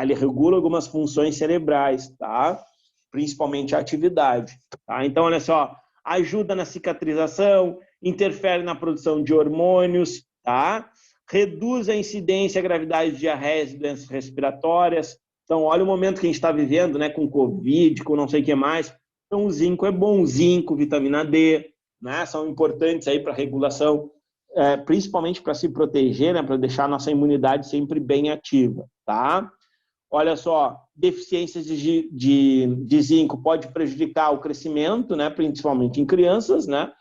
Ele regula algumas funções cerebrais, tá? Principalmente a atividade, tá? Então, olha só, ajuda na cicatrização, interfere na produção de hormônios, tá? Reduz a incidência e a gravidade de diarreias e doenças respiratórias. Então, olha o momento que a gente está vivendo, né? Com Covid, com não sei o que mais. Então, o zinco é bom. Zinco, vitamina D, né? São importantes aí para a regulação, principalmente para se proteger, né? Para deixar a nossa imunidade sempre bem ativa, tá? Olha só, deficiências de zinco pode prejudicar o crescimento, né, principalmente em crianças, né?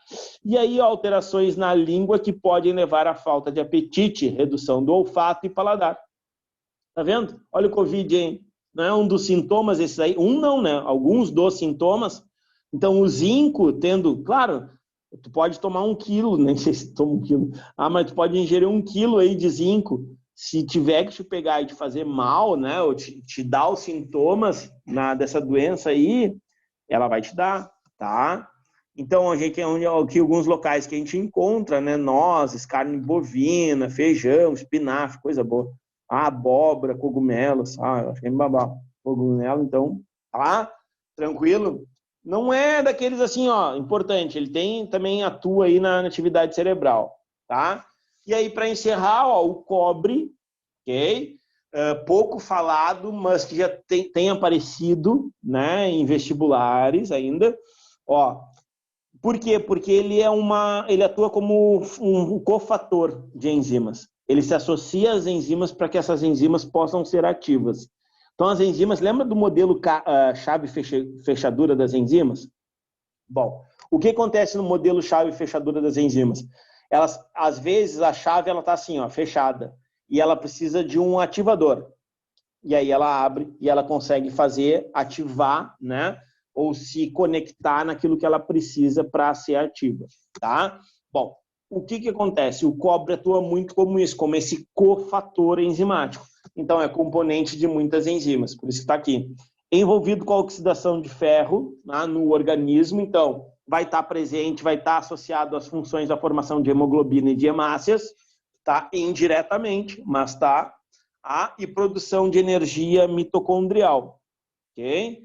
E aí alterações na língua que podem levar à falta de apetite, redução do olfato e paladar. Tá vendo? Olha o Covid, hein? Não é um dos sintomas esses aí? Não, né? Alguns dos sintomas. Então, o zinco tendo... Claro, tu pode tomar 1 quilo, nem sei se toma 1 quilo. Mas tu pode ingerir 1 quilo aí de zinco. Se tiver que te pegar e te fazer mal, né, ou te dar os sintomas dessa doença aí, ela vai te dar, tá? Então, a gente tem aqui alguns locais que a gente encontra, né, nozes, carne bovina, feijão, espinafre, coisa boa. Abóbora, cogumelos, acho que é babá. Cogumelo, então, tá? Tranquilo? Não é daqueles assim, ó, importante, ele também atua aí na atividade cerebral, tá? E aí, para encerrar, ó, o cobre, ok? Pouco falado, mas que já tem aparecido, né, em vestibulares ainda. Ó, por quê? Porque ele atua como um cofator de enzimas. Ele se associa às enzimas para que essas enzimas possam ser ativas. Então, as enzimas, lembra do modelo chave-fechadura das enzimas? Bom, o que acontece no modelo chave-fechadura das enzimas? Elas, às vezes, a chave está assim, ó, fechada, e ela precisa de um ativador. E aí ela abre e ela consegue ativar, né, ou se conectar naquilo que ela precisa para ser ativa, tá? Bom, o que acontece? O cobre atua muito como isso, como esse cofator enzimático. Então, é componente de muitas enzimas, por isso que está aqui. Envolvido com a oxidação de ferro, né, no organismo, então, vai estar presente, vai estar associado às funções da formação de hemoglobina e de hemácias, tá? Indiretamente, mas tá. E produção de energia mitocondrial, ok?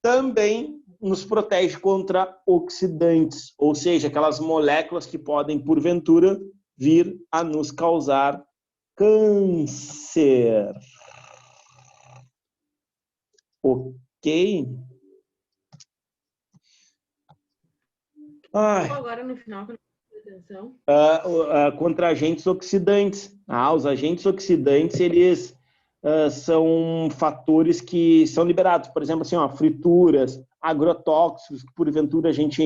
Também nos protege contra oxidantes, ou seja, aquelas moléculas que podem, porventura, vir a nos causar câncer. Ok? Agora no final, que eu não prestei atenção. Contra agentes oxidantes. Os agentes oxidantes, eles são fatores que são liberados. Por exemplo, assim, ó, frituras, agrotóxicos, que porventura a gente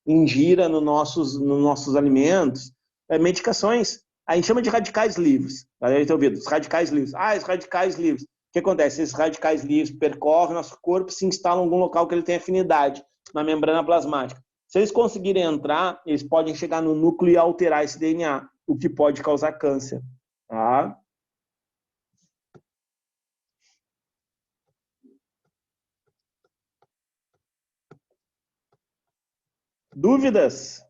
ingira nos nossos alimentos, medicações. A gente chama de radicais livres. Os radicais livres. Os radicais livres. O que acontece? Esses radicais livres percorrem nosso corpo e se instalam em algum local que ele tem afinidade, na membrana plasmática. Se eles conseguirem entrar, eles podem chegar no núcleo e alterar esse DNA, o que pode causar câncer. Tá? Dúvidas?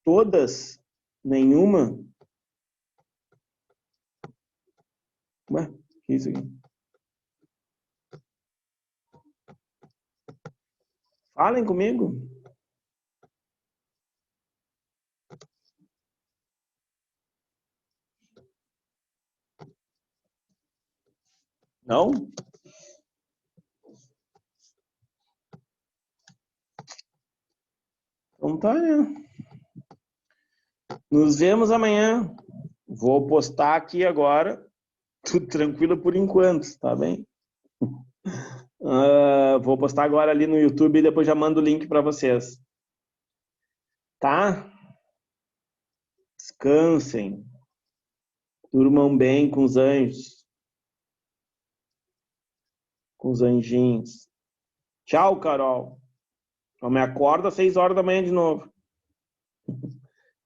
Todas? Nenhuma? Ué, o que é isso aqui? Falem comigo. Não? Então tá, né? Nos vemos amanhã. Vou postar aqui agora. Tudo tranquilo por enquanto, tá bem? Vou postar agora ali no YouTube e depois já mando o link para vocês. Tá? Descansem. Durmam bem com os anjos. Com os anjinhos. Tchau, Carol. Eu me acordo às 6 horas da manhã de novo.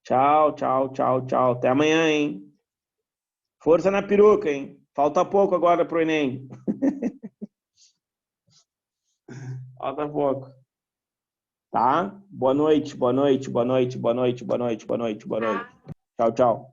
Tchau, tchau, tchau, tchau. Até amanhã, hein? Força na peruca, hein? Falta pouco agora pro Enem. Falta pouco. Tá? Boa noite, boa noite, boa noite, boa noite, boa noite, boa noite, boa noite. Tchau, tchau.